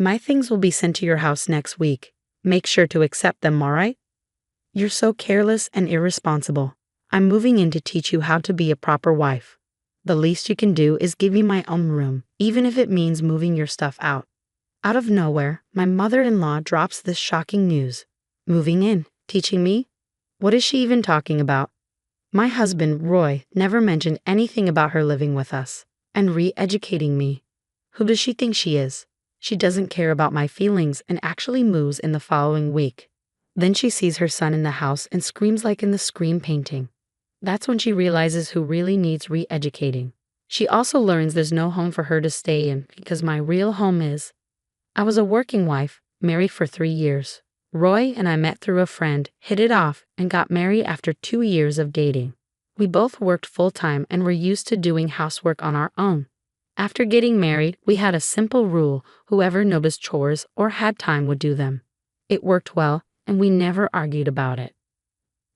My things will be sent to your house next week. Make sure to accept them, alright? You're so careless and irresponsible. I'm moving in to teach you how to be a proper wife. The least you can do is give me my own room, even if it means moving your stuff out. Out of nowhere, my mother-in-law drops this shocking news. Moving in, teaching me? What is she even talking about? My husband, Roy, never mentioned anything about her living with us and re-educating me. Who does she think she is? She doesn't care about my feelings and actually moves in the following week. Then she sees her son in the house and screams like in the Scream painting. That's when she realizes who really needs re-educating. She also learns there's no home for her to stay in because my real home is. I was a working wife, married for 3 years. Roy and I met through a friend, hit it off, and got married after 2 years of dating. We both worked full-time and were used to doing housework on our own. After getting married, we had a simple rule: whoever noticed chores or had time would do them. It worked well, and we never argued about it.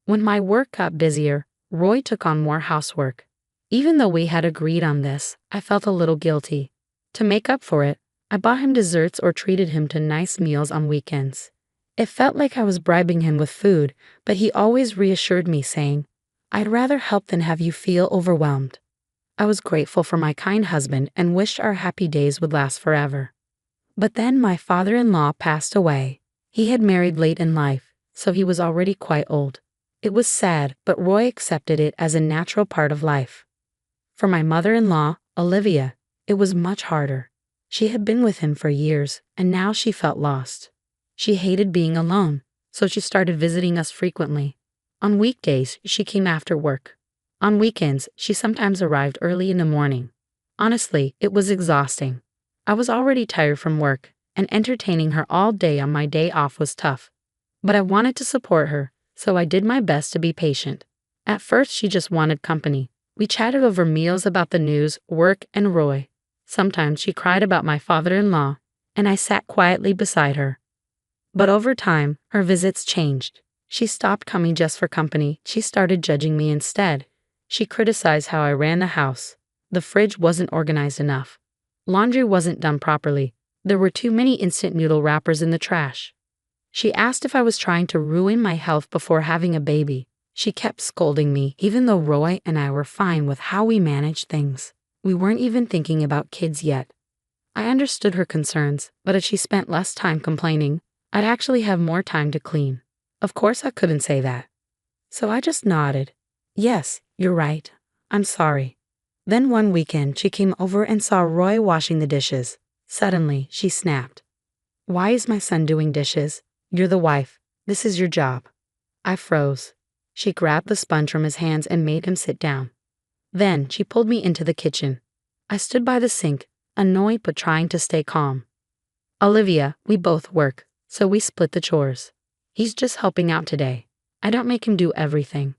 When my work got busier, Roy took on more housework. Even though we had agreed on this, I felt a little guilty. To make up for it, I bought him desserts or treated him to nice meals on weekends. It felt like I was bribing him with food, but he always reassured me, saying, "I'd rather help than have you feel overwhelmed." I was grateful for my kind husband and wished our happy days would last forever. But then my father-in-law passed away. He had married late in life, so he was already quite old. It was sad, but Roy accepted it as a natural part of life. For my mother-in-law, Olivia, it was much harder. She had been with him for years, and now she felt lost. She hated being alone, so she started visiting us frequently. On weekdays, she came after work. On weekends, she sometimes arrived early in the morning. Honestly, it was exhausting. I was already tired from work, and entertaining her all day on my day off was tough. But I wanted to support her, so I did my best to be patient. At first, she just wanted company. We chatted over meals about the news, work, and Roy. Sometimes she cried about my father-in-law, and I sat quietly beside her. But over time, her visits changed. She stopped coming just for company. She started judging me instead. She criticized how I ran the house. The fridge wasn't organized enough. Laundry wasn't done properly. There were too many instant noodle wrappers in the trash. She asked if I was trying to ruin my health before having a baby. She kept scolding me, even though Roy and I were fine with how we managed things. We weren't even thinking about kids yet. I understood her concerns, but if she spent less time complaining, I'd actually have more time to clean. Of course I couldn't say that. So I just nodded. Yes, you're right. I'm sorry. Then one weekend she came over and saw Roy washing the dishes. Suddenly, she snapped. "Why is my son doing dishes? You're the wife. This is your job." I froze. She grabbed the sponge from his hands and made him sit down. Then she pulled me into the kitchen. I stood by the sink, annoyed but trying to stay calm. "Olivia, we both work, so we split the chores. He's just helping out today. I don't make him do everything."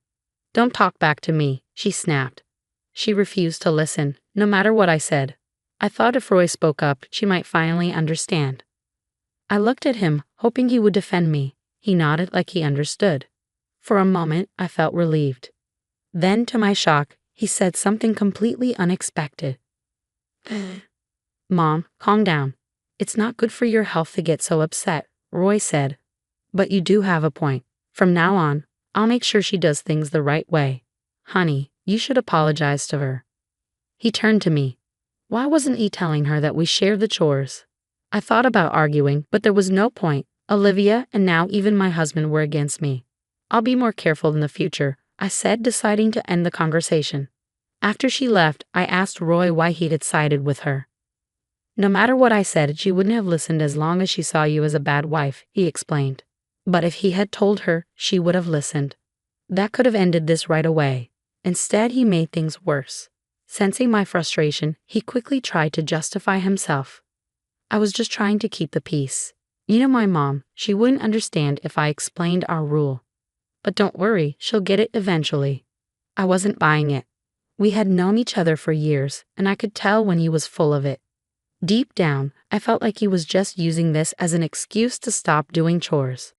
"Don't talk back to me," she snapped. She refused to listen, no matter what I said. I thought if Roy spoke up, she might finally understand. I looked at him, hoping he would defend me. He nodded like he understood. For a moment, I felt relieved. Then, to my shock, he said something completely unexpected. "Mom, calm down. It's not good for your health to get so upset," Roy said. "But you do have a point. From now on, I'll make sure she does things the right way. Honey, you should apologize to her." He turned to me. Why wasn't he telling her that we shared the chores? I thought about arguing, but there was no point. Olivia and now even my husband were against me. "I'll be more careful in the future," I said, deciding to end the conversation. After she left, I asked Roy why he had sided with her. "No matter what I said, she wouldn't have listened as long as she saw you as a bad wife," he explained. But if he had told her, she would have listened. That could have ended this right away. Instead, he made things worse. Sensing my frustration, he quickly tried to justify himself. "I was just trying to keep the peace. You know my mom, she wouldn't understand if I explained our rule. But don't worry, she'll get it eventually." I wasn't buying it. We had known each other for years, and I could tell when he was full of it. Deep down, I felt like he was just using this as an excuse to stop doing chores.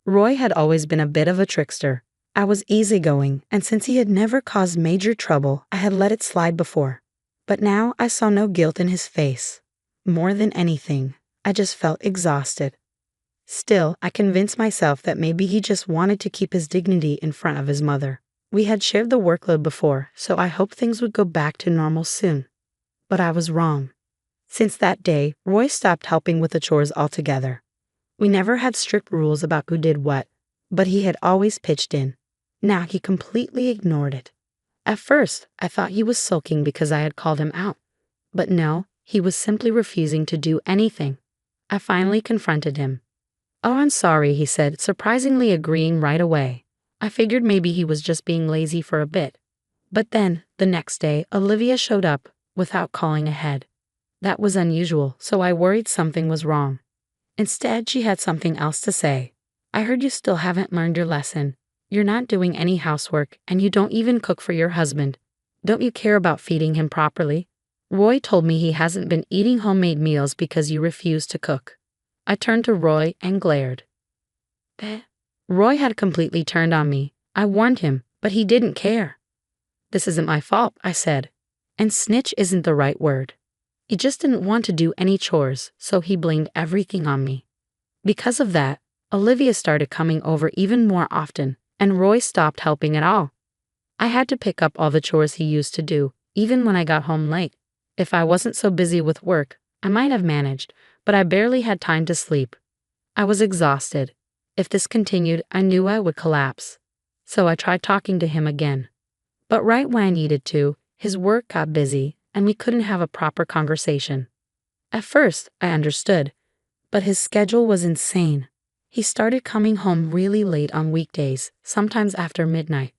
Roy had always been a bit of a trickster. I was easygoing, and since he had never caused major trouble, I had let it slide before. But now I saw no guilt in his face. More than anything, I just felt exhausted. Still, I convinced myself that maybe he just wanted to keep his dignity in front of his mother. We had shared the workload before, so I hoped things would go back to normal soon. But I was wrong. Since that day, Roy stopped helping with the chores altogether. We never had strict rules about who did what, but he had always pitched in. Now he completely ignored it. At first, I thought he was sulking because I had called him out. But no, he was simply refusing to do anything. I finally confronted him. "Oh, I'm sorry," he said, surprisingly agreeing right away. I figured maybe he was just being lazy for a bit. But then, the next day, Olivia showed up without calling ahead. That was unusual, so I worried something was wrong. Instead, she had something else to say. "I heard you still haven't learned your lesson. You're not doing any housework, and you don't even cook for your husband. Don't you care about feeding him properly? Roy told me he hasn't been eating homemade meals because you refuse to cook." I turned to Roy and glared. Roy had completely turned on me. I warned him, but he didn't care. "This isn't my fault," I said. And snitch isn't the right word. He just didn't want to do any chores, so he blamed everything on me. Because of that, Olivia started coming over even more often, and Roy stopped helping at all. I had to pick up all the chores he used to do, even when I got home late. If I wasn't so busy with work, I might have managed, but I barely had time to sleep. I was exhausted. If this continued, I knew I would collapse. So I tried talking to him again. But right when I needed to, his work got busy, and we couldn't have a proper conversation. At first, I understood, but his schedule was insane. He started coming home really late on weekdays, sometimes after midnight.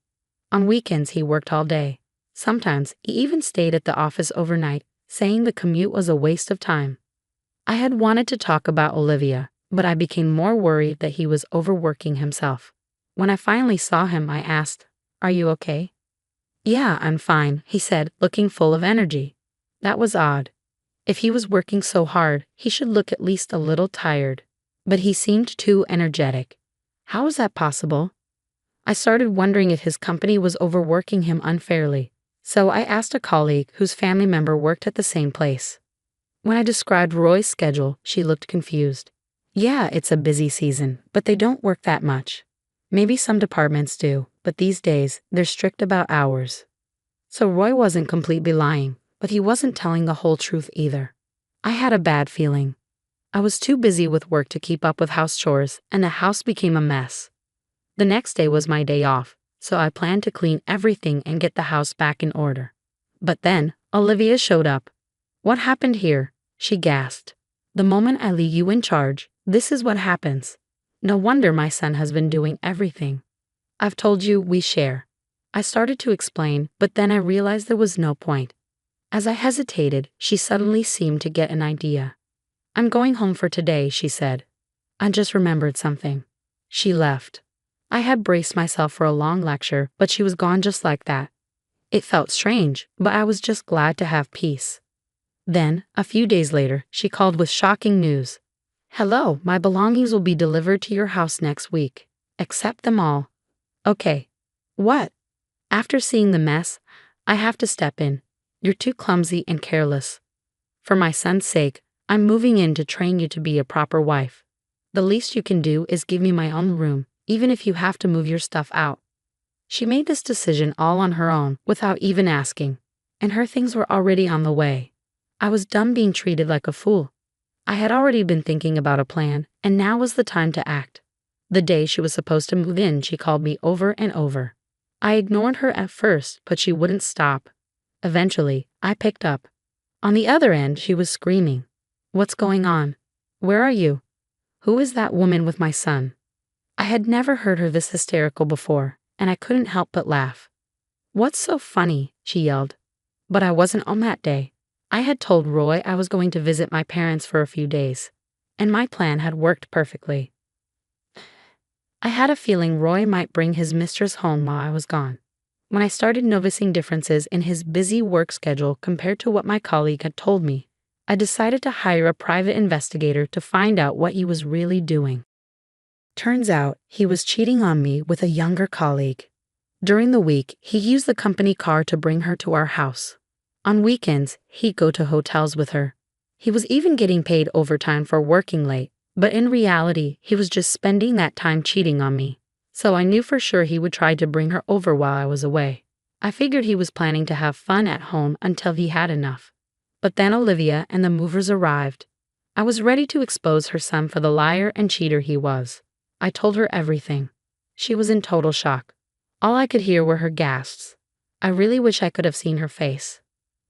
On weekends, he worked all day. Sometimes, he even stayed at the office overnight, saying the commute was a waste of time. I had wanted to talk about Olivia, but I became more worried that he was overworking himself. When I finally saw him, I asked, "Are you okay?" "Yeah, I'm fine," he said, looking full of energy. That was odd. If he was working so hard, he should look at least a little tired. But he seemed too energetic. How was that possible? I started wondering if his company was overworking him unfairly, so I asked a colleague whose family member worked at the same place. When I described Roy's schedule, she looked confused. "Yeah, it's a busy season, but they don't work that much. Maybe some departments do, but these days, they're strict about hours." So Roy wasn't completely lying, but he wasn't telling the whole truth either. I had a bad feeling. I was too busy with work to keep up with house chores, and the house became a mess. The next day was my day off, so I planned to clean everything and get the house back in order. But then, Olivia showed up. "What happened here?" she gasped. "The moment I leave you in charge, this is what happens. No wonder my son has been doing everything. I've told you we share." I started to explain, but then I realized there was no point. As I hesitated, she suddenly seemed to get an idea. "I'm going home for today," she said. I just remembered something. She left. I had braced myself for a long lecture, but she was gone just like that. It felt strange, but I was just glad to have peace. Then, a few days later, she called with shocking news. "Hello, my belongings will be delivered to your house next week. Accept them all." "Okay." "What?" "After seeing the mess, I have to step in. You're too clumsy and careless. For my son's sake, I'm moving in to train you to be a proper wife. The least you can do is give me my own room, even if you have to move your stuff out." She made this decision all on her own, without even asking, and her things were already on the way. I was done being treated like a fool. I had already been thinking about a plan, and now was the time to act. The day she was supposed to move in, she called me over and over. I ignored her at first, but she wouldn't stop. Eventually, I picked up. On the other end, she was screaming. "What's going on? Where are you? Who is that woman with my son?" I had never heard her this hysterical before, and I couldn't help but laugh. "What's so funny?" she yelled. But I wasn't on that day. I had told Roy I was going to visit my parents for a few days, and my plan had worked perfectly. I had a feeling Roy might bring his mistress home while I was gone. When I started noticing differences in his busy work schedule compared to what my colleague had told me, I decided to hire a private investigator to find out what he was really doing. Turns out, he was cheating on me with a younger colleague. During the week, he used the company car to bring her to our house. On weekends, he'd go to hotels with her. He was even getting paid overtime for working late, but in reality, he was just spending that time cheating on me. So I knew for sure he would try to bring her over while I was away. I figured he was planning to have fun at home until he had enough. But then Olivia and the movers arrived. I was ready to expose her son for the liar and cheater he was. I told her everything. She was in total shock. All I could hear were her gasps. I really wish I could have seen her face.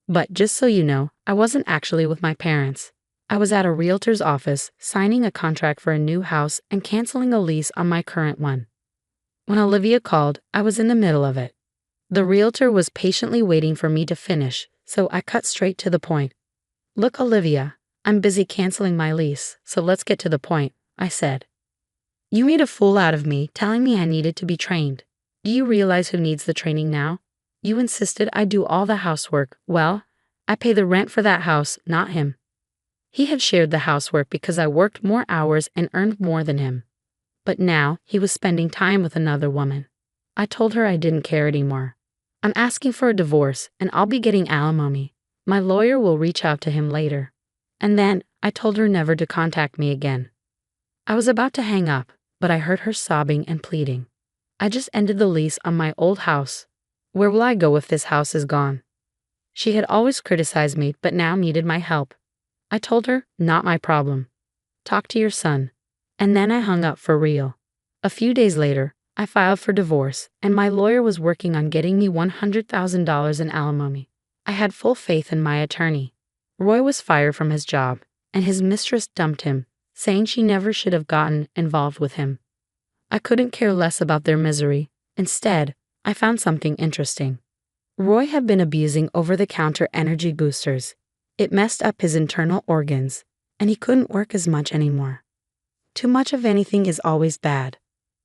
But just so you know, I wasn't actually with my parents. I was at a realtor's office, signing a contract for a new house and canceling a lease on my current one. When Olivia called, I was in the middle of it. The realtor was patiently waiting for me to finish, so I cut straight to the point. "Look, Olivia, I'm busy canceling my lease, so let's get to the point," I said. "You made a fool out of me, telling me I needed to be trained. Do you realize who needs the training now? You insisted I do all the housework. Well, I pay the rent for that house, not him. He had shared the housework because I worked more hours and earned more than him. But now, he was spending time with another woman. I told her I didn't care anymore. I'm asking for a divorce, and I'll be getting alimony. My lawyer will reach out to him later." And then, I told her never to contact me again. I was about to hang up, but I heard her sobbing and pleading. "I just ended the lease on my old house. Where will I go if this house is gone?" She had always criticized me, but now needed my help. I told her, "Not my problem. Talk to your son." And then I hung up for real. A few days later, I filed for divorce, and my lawyer was working on getting me $100,000 in alimony. I had full faith in my attorney. Roy was fired from his job, and his mistress dumped him, saying she never should have gotten involved with him. I couldn't care less about their misery. Instead, I found something interesting. Roy had been abusing over-the-counter energy boosters. It messed up his internal organs, and he couldn't work as much anymore. Too much of anything is always bad.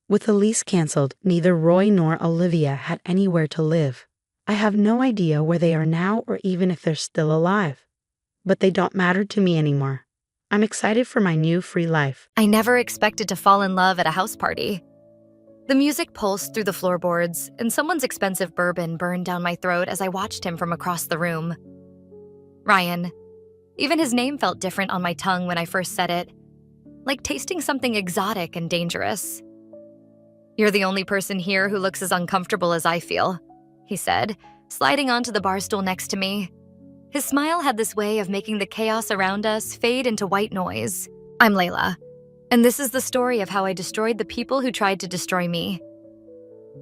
With the lease canceled, neither Roy nor Olivia had anywhere to live. I have no idea where they are now or even if they're still alive. But they don't matter to me anymore. I'm excited for my new free life. I never expected to fall in love at a house party. The music pulsed through the floorboards, and someone's expensive bourbon burned down my throat as I watched him from across the room. Ryan. Even his name felt different on my tongue when I first said it, like tasting something exotic and dangerous. "You're the only person here who looks as uncomfortable as I feel," he said, sliding onto the bar stool next to me. His smile had this way of making the chaos around us fade into white noise. "I'm Layla, and this is the story of how I destroyed the people who tried to destroy me."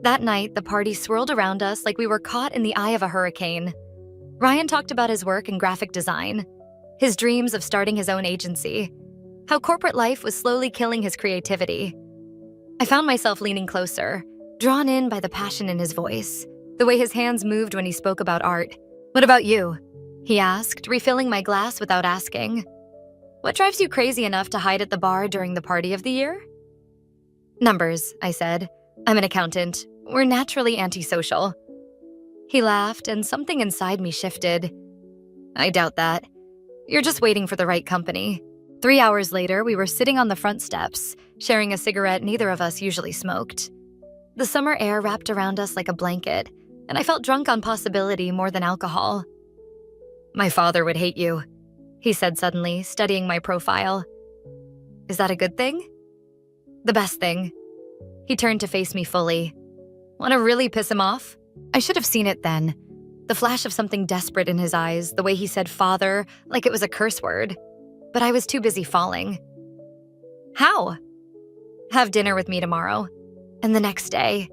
That night, the party swirled around us like we were caught in the eye of a hurricane. Ryan talked about his work in graphic design, his dreams of starting his own agency, how corporate life was slowly killing his creativity. I found myself leaning closer, drawn in by the passion in his voice, the way his hands moved when he spoke about art. "What about you?" he asked, refilling my glass without asking. "What drives you crazy enough to hide at the bar during the party of the year?" "Numbers," I said. "I'm an accountant. We're naturally antisocial." He laughed, and something inside me shifted. "I doubt that. You're just waiting for the right company." 3 hours later, we were sitting on the front steps, sharing a cigarette neither of us usually smoked. The summer air wrapped around us like a blanket, and I felt drunk on possibility more than alcohol. "My father would hate you," he said suddenly, studying my profile. "Is that a good thing?" "The best thing." He turned to face me fully. "Want to really piss him off?" I should have seen it then. The flash of something desperate in his eyes, the way he said father, like it was a curse word. But I was too busy falling. "How?" "Have dinner with me tomorrow. And the next day.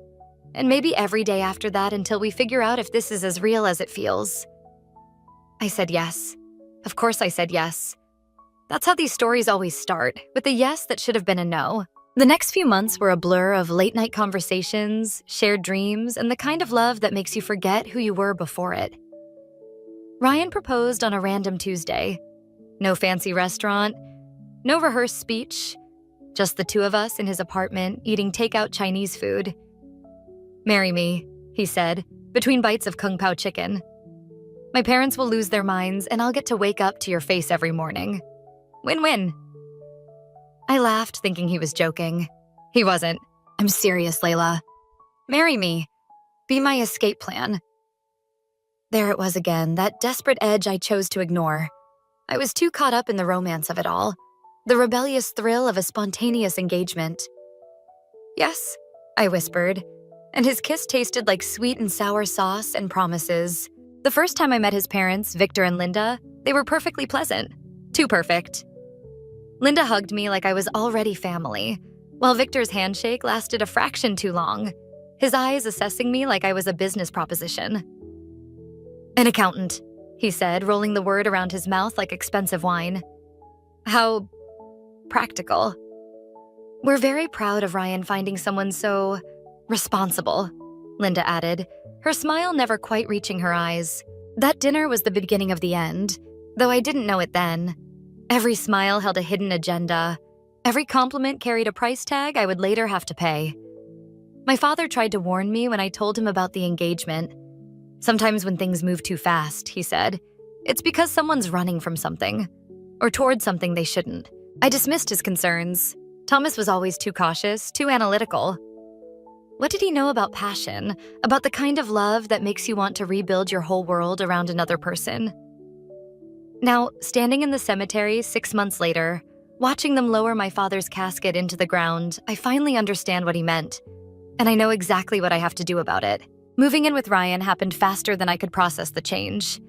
And maybe every day after that until we figure out if this is as real as it feels." I said yes. Of course I said yes. That's how these stories always start, with a yes that should have been a no. The next few months were a blur of late-night conversations, shared dreams, and the kind of love that makes you forget who you were before it. Ryan proposed on a random Tuesday. No fancy restaurant, no rehearsed speech, just the two of us in his apartment eating takeout Chinese food. "Marry me," he said, between bites of Kung Pao chicken. "My parents will lose their minds, and I'll get to wake up to your face every morning. Win-win." I laughed, thinking he was joking. He wasn't. "I'm serious, Layla. Marry me. Be my escape plan." There it was again, that desperate edge I chose to ignore. I was too caught up in the romance of it all, the rebellious thrill of a spontaneous engagement. "Yes," I whispered, and his kiss tasted like sweet and sour sauce and promises. The first time I met his parents, Victor and Linda, they were perfectly pleasant. Too perfect. Linda hugged me like I was already family, while Victor's handshake lasted a fraction too long, his eyes assessing me like I was a business proposition. "An accountant," he said, rolling the word around his mouth like expensive wine. "How practical." "We're very proud of Ryan finding someone so responsible," Linda added, her smile never quite reaching her eyes. That dinner was the beginning of the end, though I didn't know it then. Every smile held a hidden agenda. Every compliment carried a price tag I would later have to pay. My father tried to warn me when I told him about the engagement. "Sometimes when things move too fast," he said, "it's because someone's running from something, or towards something they shouldn't." I dismissed his concerns. Thomas was always too cautious, too analytical. What did he know about passion, about the kind of love that makes you want to rebuild your whole world around another person? Now, standing in the cemetery 6 months later, watching them lower my father's casket into the ground, I finally understand what he meant. And I know exactly what I have to do about it. Moving in with Ryan happened faster than I could process the change.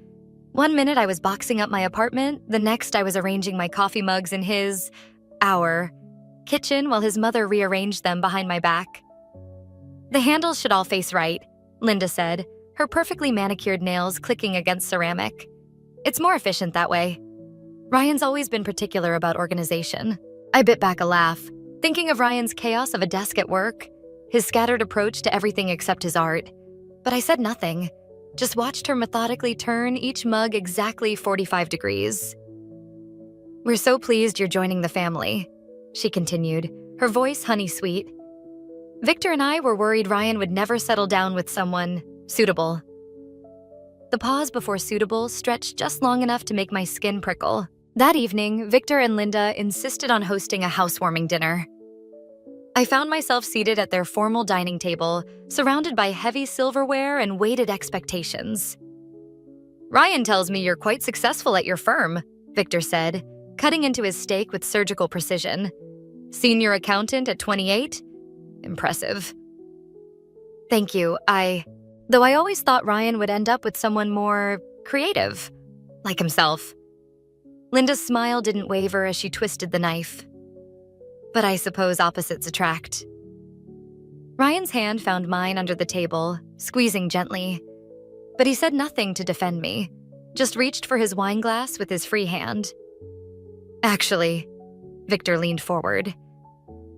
One minute I was boxing up my apartment, the next I was arranging my coffee mugs in our kitchen while his mother rearranged them behind my back. "The handles should all face right," Linda said, her perfectly manicured nails clicking against ceramic. "It's more efficient that way." Ryan's always been particular about organization. I bit back a laugh, thinking of Ryan's chaos of a desk at work, his scattered approach to everything except his art. But I said nothing, just watched her methodically turn each mug exactly 45 degrees. "We're so pleased you're joining the family," she continued, her voice honey-sweet. "Victor and I were worried Ryan would never settle down with someone suitable." The pause before suitable stretched just long enough to make my skin prickle. That evening, Victor and Linda insisted on hosting a housewarming dinner. I found myself seated at their formal dining table, surrounded by heavy silverware and weighted expectations. "Ryan tells me you're quite successful at your firm," Victor said, cutting into his steak with surgical precision. "Senior accountant at 28? Impressive." "Thank you. Though I always thought Ryan would end up with someone more creative, like himself." Linda's smile didn't waver as she twisted the knife. "But I suppose opposites attract." Ryan's hand found mine under the table, squeezing gently. But he said nothing to defend me, just reached for his wine glass with his free hand. "Actually," Victor leaned forward,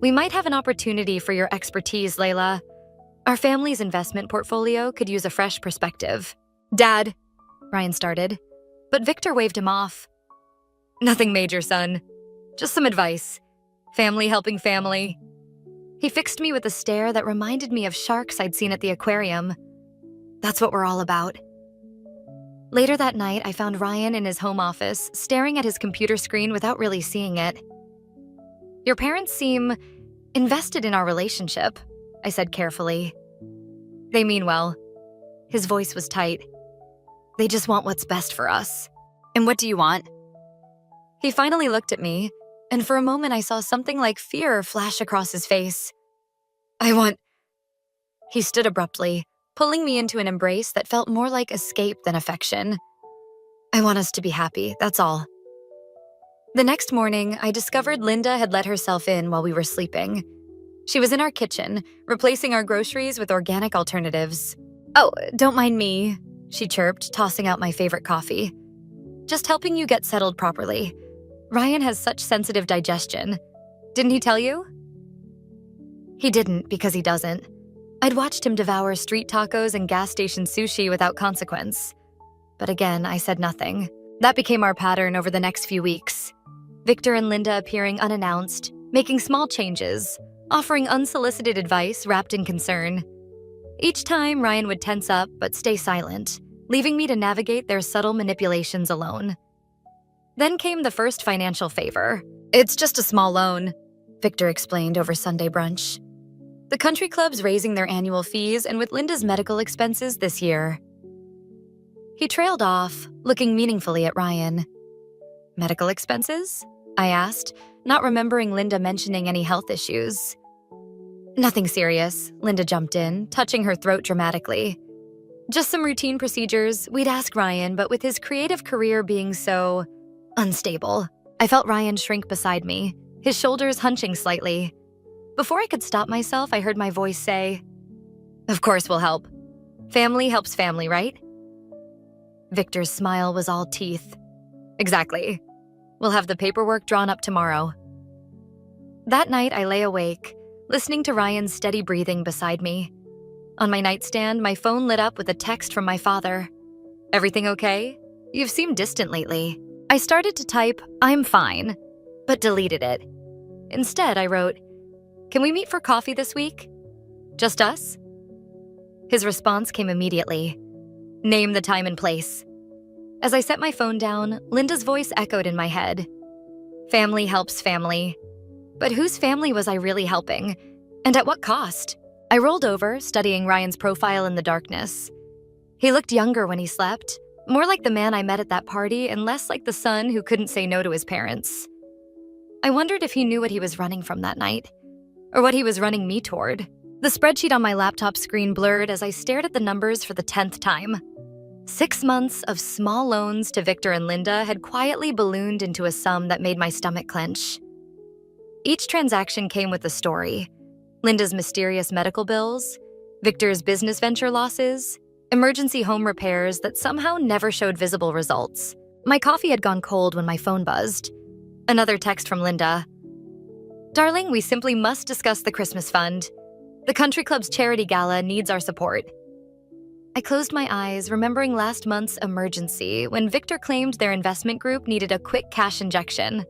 "we might have an opportunity for your expertise, Layla. Our family's investment portfolio could use a fresh perspective." "Dad," Ryan started, but Victor waved him off. "Nothing major, son. Just some advice. Family helping family." He fixed me with a stare that reminded me of sharks I'd seen at the aquarium. That's what we're all about. Later that night, I found Ryan in his home office, staring at his computer screen without really seeing it. "Your parents seem invested in our relationship," I said carefully. "They mean well." His voice was tight. "They just want what's best for us." "And what do you want?" He finally looked at me, and for a moment I saw something like fear flash across his face. "I want..." He stood abruptly, pulling me into an embrace that felt more like escape than affection. "I want us to be happy, that's all." The next morning, I discovered Linda had let herself in while we were sleeping. She was in our kitchen, replacing our groceries with organic alternatives. "Oh, don't mind me," she chirped, tossing out my favorite coffee. "Just helping you get settled properly. Ryan has such sensitive digestion. Didn't he tell you?" He didn't, because he doesn't. I'd watched him devour street tacos and gas station sushi without consequence. But again, I said nothing. That became our pattern over the next few weeks. Victor and Linda appearing unannounced, making small changes, offering unsolicited advice wrapped in concern. Each time, Ryan would tense up but stay silent, leaving me to navigate their subtle manipulations alone. Then came the first financial favor. "It's just a small loan," Victor explained over Sunday brunch. "The country club's raising their annual fees, and with Linda's medical expenses this year." He trailed off, looking meaningfully at Ryan. Medical expenses? I asked, not remembering Linda mentioning any health issues. Nothing serious, Linda jumped in, touching her throat dramatically. Just some routine procedures. We'd ask Ryan, but with his creative career being so unstable, I felt Ryan shrink beside me, his shoulders hunching slightly. Before I could stop myself, I heard my voice say, "Of course we'll help. Family helps family, right?" Victor's smile was all teeth. "Exactly. We'll have the paperwork drawn up tomorrow." That night, I lay awake, listening to Ryan's steady breathing beside me. On my nightstand, my phone lit up with a text from my father. "Everything okay? You've seemed distant lately." I started to type, "I'm fine," but deleted it. Instead, I wrote, "Can we meet for coffee this week? Just us?" His response came immediately. "Name the time and place." As I set my phone down, Linda's voice echoed in my head. Family helps family. But whose family was I really helping? And at what cost? I rolled over, studying Ryan's profile in the darkness. He looked younger when he slept, more like the man I met at that party and less like the son who couldn't say no to his parents. I wondered if he knew what he was running from that night, or what he was running me toward. The spreadsheet on my laptop screen blurred as I stared at the numbers for the 10th time. 6 months of small loans to Victor and Linda had quietly ballooned into a sum that made my stomach clench. Each transaction came with a story. Linda's mysterious medical bills, Victor's business venture losses, emergency home repairs that somehow never showed visible results. My coffee had gone cold when my phone buzzed. Another text from Linda. "Darling, we simply must discuss the Christmas fund. The country club's charity gala needs our support." I closed my eyes, remembering last month's emergency when Victor claimed their investment group needed a quick cash injection.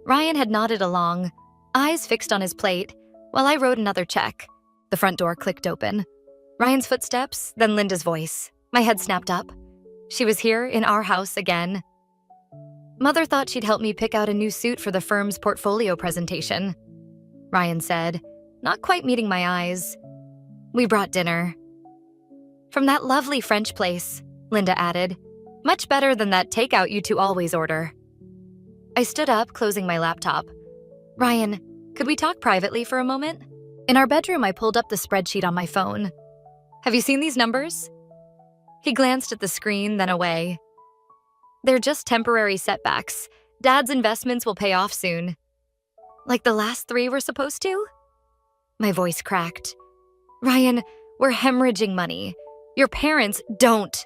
Ryan had nodded along, eyes fixed on his plate, while I wrote another check. The front door clicked open. Ryan's footsteps, then Linda's voice. My head snapped up. She was here in our house again. "Mother thought she'd help me pick out a new suit for the firm's portfolio presentation," Ryan said, not quite meeting my eyes. "We brought dinner." "From that lovely French place," Linda added. "Much better than that takeout you two always order." I stood up, closing my laptop. "Ryan, could we talk privately for a moment?" In our bedroom, I pulled up the spreadsheet on my phone. "Have you seen these numbers?" He glanced at the screen, then away. "They're just temporary setbacks. Dad's investments will pay off soon." "Like the last 3 were supposed to?" My voice cracked. "Ryan, we're hemorrhaging money. Your parents don't."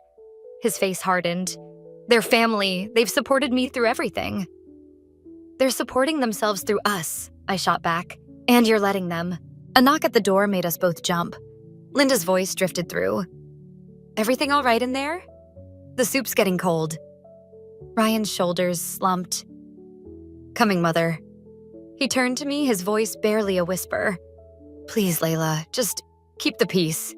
His face hardened. "They're family. They've supported me through everything." "They're supporting themselves through us," I shot back. "And you're letting them." A knock at the door made us both jump. Linda's voice drifted through. "Everything all right in there?" "The soup's getting cold." Ryan's shoulders slumped. "Coming, Mother." He turned to me, his voice barely a whisper. "Please, Layla, just keep the peace."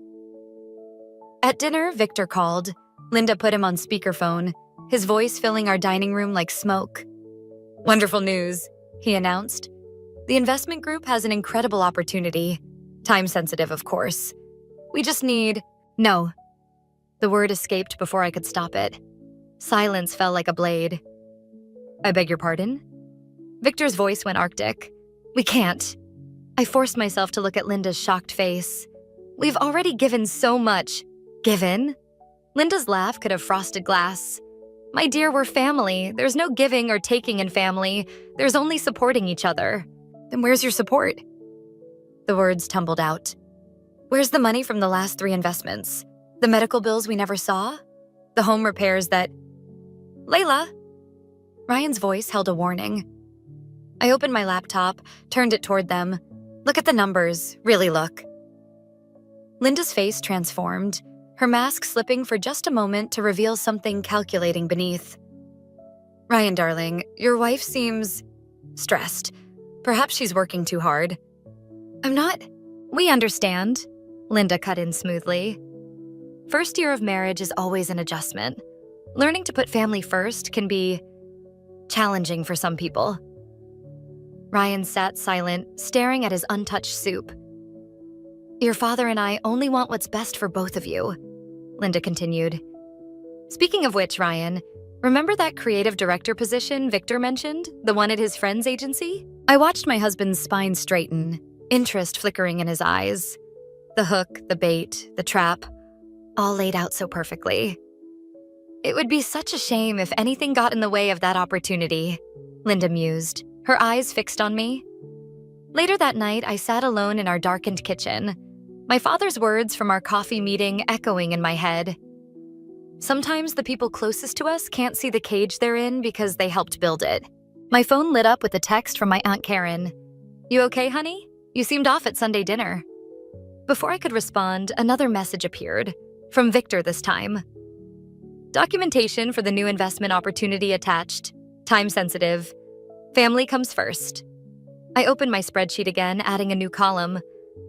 At dinner, Victor called. Linda put him on speakerphone, his voice filling our dining room like smoke. "Wonderful news," he announced. "The investment group has an incredible opportunity. Time sensitive, of course. We just need—" "No." The word escaped before I could stop it. Silence fell like a blade. "I beg your pardon?" Victor's voice went arctic. "We can't." I forced myself to look at Linda's shocked face. "We've already given so much." "Given?" Linda's laugh could have frosted glass. "My dear, we're family. There's no giving or taking in family. There's only supporting each other." "Then where's your support?" The words tumbled out. "Where's the money from the last 3 investments? The medical bills we never saw? The home repairs that—" "Layla!" Ryan's voice held a warning. I opened my laptop, turned it toward them. "Look at the numbers. Really look." Linda's face transformed, her mask slipping for just a moment to reveal something calculating beneath. "Ryan, darling, your wife seems stressed. Perhaps she's working too hard." "I'm not—" "We understand," Linda cut in smoothly. First year of marriage is always an adjustment. Learning to put family first can be challenging for some people. Ryan sat silent, staring at his untouched soup. "Your father and I only want what's best for both of you," Linda continued. "Speaking of which, Ryan, Remember that creative director position Victor mentioned, the one at his friend's agency? I watched my husband's spine straighten, interest flickering in his eyes. The hook, the bait, the trap, all laid out so perfectly. It would be such a shame if anything got in the way of that opportunity, Linda mused, her eyes fixed on me. Later that night, I sat alone in our darkened kitchen, my father's words from our coffee meeting echoing in my head. Sometimes the people closest to us can't see the cage they're in because they helped build it. My phone lit up with a text from my Aunt Karen. "You okay, honey? You seemed off at Sunday dinner." Before I could respond, another message appeared, from Victor this time. "Documentation for the new investment opportunity attached. Time sensitive. Family comes first." I opened my spreadsheet again, adding a new column.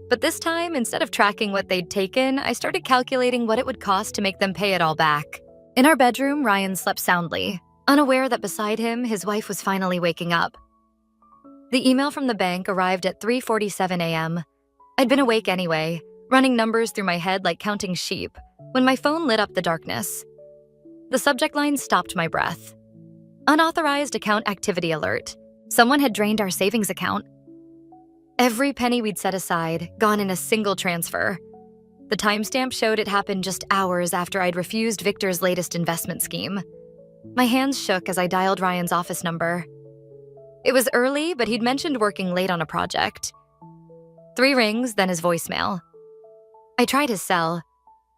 But this time, instead of tracking what they'd taken, I started calculating what it would cost to make them pay it all back. In our bedroom, Ryan slept soundly, unaware that beside him, his wife was finally waking up. The email from the bank arrived at 3:47 a.m. I'd been awake anyway, running numbers through my head like counting sheep, when my phone lit up the darkness. The subject line stopped my breath. "Unauthorized account activity alert. Someone had drained our savings account." Every penny we'd set aside, gone in a single transfer. The timestamp showed it happened just hours after I'd refused Victor's latest investment scheme. My hands shook as I dialed Ryan's office number. It was early, but he'd mentioned working late on a project. 3 rings, then his voicemail. I tried his cell.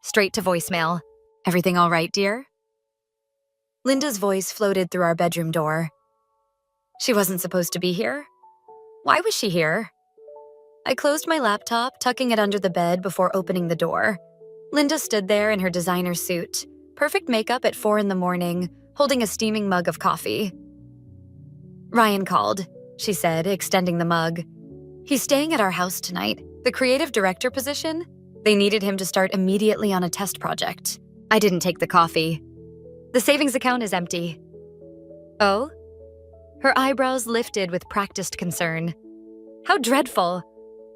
Straight to voicemail. "Everything all right, dear?" Linda's voice floated through our bedroom door. She wasn't supposed to be here? Why was she here? I closed my laptop, tucking it under the bed before opening the door. Linda stood there in her designer suit, perfect makeup at 4 a.m, holding a steaming mug of coffee. "Ryan called," she said, extending the mug. "He's staying at our house tonight. The creative director position? They needed him to start immediately on a test project." I didn't take the coffee. "The savings account is empty." "Oh?" Her eyebrows lifted with practiced concern. "How dreadful.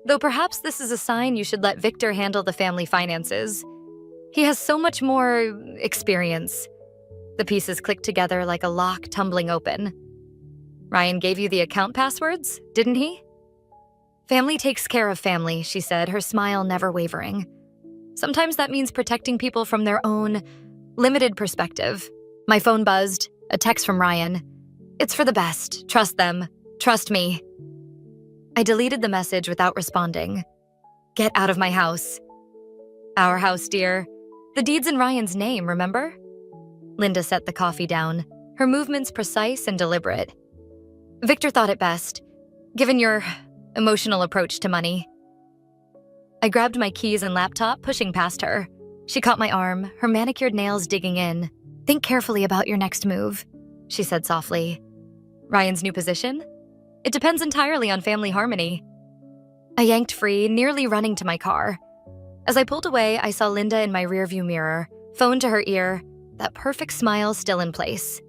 Though perhaps this is a sign you should let Victor handle the family finances. He has so much more experience." The pieces clicked together like a lock tumbling open. "Ryan gave you the account passwords, didn't he?" "Family takes care of family," she said, her smile never wavering. "Sometimes that means protecting people from their own limited perspective." My phone buzzed, a text from Ryan. "It's for the best. Trust them. Trust me." I deleted the message without responding. "Get out of my house." "Our house, dear. The deed's in Ryan's name, remember?" Linda set the coffee down, her movements precise and deliberate. "Victor thought it best, given your emotional approach to money." I grabbed my keys and laptop, pushing past her. She caught my arm, her manicured nails digging in. "Think carefully about your next move," she said softly. "Ryan's new position? It depends entirely on family harmony." I yanked free, nearly running to my car. As I pulled away, I saw Linda in my rearview mirror, phone to her ear, that perfect smile still in place.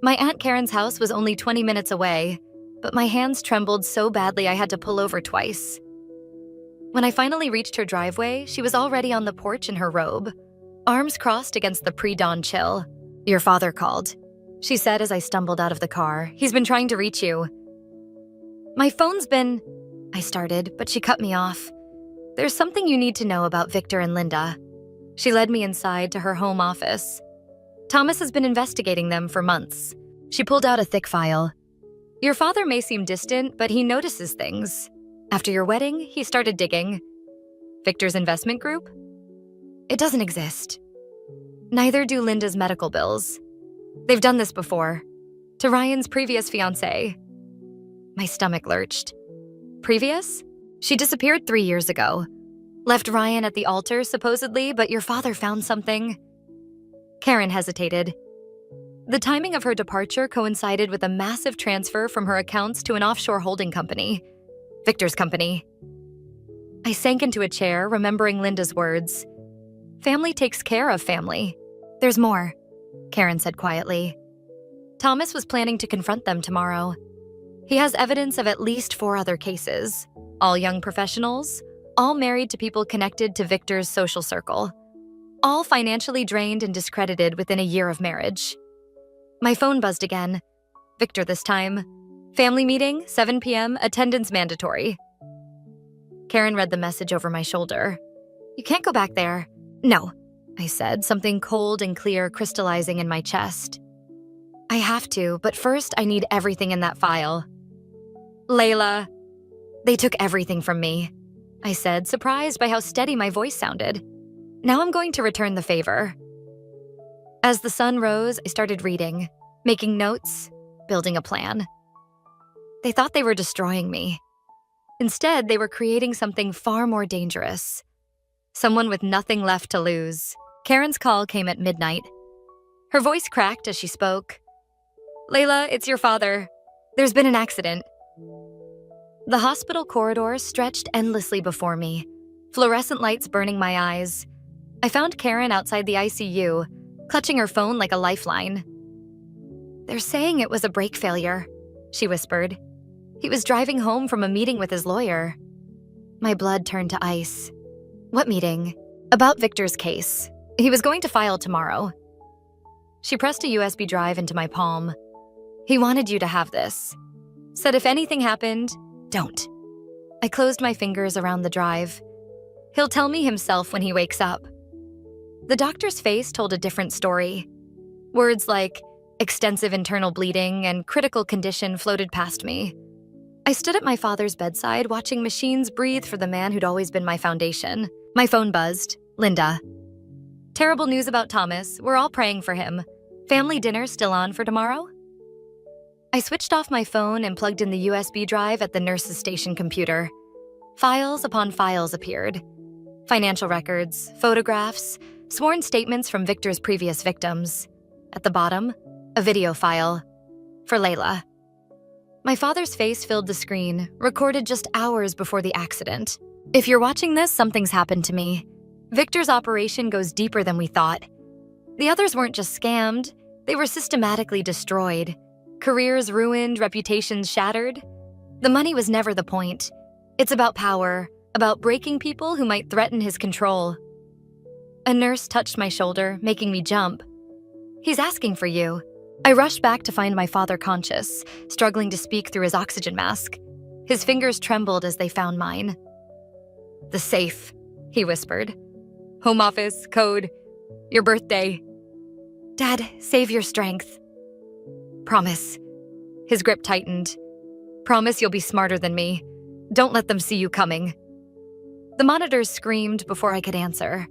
My Aunt Karen's house was only 20 minutes away, but my hands trembled so badly I had to pull over twice. When I finally reached her driveway, she was already on the porch in her robe, arms crossed against the pre-dawn chill. "Your father called," she said as I stumbled out of the car. "He's been trying to reach you." "My phone's been..." I started, but she cut me off. "There's something you need to know about Victor and Linda." She led me inside to her home office. "Thomas has been investigating them for months." She pulled out a thick file. "Your father may seem distant, but he notices things. After your wedding, he started digging." "Victor's investment group?" "It doesn't exist. Neither do Linda's medical bills. They've done this before. To Ryan's previous fiancé." My stomach lurched. "Previous? She disappeared 3 years ago. Left Ryan at the altar, supposedly, but your father found something." Karen hesitated. The timing of her departure coincided with a massive transfer from her accounts to an offshore holding company. Victor's company. I sank into a chair, remembering Linda's words. "Family takes care of family." "There's more," Karen said quietly. "Thomas was planning to confront them tomorrow. He has evidence of at least 4 other cases, all young professionals, all married to people connected to Victor's social circle, all financially drained and discredited within a year of marriage. My phone buzzed again. Victor this time. Family meeting, 7 p.m., attendance mandatory. Karen read the message over my shoulder. You can't go back there. No, I said, something cold and clear crystallizing in my chest. I have to, but first I need everything in that file. Layla. They took everything from me, I said, surprised by how steady my voice sounded. Now I'm going to return the favor. As the sun rose, I started reading, making notes, building a plan. They thought they were destroying me. Instead, they were creating something far more dangerous. Someone with nothing left to lose. Karen's call came at midnight. Her voice cracked as she spoke. Layla, it's your father. There's been an accident. The hospital corridor stretched endlessly before me, fluorescent lights burning my eyes. I found Karen outside the ICU, clutching her phone like a lifeline. They're saying it was a brake failure, she whispered. He was driving home from a meeting with his lawyer. My blood turned to ice. What meeting? About Victor's case. He was going to file tomorrow. She pressed a USB drive into my palm. He wanted you to have this. Said if anything happened, don't. I closed my fingers around the drive. He'll tell me himself when he wakes up. The doctor's face told a different story. Words like extensive internal bleeding and critical condition floated past me. I stood at my father's bedside watching machines breathe for the man who'd always been my foundation. My phone buzzed. Linda. Terrible news about Thomas. We're all praying for him. Family dinner still on for tomorrow? I switched off my phone and plugged in the USB drive at the nurse's station computer. Files upon files appeared. Financial records, photographs, sworn statements from Victor's previous victims. At the bottom, a video file. For Layla. My father's face filled the screen, recorded just hours before the accident. If you're watching this, something's happened to me. Victor's operation goes deeper than we thought. The others weren't just scammed, they were systematically destroyed. Careers ruined, reputations shattered. The money was never the point. It's about power, about breaking people who might threaten his control. A nurse touched my shoulder, making me jump. He's asking for you. I rushed back to find my father conscious, struggling to speak through his oxygen mask. His fingers trembled as they found mine. The safe, he whispered. Home office, code, your birthday. Dad, save your strength. Promise. His grip tightened. Promise you'll be smarter than me. Don't let them see you coming. The monitors screamed before I could answer.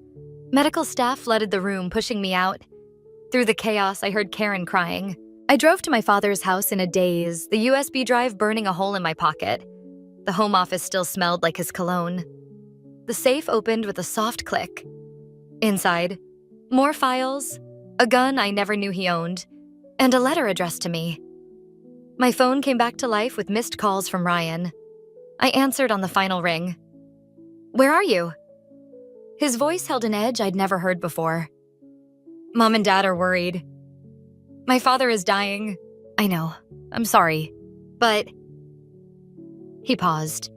Medical staff flooded the room, pushing me out. Through the chaos, I heard Karen crying. I drove to my father's house in a daze, the USB drive burning a hole in my pocket. The home office still smelled like his cologne. The safe opened with a soft click. Inside, more files, a gun I never knew he owned, and a letter addressed to me. My phone came back to life with missed calls from Ryan. I answered on the final ring. Where are you? His voice held an edge I'd never heard before. Mom and Dad are worried. My father is dying. I know. I'm sorry. But... He paused.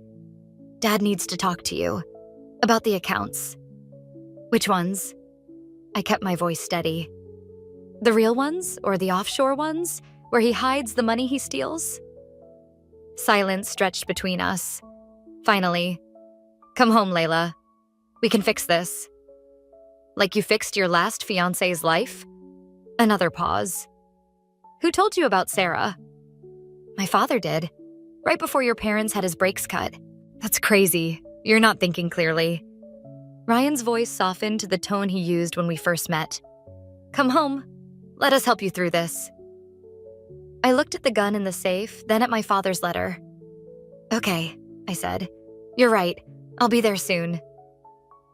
Dad needs to talk to you. About the accounts. Which ones? I kept my voice steady. The real ones, or the offshore ones, where he hides the money he steals? Silence stretched between us. Finally, come home, Layla. We can fix this. Like you fixed your last fiancé's life? Another pause. Who told you about Sarah? My father did. Right before your parents had his brakes cut. That's crazy. You're not thinking clearly. Ryan's voice softened to the tone he used when we first met. Come home. Let us help you through this. I looked at the gun in the safe, then at my father's letter. Okay, I said. You're right. I'll be there soon.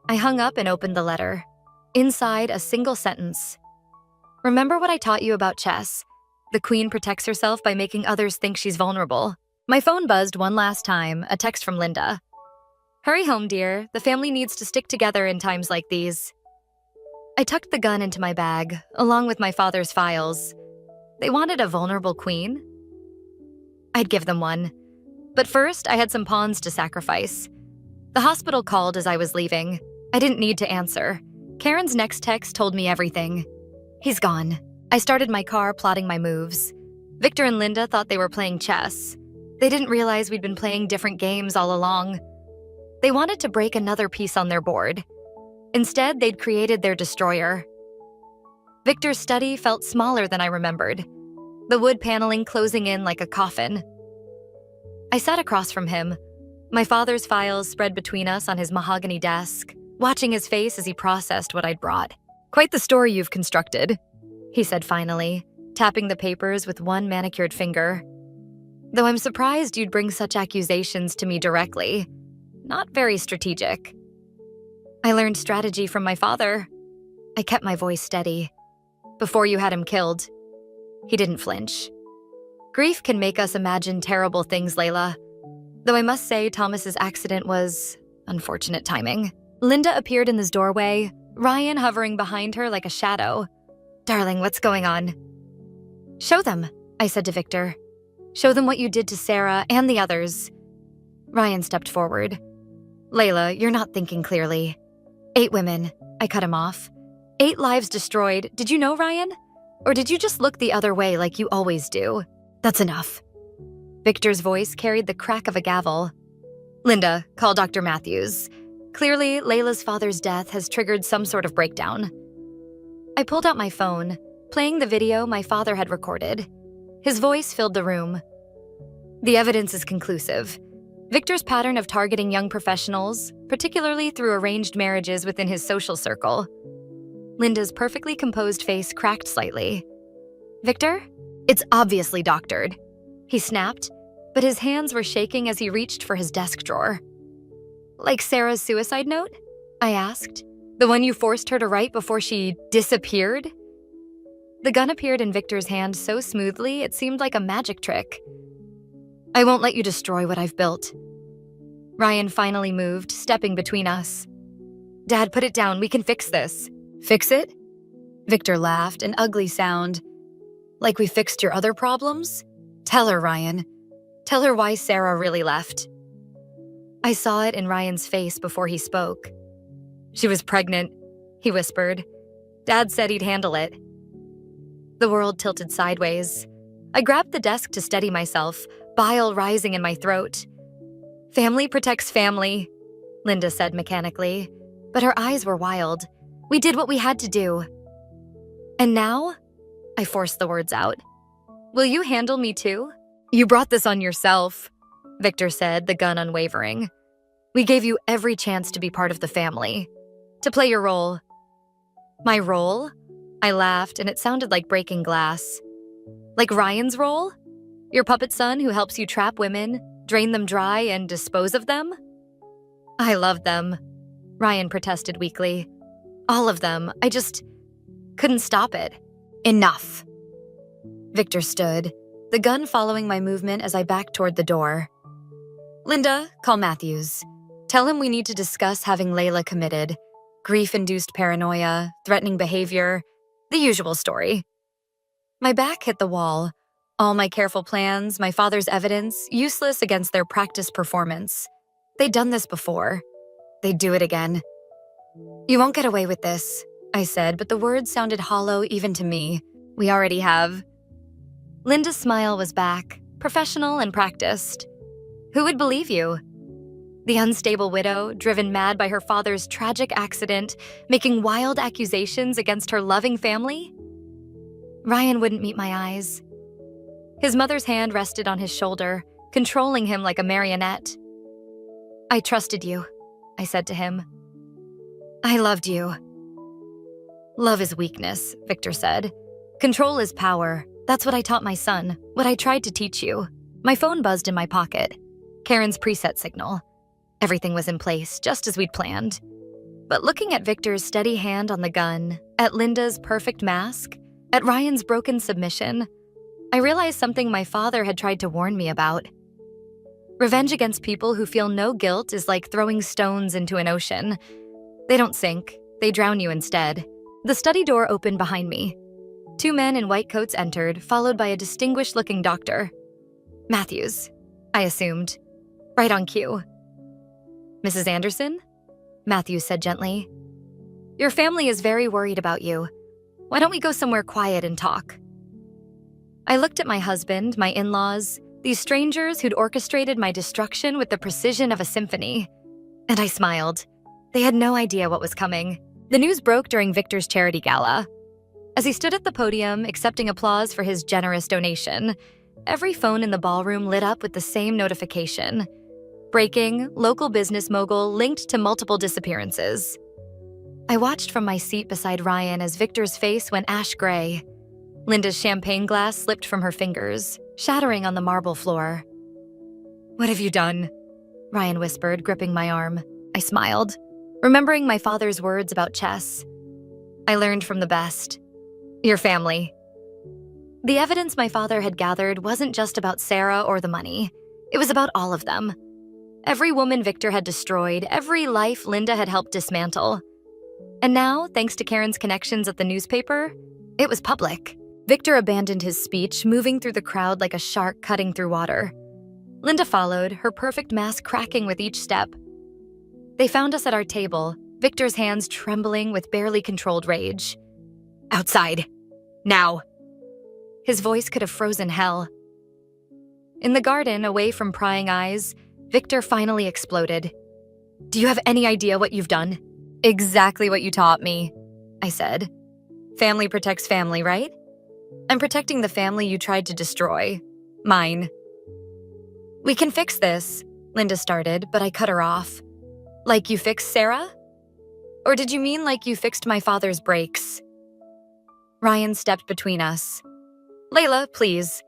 I hung up and opened the letter. Inside, a single sentence. Remember what I taught you about chess? The queen protects herself by making others think she's vulnerable. My phone buzzed one last time, a text from Linda. Hurry home, dear. The family needs to stick together in times like these. I tucked the gun into my bag, along with my father's files. They wanted a vulnerable queen? I'd give them one. But first, I had some pawns to sacrifice. The hospital called as I was leaving. I didn't need to answer. Karen's next text told me everything. He's gone. I started my car, plotting my moves. Victor and Linda thought they were playing chess. They didn't realize we'd been playing different games all along. They wanted to break another piece on their board. Instead, they'd created their destroyer. Victor's study felt smaller than I remembered, the wood paneling closing in like a coffin. I sat across from him, my father's files spread between us on his mahogany desk, watching his face as he processed what I'd brought. "Quite the story you've constructed," he said finally, tapping the papers with one manicured finger. "Though I'm surprised you'd bring such accusations to me directly. Not very strategic." "I learned strategy from my father." I kept my voice steady. "Before you had him killed." He didn't flinch. "Grief can make us imagine terrible things, Layla. Though I must say Thomas's accident was unfortunate timing." Linda appeared in his doorway, Ryan hovering behind her like a shadow. "Darling, what's going on?" "Show them," I said to Victor. "Show them what you did to Sarah and the others." Ryan stepped forward. "Layla, you're not thinking clearly. 8 women," I cut him off. 8 lives destroyed. Did you know, Ryan? Or did you just look the other way like you always do? That's enough." Victor's voice carried the crack of a gavel. "Linda, call Dr. Matthews. Clearly, Layla's father's death has triggered some sort of breakdown." I pulled out my phone, playing the video my father had recorded. His voice filled the room. "The evidence is conclusive. Victor's pattern of targeting young professionals, particularly through arranged marriages within his social circle." Linda's perfectly composed face cracked slightly. "Victor? It's obviously doctored," he snapped, but his hands were shaking as he reached for his desk drawer. "Like Sarah's suicide note?" I asked. "The one you forced her to write before she disappeared?" The gun appeared in Victor's hand so smoothly it seemed like a magic trick. "I won't let you destroy what I've built." Ryan finally moved, stepping between us. "Dad, put it down. We can fix this." "Fix it?" Victor laughed, an ugly sound. "Like we fixed your other problems? Tell her, Ryan. Tell her why Sarah really left." I saw it in Ryan's face before he spoke. "She was pregnant," he whispered. "Dad said he'd handle it." The world tilted sideways. I grabbed the desk to steady myself, bile rising in my throat. "Family protects family," Linda said mechanically, but her eyes were wild. "We did what we had to do." "And now?" I forced the words out. "Will you handle me too?" "You brought this on yourself," Victor said, the gun unwavering. "We gave you every chance to be part of the family, to play your role." "My role?" I laughed, and it sounded like breaking glass. "Like Ryan's role? Your puppet son who helps you trap women, drain them dry, and dispose of them?" "I loved them," Ryan protested weakly. "All of them. I just couldn't stop it." "Enough." Victor stood, the gun following my movement as I backed toward the door. "Linda, call Matthews. Tell him we need to discuss having Layla committed. Grief-induced paranoia, threatening behavior, the usual story." My back hit the wall. All my careful plans, my father's evidence, useless against their practiced performance. They'd done this before. They'd do it again. "You won't get away with this," I said, but the words sounded hollow even to me. "We already have." Linda's smile was back, professional and practiced. "Who would believe you?" The unstable widow, driven mad by her father's tragic accident, making wild accusations against her loving family? Ryan wouldn't meet my eyes. His mother's hand rested on his shoulder, controlling him like a marionette. "I trusted you," I said to him. "I loved you." "Love is weakness," Victor said. "Control is power. That's what I taught my son, what I tried to teach you." My phone buzzed in my pocket. Karen's preset signal. Everything was in place, just as we'd planned. But looking at Victor's steady hand on the gun, at Linda's perfect mask, at Ryan's broken submission, I realized something my father had tried to warn me about. Revenge against people who feel no guilt is like throwing stones into an ocean. They don't sink, they drown you instead. The study door opened behind me. 2 men in white coats entered, followed by a distinguished-looking doctor. Matthews, I assumed. Right on cue. "Mrs. Anderson?" Matthews said gently. "Your family is very worried about you. Why don't we go somewhere quiet and talk? I looked at my husband, my in-laws, these strangers who'd orchestrated my destruction with the precision of a symphony. And I smiled. They had no idea what was coming. The news broke during Victor's charity gala. As he stood at the podium, accepting applause for his generous donation, every phone in the ballroom lit up with the same notification. Breaking, local business mogul linked to multiple disappearances. I watched from my seat beside Ryan as Victor's face went ash gray. Linda's champagne glass slipped from her fingers, shattering on the marble floor. "What have you done?" Ryan whispered, gripping my arm. I smiled, remembering my father's words about chess. "I learned from the best. Your family." The evidence my father had gathered wasn't just about Sarah or the money. It was about all of them. Every woman Victor had destroyed, every life Linda had helped dismantle. And now, thanks to Karen's connections at the newspaper, it was public. Victor abandoned his speech, moving through the crowd like a shark cutting through water. Linda followed, her perfect mask cracking with each step. They found us at our table, Victor's hands trembling with barely controlled rage. "Outside. Now." His voice could have frozen hell. In the garden, away from prying eyes, Victor finally exploded. "Do you have any idea what you've done?" "Exactly what you taught me," I said. "Family protects family, right? I'm protecting the family you tried to destroy. Mine." "We can fix this," Linda started, but I cut her off. "Like you fixed Sarah? Or did you mean like you fixed my father's brakes?" Ryan stepped between us. "Layla, please.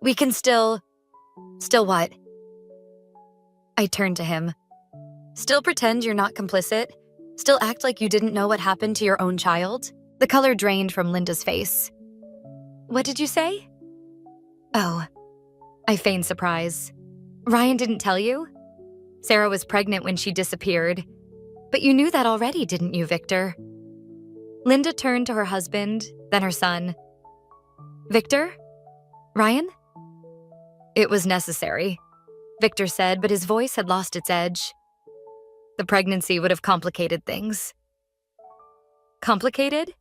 We can still what?" I turned to him. "Still pretend you're not complicit? Still act like you didn't know what happened to your own child?" The color drained from Linda's face. "What did you say?" "Oh." I feigned surprise. "Ryan didn't tell you? Sarah was pregnant when she disappeared. But you knew that already, didn't you, Victor?" Linda turned to her husband, then her son. "Victor? Ryan?" "It was necessary," Victor said, but his voice had lost its edge. "The pregnancy would have complicated things." "Complicated?"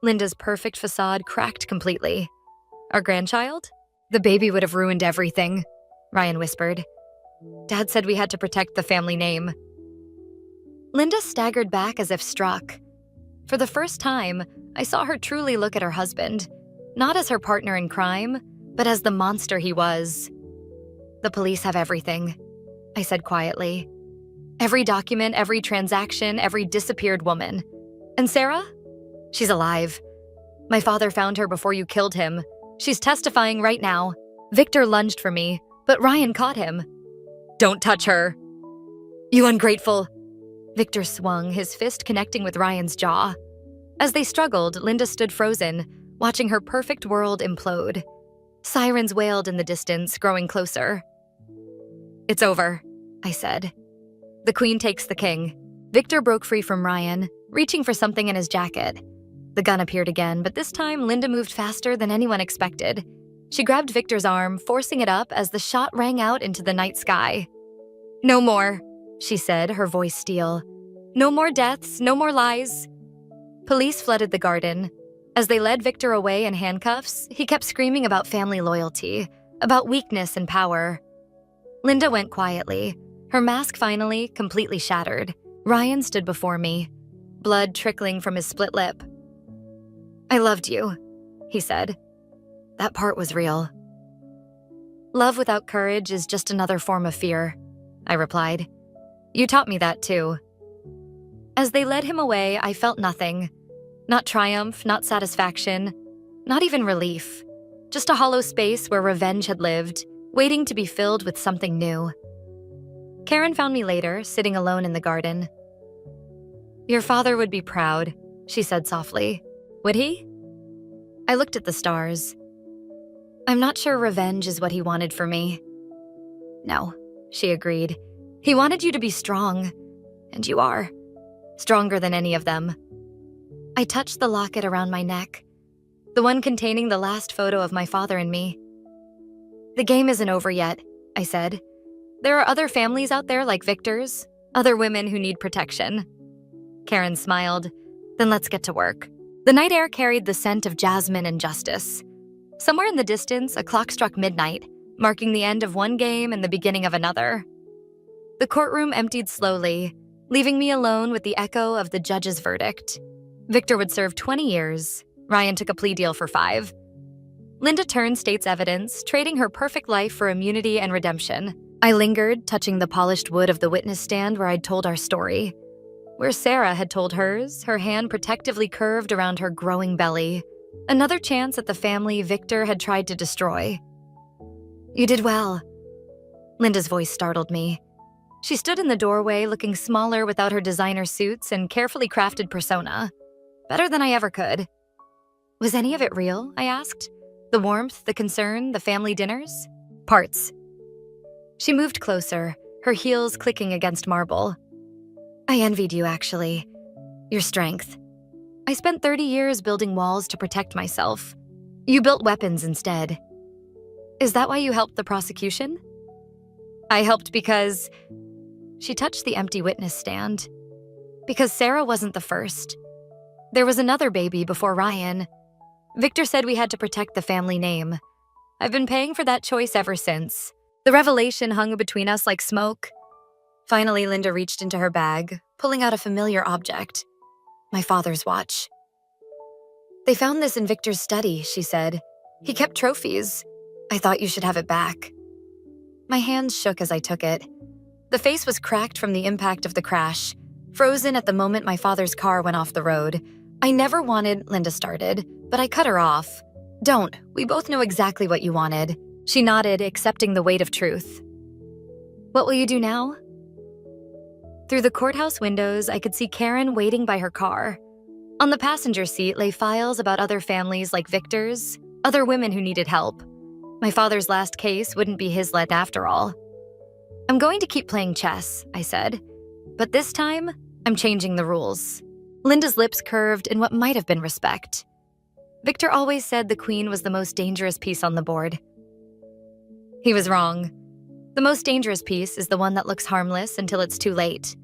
Linda's perfect facade cracked completely. "Our grandchild? The baby would have ruined everything," Ryan whispered. "Dad said we had to protect the family name." Linda staggered back as if struck. For the first time, I saw her truly look at her husband, not as her partner in crime, but as the monster he was. "The police have everything," I said quietly. "Every document, every transaction, every disappeared woman. And Sarah? She's alive. My father found her before you killed him. She's testifying right now." Victor lunged for me, but Ryan caught him. "Don't touch her." "You ungrateful." Victor swung, his fist connecting with Ryan's jaw. As they struggled, Linda stood frozen, watching her perfect world implode. Sirens wailed in the distance, growing closer. "It's over," I said. "The queen takes the king." Victor broke free from Ryan, reaching for something in his jacket. The gun appeared again, but this time Linda moved faster than anyone expected. She grabbed Victor's arm, forcing it up as the shot rang out into the night sky. "No more," she said, her voice steel. "No more deaths, no more lies." Police flooded the garden. As they led Victor away in handcuffs, he kept screaming about family loyalty, about weakness and power. Linda went quietly, her mask finally completely shattered. Ryan stood before me, blood trickling from his split lip. "I loved you," he said. "That part was real." "Love without courage is just another form of fear," I replied. "You taught me that too." As they led him away, I felt nothing. Not triumph, not satisfaction, not even relief. Just a hollow space where revenge had lived, waiting to be filled with something new. Karen found me later, sitting alone in the garden. "Your father would be proud," she said softly. "Would he?" I looked at the stars. "I'm not sure revenge is what he wanted for me." "No," she agreed. "He wanted you to be strong. And you are. Stronger than any of them." I touched the locket around my neck, the one containing the last photo of my father and me. "The game isn't over yet," I said. "There are other families out there like Victor's, other women who need protection." Karen smiled. "Then let's get to work." The night air carried the scent of jasmine and justice. Somewhere in the distance, a clock struck midnight, marking the end of one game and the beginning of another. The courtroom emptied slowly, leaving me alone with the echo of the judge's verdict. Victor would serve 20 years. Ryan took a plea deal for 5. Linda turned state's evidence, trading her perfect life for immunity and redemption. I lingered, touching the polished wood of the witness stand where I'd told our story. Where Sarah had told hers, her hand protectively curved around her growing belly. Another chance at the family Victor had tried to destroy. "You did well." Linda's voice startled me. She stood in the doorway, looking smaller without her designer suits and carefully crafted persona. Better than I ever could. "Was any of it real?" I asked. "The warmth, the concern, the family dinners?" "Parts." She moved closer, her heels clicking against marble. "I envied you, actually. Your strength. I spent 30 years building walls to protect myself. You built weapons instead. Is that why you helped the prosecution?" "I helped because..." She touched the empty witness stand. "Because Sarah wasn't the first. There was another baby before Ryan. Victor said we had to protect the family name. I've been paying for that choice ever since." The revelation hung between us like smoke. Finally, Linda reached into her bag, pulling out a familiar object. My father's watch. "They found this in Victor's study," she said. "He kept trophies. I thought you should have it back." My hands shook as I took it. The face was cracked from the impact of the crash, frozen at the moment my father's car went off the road. "I never wanted," Linda started, but I cut her off. "Don't. We both know exactly what you wanted." She nodded, accepting the weight of truth. "What will you do now?" Through the courthouse windows, I could see Karen waiting by her car. On the passenger seat lay files about other families like Victor's, other women who needed help. My father's last case wouldn't be his let after all. "I'm going to keep playing chess," I said. "But this time, I'm changing the rules." Linda's lips curved in what might have been respect. "Victor always said the queen was the most dangerous piece on the board." He was wrong. The most dangerous piece is the one that looks harmless until it's too late.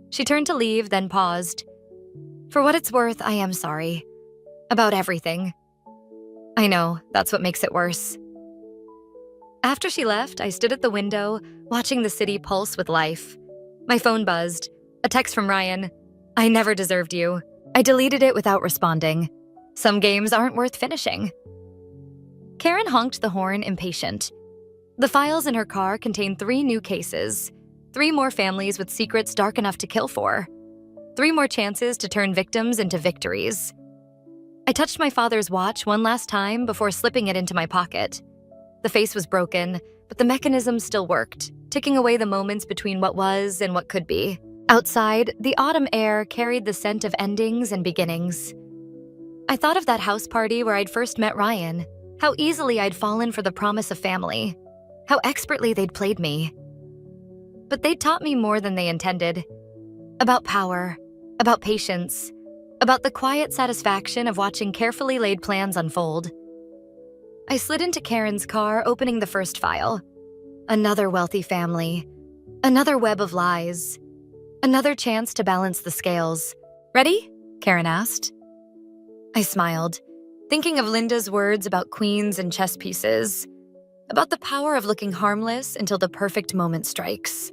She turned to leave, then paused. "For what it's worth, I am sorry. About everything." "I know, that's what makes it worse." After she left, I stood at the window, watching the city pulse with life. My phone buzzed. A text from Ryan. "I never deserved you." I deleted it without responding. Some games aren't worth finishing. Karen honked the horn, impatient. The files in her car contained 3 new cases, 3 more families with secrets dark enough to kill for, 3 more chances to turn victims into victories. I touched my father's watch one last time before slipping it into my pocket. The face was broken, but the mechanism still worked, ticking away the moments between what was and what could be. Outside, the autumn air carried the scent of endings and beginnings. I thought of that house party where I'd first met Ryan, how easily I'd fallen for the promise of family, how expertly they'd played me. But they'd taught me more than they intended. About power, about patience, about the quiet satisfaction of watching carefully laid plans unfold. I slid into Karen's car, opening the first file. Another wealthy family. Another web of lies. Another chance to balance the scales. "Ready?" Karen asked. I smiled, thinking of Linda's words about queens and chess pieces, about the power of looking harmless until the perfect moment strikes.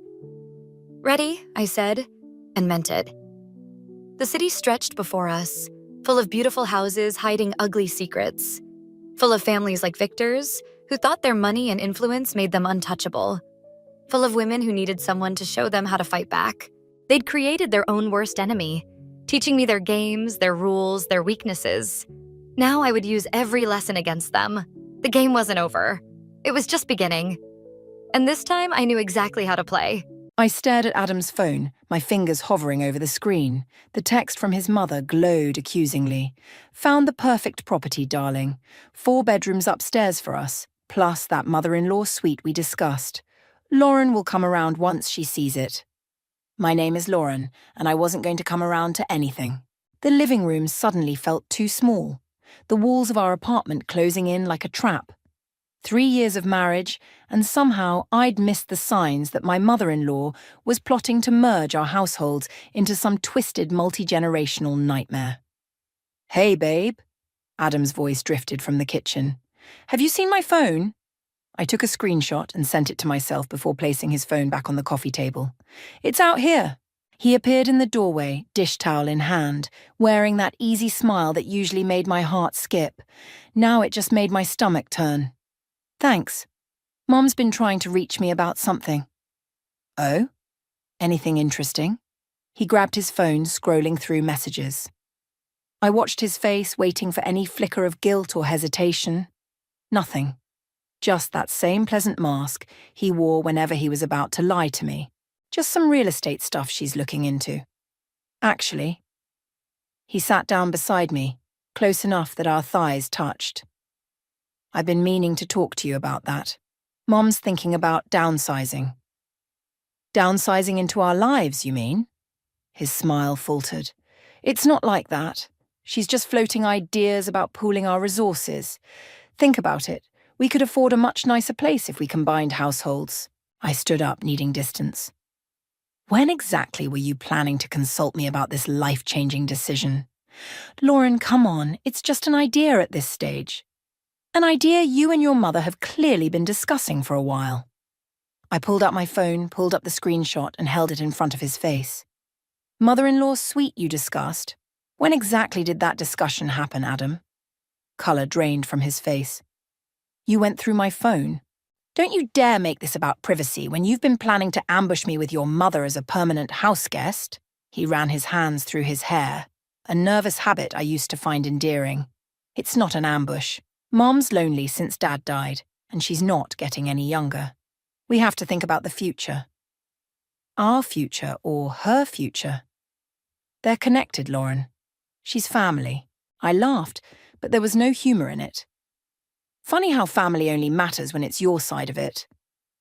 "Ready," I said, and meant it. The city stretched before us, full of beautiful houses hiding ugly secrets, full of families like Victor's, who thought their money and influence made them untouchable, full of women who needed someone to show them how to fight back. They'd created their own worst enemy, teaching me their games, their rules, their weaknesses. Now I would use every lesson against them. The game wasn't over. It was just beginning. And this time I knew exactly how to play. I stared at Adam's phone, my fingers hovering over the screen. The text from his mother glowed accusingly. "Found the perfect property, darling. 4 bedrooms upstairs for us, plus that mother-in-law suite we discussed. Lauren will come around once she sees it." My name is Lauren, and I wasn't going to come around to anything. The living room suddenly felt too small, the walls of our apartment closing in like a trap. 3 years of marriage, and somehow I'd missed the signs that my mother-in-law was plotting to merge our households into some twisted multi-generational nightmare. Hey, babe. Adam's voice drifted from the kitchen. Have you seen my phone? I took a screenshot and sent it to myself before placing his phone back on the coffee table. It's out here. He appeared in the doorway, dish towel in hand, wearing that easy smile that usually made my heart skip. Now it just made my stomach turn. Thanks. Mom's been trying to reach me about something. Oh? Anything interesting? He grabbed his phone, scrolling through messages. I watched his face, waiting for any flicker of guilt or hesitation. Nothing. Just that same pleasant mask he wore whenever he was about to lie to me. Just some real estate stuff she's looking into. Actually. He sat down beside me, close enough that our thighs touched. I've been meaning to talk to you about that. Mom's thinking about downsizing. Downsizing into our lives, you mean? His smile faltered. It's not like that. She's just floating ideas about pooling our resources. Think about it. We could afford a much nicer place if we combined households. I stood up, needing distance. When exactly were you planning to consult me about this life-changing decision? Lauren, come on, it's just an idea at this stage. An idea you and your mother have clearly been discussing for a while. I pulled out my phone, pulled up the screenshot, and held it in front of his face. Mother-in-law's suite you discussed. When exactly did that discussion happen, Adam? Colour drained from his face. You went through my phone. Don't you dare make this about privacy when you've been planning to ambush me with your mother as a permanent house guest. He ran his hands through his hair, a nervous habit I used to find endearing. It's not an ambush. Mom's lonely since Dad died, and she's not getting any younger. We have to think about the future. Our future or her future? They're connected, Lauren. She's family. I laughed, but there was no humour in it. Funny how family only matters when it's your side of it.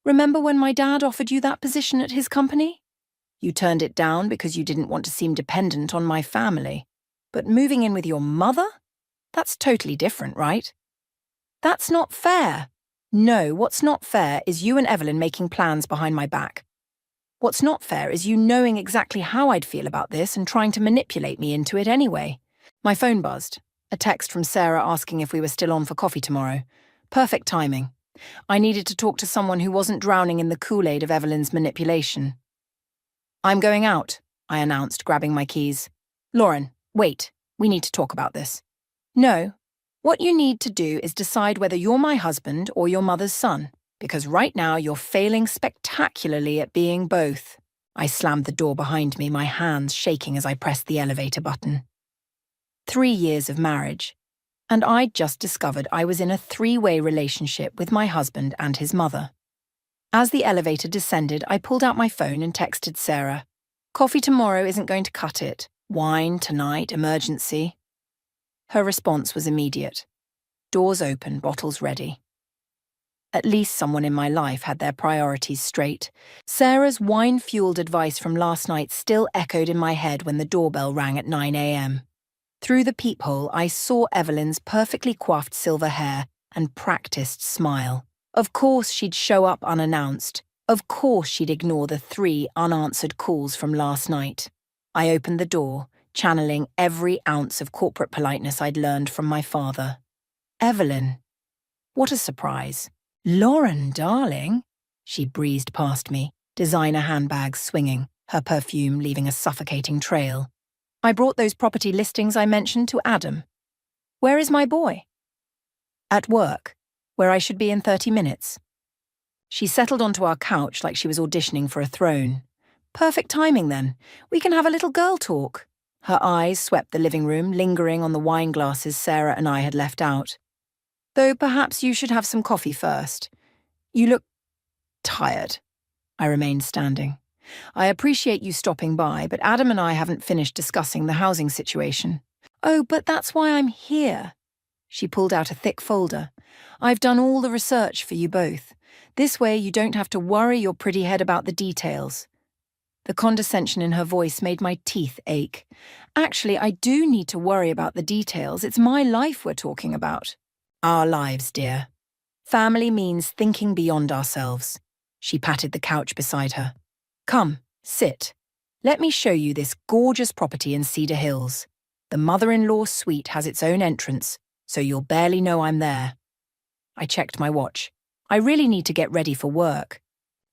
Remember when my dad offered you that position at his company? You turned it down because you didn't want to seem dependent on my family. But moving in with your mother? That's totally different, right? That's not fair. No, what's not fair is you and Evelyn making plans behind my back. What's not fair is you knowing exactly how I'd feel about this and trying to manipulate me into it anyway. My phone buzzed. A text from Sarah asking if we were still on for coffee tomorrow. Perfect timing. I needed to talk to someone who wasn't drowning in the Kool-Aid of Evelyn's manipulation. I'm going out, I announced, grabbing my keys. Lauren, wait. We need to talk about this. No. What you need to do is decide whether you're my husband or your mother's son, because right now you're failing spectacularly at being both. I slammed the door behind me, my hands shaking as I pressed the elevator button. 3 years of marriage, and I'd just discovered I was in a 3-way relationship with my husband and his mother. As the elevator descended, I pulled out my phone and texted Sarah. Coffee tomorrow isn't going to cut it. Wine tonight, emergency. Her response was immediate. Doors open, bottles ready. At least someone in my life had their priorities straight. Sarah's wine-fueled advice from last night still echoed in my head when the doorbell rang at 9 a.m. Through the peephole, I saw Evelyn's perfectly coiffed silver hair and practiced smile. Of course she'd show up unannounced. Of course she'd ignore the 3 unanswered calls from last night. I opened the door, channeling every ounce of corporate politeness I'd learned from my father. Evelyn. What a surprise. Lauren, darling. She breezed past me, designer handbags swinging, her perfume leaving a suffocating trail. I brought those property listings I mentioned to Adam. Where is my boy? At work, where I should be in 30 minutes. She settled onto our couch like she was auditioning for a throne. Perfect timing then. We can have a little girl talk. Her eyes swept the living room, lingering on the wine glasses Sarah and I had left out. Though perhaps you should have some coffee first. You look tired. I remained standing. I appreciate you stopping by, but Adam and I haven't finished discussing the housing situation. Oh, but that's why I'm here. She pulled out a thick folder. I've done all the research for you both. This way you don't have to worry your pretty head about the details. The condescension in her voice made my teeth ache. Actually, I do need to worry about the details. It's my life we're talking about. Our lives, dear. Family means thinking beyond ourselves. She patted the couch beside her. Come, sit. Let me show you this gorgeous property in Cedar Hills. The mother-in-law suite has its own entrance, so you'll barely know I'm there. I checked my watch. I really need to get ready for work.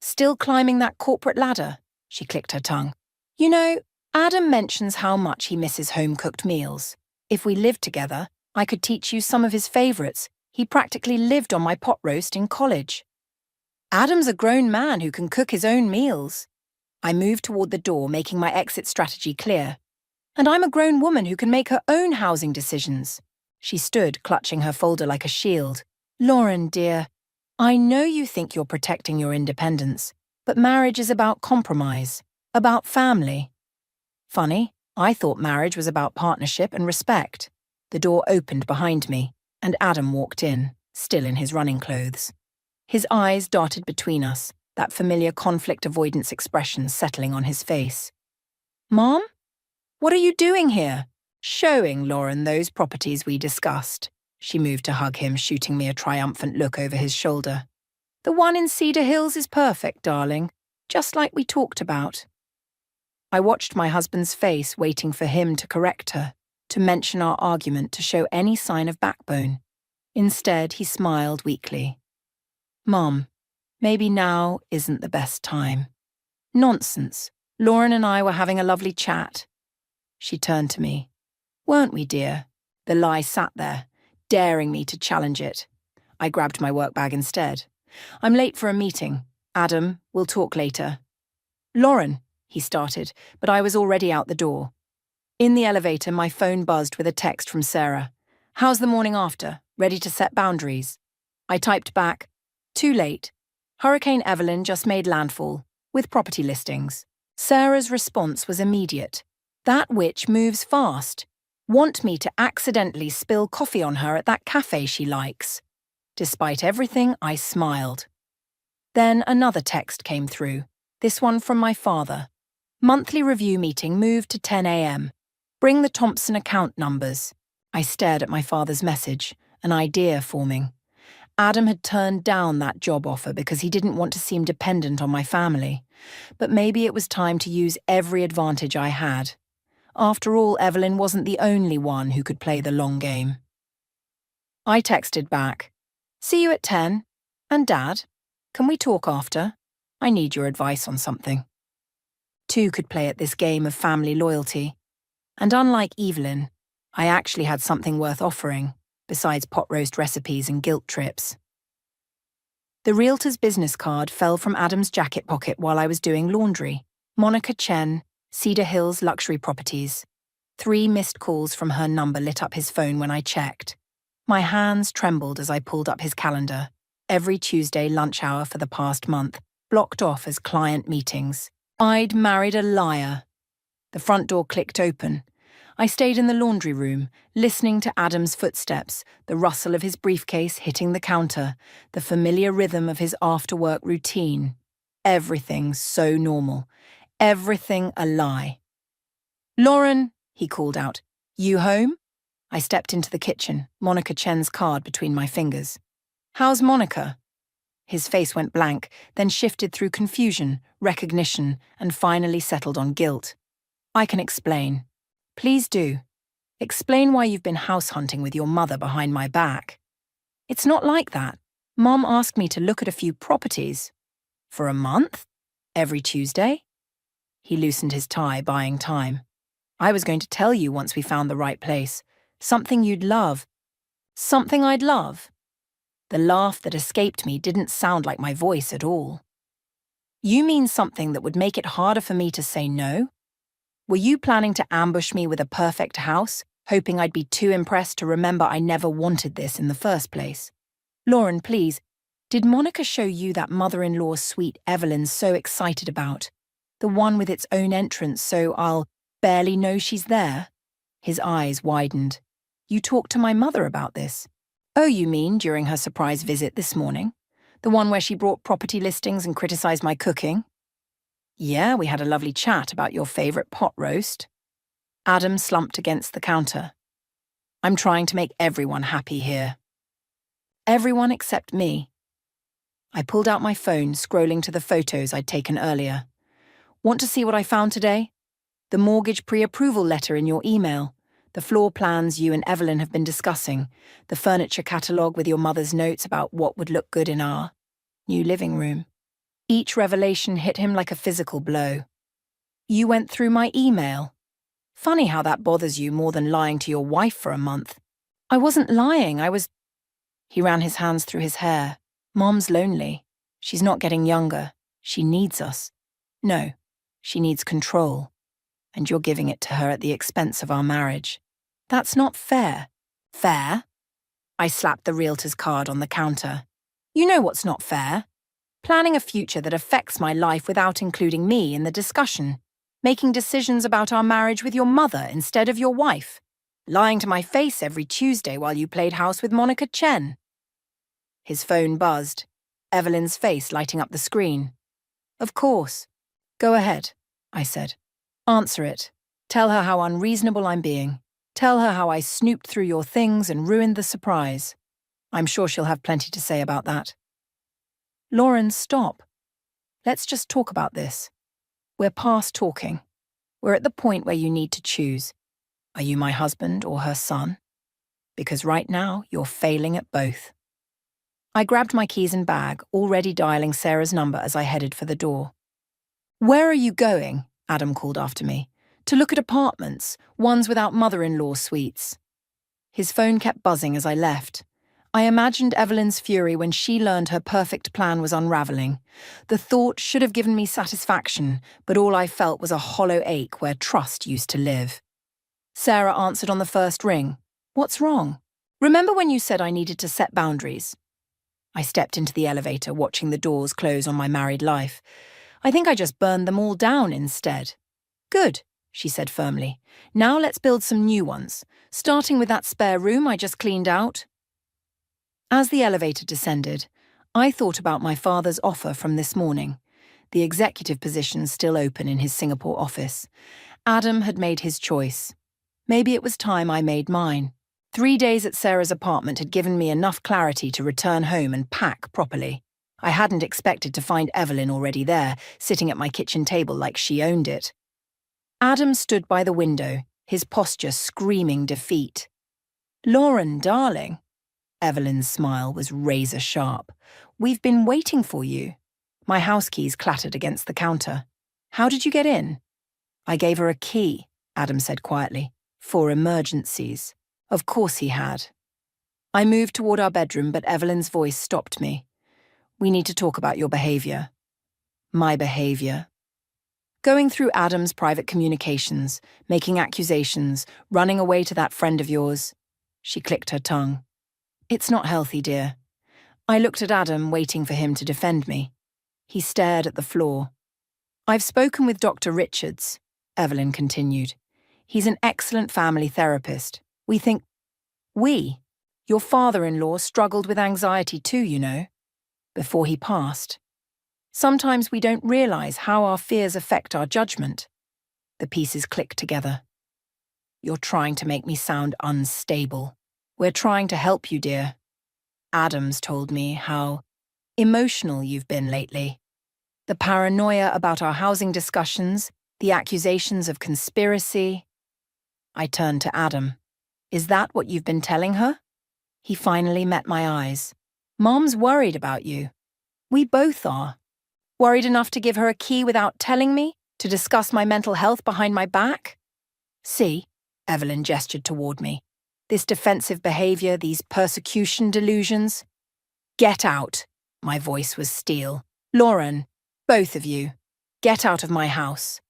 Still climbing that corporate ladder, she clicked her tongue. You know, Adam mentions how much he misses home-cooked meals. If we lived together, I could teach you some of his favourites. He practically lived on my pot roast in college. Adam's a grown man who can cook his own meals. I moved toward the door, making my exit strategy clear. And I'm a grown woman who can make her own housing decisions. She stood, clutching her folder like a shield. Lauren, dear, I know you think you're protecting your independence, but marriage is about compromise, about family. Funny, I thought marriage was about partnership and respect. The door opened behind me, and Adam walked in, still in his running clothes. His eyes darted between us, that familiar conflict avoidance expression settling on his face. Mom? What are you doing here? Showing Lauren those properties we discussed. She moved to hug him, shooting me a triumphant look over his shoulder. The one in Cedar Hills is perfect, darling, just like we talked about. I watched my husband's face, waiting for him to correct her, to mention our argument, to show any sign of backbone. Instead, he smiled weakly. Mom, maybe now isn't the best time. Nonsense. Lauren and I were having a lovely chat. She turned to me. Weren't we, dear? The lie sat there, daring me to challenge it. I grabbed my work bag instead. I'm late for a meeting. Adam, we'll talk later. Lauren, he started, but I was already out the door. In the elevator, my phone buzzed with a text from Sarah. How's the morning after? Ready to set boundaries? I typed back, too late. Hurricane Evelyn just made landfall, with property listings. Sarah's response was immediate. That witch moves fast. Want me to accidentally spill coffee on her at that cafe she likes. Despite everything, I smiled. Then another text came through, this one from my father. Monthly review meeting moved to 10 a.m. Bring the Thompson account numbers. I stared at my father's message, an idea forming. Adam had turned down that job offer because he didn't want to seem dependent on my family. But maybe it was time to use every advantage I had. After all, Evelyn wasn't the only one who could play the long game. I texted back, see you at 10. And Dad, can we talk after? I need your advice on something. Two could play at this game of family loyalty. And unlike Evelyn, I actually had something worth offering, besides pot roast recipes and guilt trips. The realtor's business card fell from Adam's jacket pocket while I was doing laundry. Monica Chen, Cedar Hills Luxury Properties. 3 missed calls from her number lit up his phone when I checked. My hands trembled as I pulled up his calendar. Every Tuesday lunch hour for the past month, blocked off as client meetings. I'd married a liar. The front door clicked open. I stayed in the laundry room, listening to Adam's footsteps, the rustle of his briefcase hitting the counter, the familiar rhythm of his after-work routine. Everything so normal. Everything a lie. Lauren, he called out, you home? I stepped into the kitchen, Monica Chen's card between my fingers. How's Monica? His face went blank, then shifted through confusion, recognition, and finally settled on guilt. I can explain. Please do. Explain why you've been house hunting with your mother behind my back. It's not like that. Mom asked me to look at a few properties. For a month? Every Tuesday? He loosened his tie, buying time. I was going to tell you once we found the right place. Something you'd love. Something I'd love. The laugh that escaped me didn't sound like my voice at all. You mean something that would make it harder for me to say no? Were you planning to ambush me with a perfect house, hoping I'd be too impressed to remember I never wanted this in the first place? Lauren, please, did Monica show you that mother-in-law suite Evelyn's so excited about? The one with its own entrance so I'll barely know she's there? His eyes widened. You talked to my mother about this? Oh, you mean during her surprise visit this morning? The one where she brought property listings and criticized my cooking? Yeah, we had a lovely chat about your favorite pot roast. Adam slumped against the counter. I'm trying to make everyone happy here. Everyone except me. I pulled out my phone, scrolling to the photos I'd taken earlier. Want to see what I found today? The mortgage pre-approval letter in your email. The floor plans you and Evelyn have been discussing, the furniture catalogue with your mother's notes about what would look good in our new living room. Each revelation hit him like a physical blow. You went through my email. Funny how that bothers you more than lying to your wife for a month. I wasn't lying, I was... He ran his hands through his hair. Mom's lonely. She's not getting younger. She needs us. No, she needs control. And you're giving it to her at the expense of our marriage. That's not fair. Fair? I slapped the realtor's card on the counter. You know what's not fair? Planning a future that affects my life without including me in the discussion. Making decisions about our marriage with your mother instead of your wife. Lying to my face every Tuesday while you played house with Monica Chen. His phone buzzed, Evelyn's face lighting up the screen. Of course. Go ahead, I said. Answer it. Tell her how unreasonable I'm being. Tell her how I snooped through your things and ruined the surprise. I'm sure she'll have plenty to say about that. Lauren, stop. Let's just talk about this. We're past talking. We're at the point where you need to choose. Are you my husband or her son? Because right now, you're failing at both. I grabbed my keys and bag, already dialing Sarah's number as I headed for the door. Where are you going? Adam called after me. To look at apartments, ones without mother-in-law suites. His phone kept buzzing as I left. I imagined Evelyn's fury when she learned her perfect plan was unraveling. The thought should have given me satisfaction, but all I felt was a hollow ache where trust used to live. Sarah answered on the first ring. What's wrong? Remember when you said I needed to set boundaries? I stepped into the elevator, watching the doors close on my married life. I think I just burned them all down instead. Good, she said firmly. Now let's build some new ones, starting with that spare room I just cleaned out. As the elevator descended, I thought about my father's offer from this morning, the executive position still open in his Singapore office. Adam had made his choice. Maybe it was time I made mine. 3 days at Sarah's apartment had given me enough clarity to return home and pack properly. I hadn't expected to find Evelyn already there, sitting at my kitchen table like she owned it. Adam stood by the window, his posture screaming defeat. Lauren, darling. Evelyn's smile was razor sharp. We've been waiting for you. My house keys clattered against the counter. How did you get in? I gave her a key, Adam said quietly. For emergencies. Of course he had. I moved toward our bedroom, but Evelyn's voice stopped me. We need to talk about your behavior. My behavior. Going through Adam's private communications, making accusations, running away to that friend of yours. She clicked her tongue. It's not healthy, dear. I looked at Adam, waiting for him to defend me. He stared at the floor. I've spoken with Dr. Richards, Evelyn continued. He's an excellent family therapist. Your father-in-law struggled with anxiety too, you know, before he passed. Sometimes we don't realize how our fears affect our judgment. The pieces click together. You're trying to make me sound unstable. We're trying to help you, dear. Adams told me how emotional you've been lately. The paranoia about our housing discussions, the accusations of conspiracy. I turned to Adam. Is that what you've been telling her? He finally met my eyes. Mom's worried about you. We both are. Worried enough to give her a key without telling me, to discuss my mental health behind my back? See, Evelyn gestured toward me. This defensive behavior, these persecution delusions. Get out. My voice was steel. Lauren, both of you, get out of my house.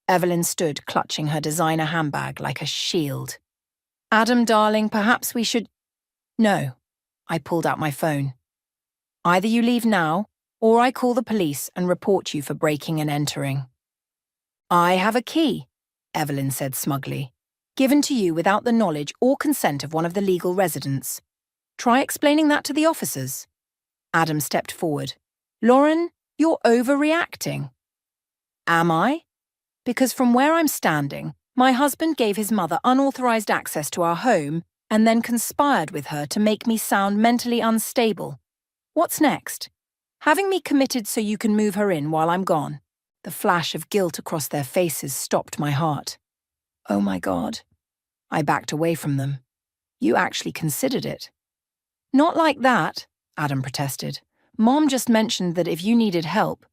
Evelyn stood clutching her designer handbag like a shield. Adam, darling, perhaps we should... No. I pulled out my phone. Either you leave now, or I call the police and report you for breaking and entering. I have a key, Evelyn said smugly, given to you without the knowledge or consent of one of the legal residents. Try explaining that to the officers. Adam stepped forward. Lauren, you're overreacting. Am I? Because from where I'm standing, my husband gave his mother unauthorized access to our home and then conspired with her to make me sound mentally unstable. What's next? Having me committed so you can move her in while I'm gone. The flash of guilt across their faces stopped my heart. Oh my God. I backed away from them. You actually considered it. Not like that, Adam protested. Mom just mentioned that if you needed help.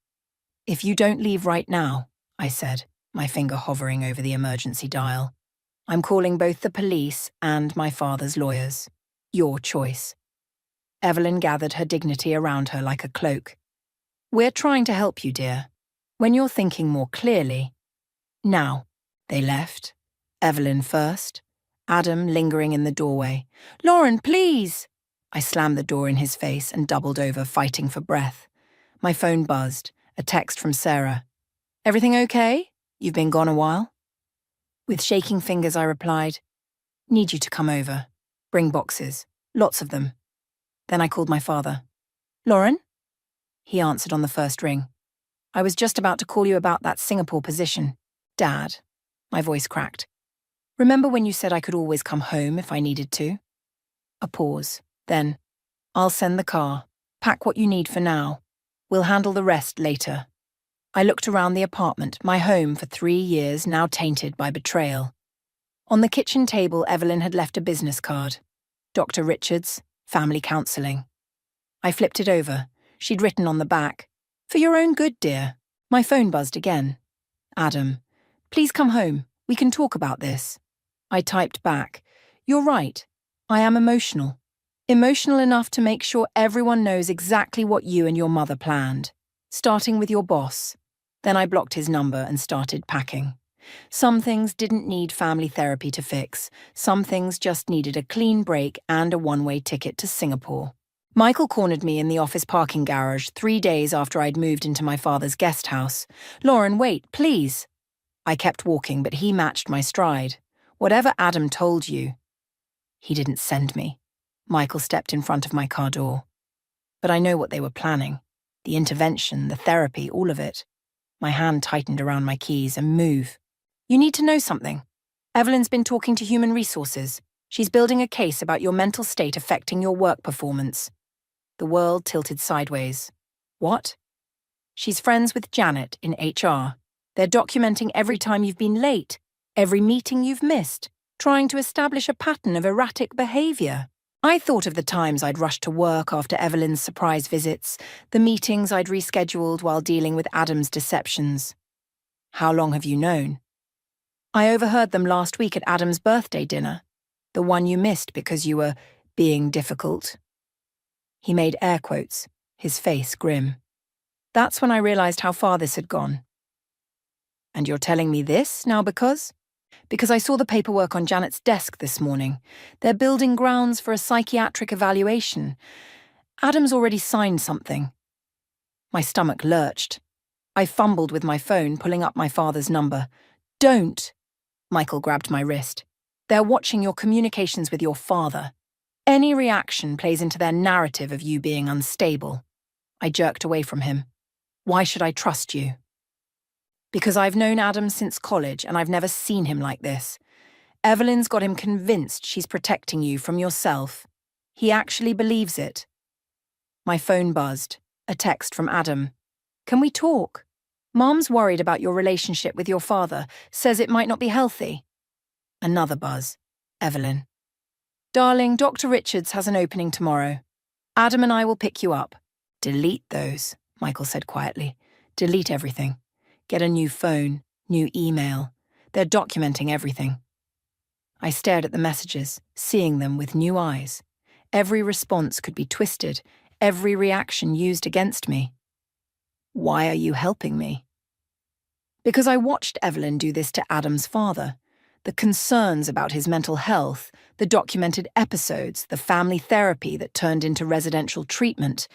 If you don't leave right now, I said, my finger hovering over the emergency dial, I'm calling both the police and my father's lawyers. Your choice. Evelyn gathered her dignity around her like a cloak. We're trying to help you, dear. When you're thinking more clearly. Now, they left. Evelyn first. Adam lingering in the doorway. Lauren, please! I slammed the door in his face and doubled over, fighting for breath. My phone buzzed. A text from Sarah. Everything okay? You've been gone a while? With shaking fingers, I replied, Need you to come over. Bring boxes. Lots of them. Then I called my father. Lauren? He answered on the first ring. I was just about to call you about that Singapore position. Dad. My voice cracked. Remember when you said I could always come home if I needed to? A pause. Then, I'll send the car. Pack what you need for now. We'll handle the rest later. I looked around the apartment, my home for 3 years, now tainted by betrayal. On the kitchen table, Evelyn had left a business card. Dr. Richards, family counselling. I flipped it over. She'd written on the back, For your own good, dear. My phone buzzed again. Adam, please come home. We can talk about this. I typed back, You're right. I am emotional. Emotional enough to make sure everyone knows exactly what you and your mother planned, starting with your boss. Then I blocked his number and started packing. Some things didn't need family therapy to fix. Some things just needed a clean break and a one-way ticket to Singapore. Michael cornered me in the office parking garage 3 days after I'd moved into my father's guest house. Lauren, wait, please. I kept walking, but he matched my stride. Whatever Adam told you. He didn't send me. Michael stepped in front of my car door. But I know what they were planning. The intervention, the therapy, all of it. My hand tightened around my keys. And move. You need to know something. Evelyn's been talking to human resources. She's building a case about your mental state affecting your work performance. The world tilted sideways. What? She's friends with Janet in HR. They're documenting every time you've been late, every meeting you've missed, trying to establish a pattern of erratic behavior. I thought of the times I'd rushed to work after Evelyn's surprise visits, the meetings I'd rescheduled while dealing with Adam's deceptions. How long have you known? I overheard them last week at Adam's birthday dinner, the one you missed because you were being difficult. He made air quotes, his face grim. That's when I realized how far this had gone. And you're telling me this now because? Because I saw the paperwork on Janet's desk this morning. They're building grounds for a psychiatric evaluation. Adam's already signed something. My stomach lurched. I fumbled with my phone, pulling up my father's number. Don't! Michael grabbed my wrist. They're watching your communications with your father. Any reaction plays into their narrative of you being unstable. I jerked away from him. Why should I trust you? Because I've known Adam since college and I've never seen him like this. Evelyn's got him convinced she's protecting you from yourself. He actually believes it. My phone buzzed. A text from Adam. Can we talk? Mom's worried about your relationship with your father, says it might not be healthy. Another buzz. Evelyn. Darling, Dr. Richards has an opening tomorrow. Adam and I will pick you up. Delete those, Michael said quietly. Delete everything. Get a new phone, new email. They're documenting everything. I stared at the messages, seeing them with new eyes. Every response could be twisted, every reaction used against me. Why are you helping me? Because I watched Evelyn do this to Adam's father. The concerns about his mental health, the documented episodes, the family therapy that turned into residential treatment.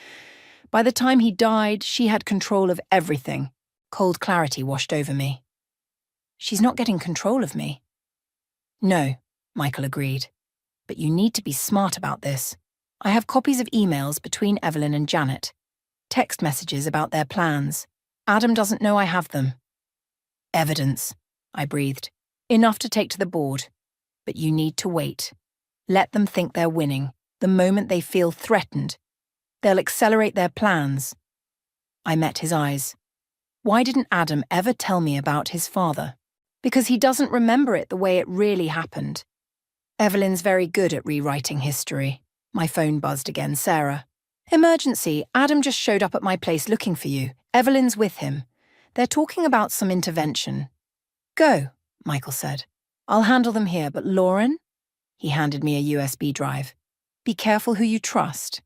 By the time he died, she had control of everything. Cold clarity washed over me. She's not getting control of me. No, Michael agreed. But you need to be smart about this. I have copies of emails between Evelyn and Janet. Text messages about their plans. Adam doesn't know I have them. Evidence, I breathed. Enough to take to the board. But you need to wait. Let them think they're winning. The moment they feel threatened, they'll accelerate their plans. I met his eyes. Why didn't Adam ever tell me about his father? Because he doesn't remember it the way it really happened. Evelyn's very good at rewriting history. My phone buzzed again. Sarah. Emergency. Adam just showed up at my place looking for you. Evelyn's with him. They're talking about some intervention. Go, Michael said. I'll handle them here, but Lauren? He handed me a USB drive. Be careful who you trust.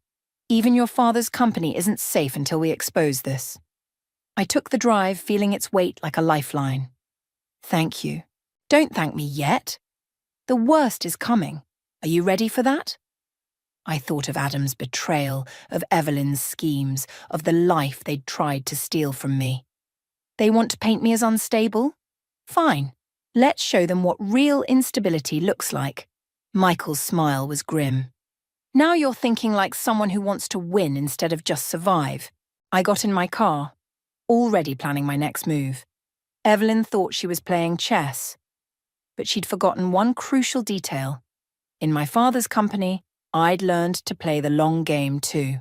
Even your father's company isn't safe until we expose this. I took the drive, feeling its weight like a lifeline. Thank you. Don't thank me yet. The worst is coming. Are you ready for that? I thought of Adam's betrayal, of Evelyn's schemes, of the life they'd tried to steal from me. They want to paint me as unstable? Fine. Let's show them what real instability looks like. Michael's smile was grim. Now you're thinking like someone who wants to win instead of just survive. I got in my car, already planning my next move. Evelyn thought she was playing chess, but she'd forgotten one crucial detail. In my father's company, I'd learned to play the long game too.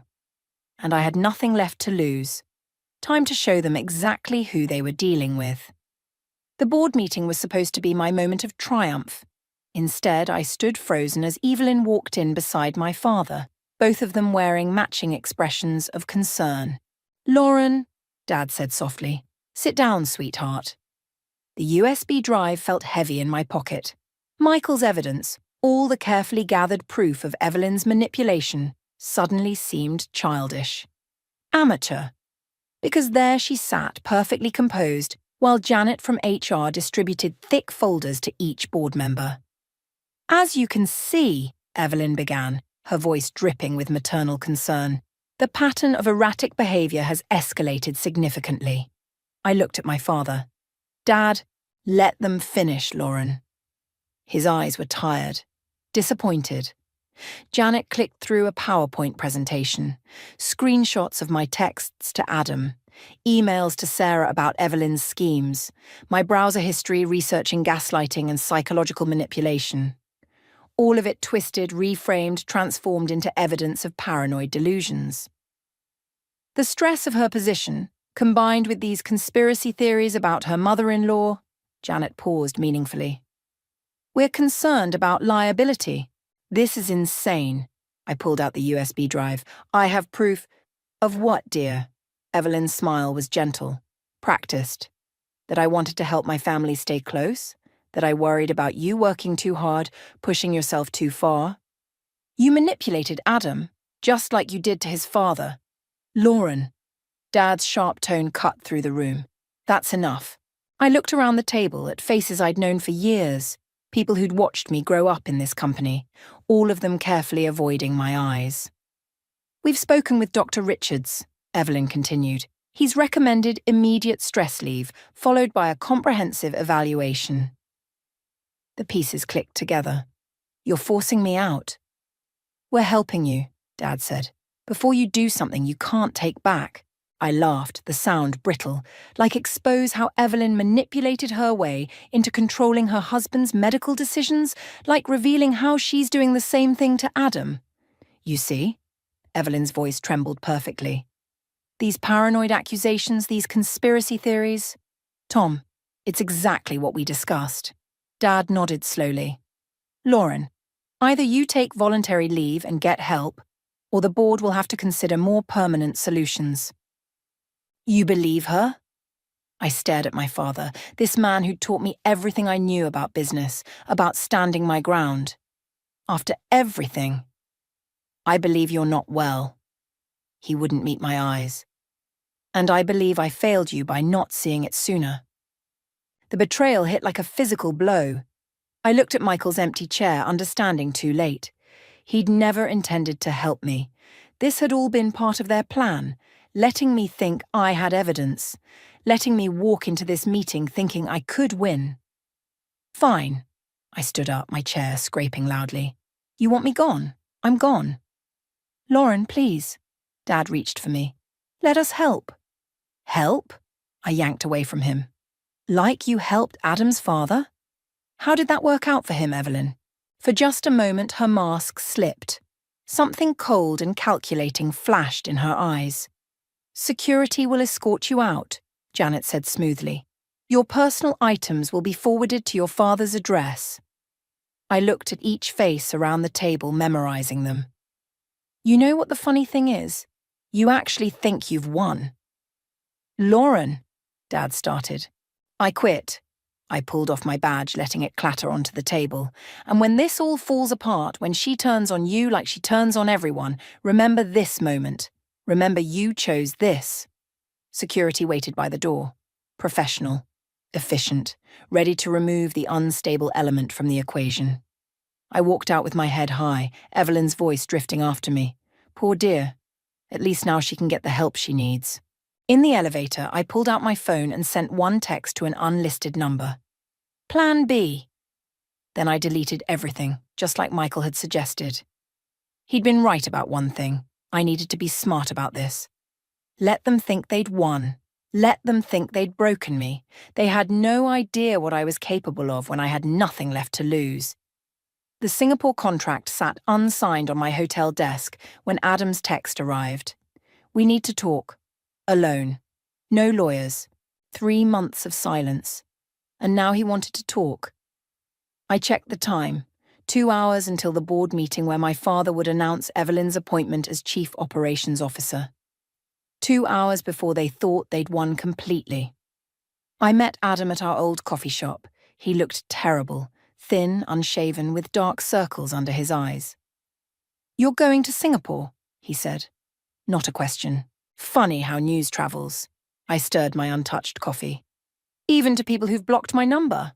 And I had nothing left to lose. Time to show them exactly who they were dealing with. The board meeting was supposed to be my moment of triumph. Instead, I stood frozen as Evelyn walked in beside my father, both of them wearing matching expressions of concern. Lauren, Dad said softly, sit down, sweetheart. The USB drive felt heavy in my pocket. Michael's evidence, all the carefully gathered proof of Evelyn's manipulation, suddenly seemed childish. Amateur. Because there she sat, perfectly composed, while Janet from HR distributed thick folders to each board member. As you can see, Evelyn began, her voice dripping with maternal concern, the pattern of erratic behavior has escalated significantly. I looked at my father. Dad, let them finish, Lauren. His eyes were tired, disappointed. Janet clicked through a PowerPoint presentation, screenshots of my texts to Adam, emails to Sarah about Evelyn's schemes, my browser history researching gaslighting and psychological manipulation. All of it twisted, reframed, transformed into evidence of paranoid delusions. The stress of her position, combined with these conspiracy theories about her mother-in-law, Janet paused meaningfully. We're concerned about liability. This is insane. I pulled out the USB drive. I have proof. Of what, dear? Evelyn's smile was gentle, practiced. That I wanted to help my family stay close? That I worried about you working too hard, pushing yourself too far? You manipulated Adam, just like you did to his father. Lauren. Dad's sharp tone cut through the room. That's enough. I looked around the table at faces I'd known for years, people who'd watched me grow up in this company, all of them carefully avoiding my eyes. We've spoken with Dr. Richards, Evelyn continued. He's recommended immediate stress leave, followed by a comprehensive evaluation. The pieces clicked together. You're forcing me out. We're helping you, Dad said. Before you do something you can't take back. I laughed, the sound brittle, like expose how Evelyn manipulated her way into controlling her husband's medical decisions, like revealing how she's doing the same thing to Adam. You see? Evelyn's voice trembled perfectly. These paranoid accusations, these conspiracy theories. Tom, it's exactly what we discussed. Dad nodded slowly. Lauren, either you take voluntary leave and get help, or the board will have to consider more permanent solutions. You believe her? I stared at my father, this man who'd taught me everything I knew about business, about standing my ground. After everything, I believe you're not well. He wouldn't meet my eyes. And I believe I failed you by not seeing it sooner. The betrayal hit like a physical blow. I looked at Michael's empty chair, understanding too late. He'd never intended to help me. This had all been part of their plan, letting me think I had evidence, letting me walk into this meeting thinking I could win. Fine. I stood up, my chair scraping loudly. You want me gone? I'm gone. Lauren, please. Dad reached for me. Let us help. Help? I yanked away from him. Like you helped Adam's father? How did that work out for him, Evelyn? For just a moment her mask slipped. Something cold and calculating flashed in her eyes. Security will escort you out, Janet said smoothly. Your personal items will be forwarded to your father's address. I looked at each face around the table, memorizing them. You know what the funny thing is? You actually think you've won. Lauren, Dad started. I quit. I pulled off my badge, letting it clatter onto the table. And when this all falls apart, when she turns on you like she turns on everyone, remember this moment. Remember you chose this. Security waited by the door. Professional, efficient, ready to remove the unstable element from the equation. I walked out with my head high, Evelyn's voice drifting after me. Poor dear. At least now she can get the help she needs. In the elevator, I pulled out my phone and sent one text to an unlisted number. Plan B. Then I deleted everything, just like Michael had suggested. He'd been right about one thing. I needed to be smart about this. Let them think they'd won. Let them think they'd broken me. They had no idea what I was capable of when I had nothing left to lose. The Singapore contract sat unsigned on my hotel desk when Adam's text arrived. We need to talk. Alone. No lawyers. 3 months of silence. And now he wanted to talk. I checked the time. 2 hours until the board meeting where my father would announce Evelyn's appointment as Chief Operations Officer. 2 hours before they thought they'd won completely. I met Adam at our old coffee shop. He looked terrible, thin, unshaven, with dark circles under his eyes. You're going to Singapore, he said. Not a question. Funny how news travels. I stirred my untouched coffee. Even to people who've blocked my number.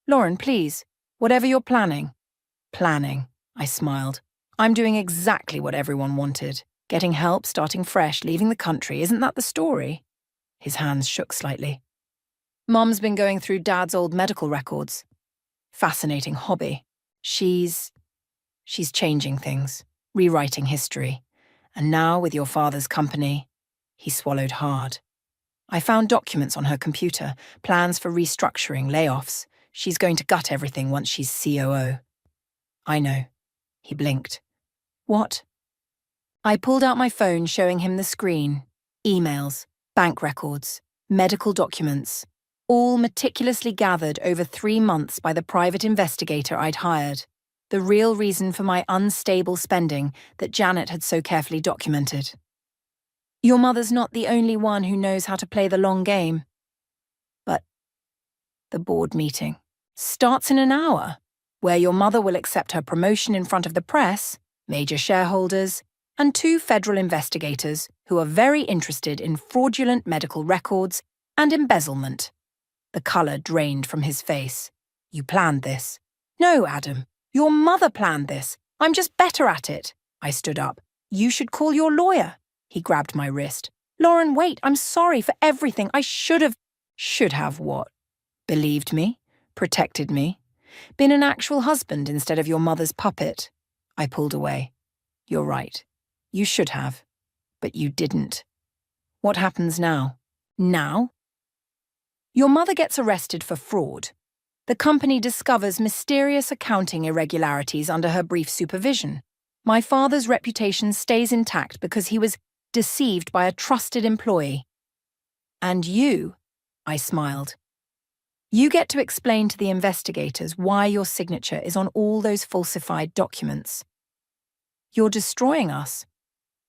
Lauren, please, whatever you're planning. Planning, I smiled. I'm doing exactly what everyone wanted. Getting help, starting fresh, leaving the country. Isn't that the story? His hands shook slightly. Mum's been going through Dad's old medical records. Fascinating hobby. She's changing things, rewriting history. And now, with your father's company, he swallowed hard. I found documents on her computer, plans for restructuring, layoffs. She's going to gut everything once she's COO. I know. He blinked. What? I pulled out my phone, showing him the screen. Emails, bank records, medical documents, all meticulously gathered over 3 months by the private investigator I'd hired. The real reason for my unstable spending that Janet had so carefully documented. Your mother's not the only one who knows how to play the long game. But the board meeting starts in an hour, where your mother will accept her promotion in front of the press, major shareholders, and 2 federal investigators who are very interested in fraudulent medical records and embezzlement. The colour drained from his face. You planned this. No, Adam. Your mother planned this. I'm just better at it. I stood up. You should call your lawyer. He grabbed my wrist. Lauren, wait. I'm sorry for everything. I should have... Should have what? Believed me? Protected me? Been an actual husband instead of your mother's puppet? I pulled away. You're right. You should have. But you didn't. What happens now? Now? Your mother gets arrested for fraud. The company discovers mysterious accounting irregularities under her brief supervision. My father's reputation stays intact because he was deceived by a trusted employee. And you, I smiled. You get to explain to the investigators why your signature is on all those falsified documents. You're destroying us.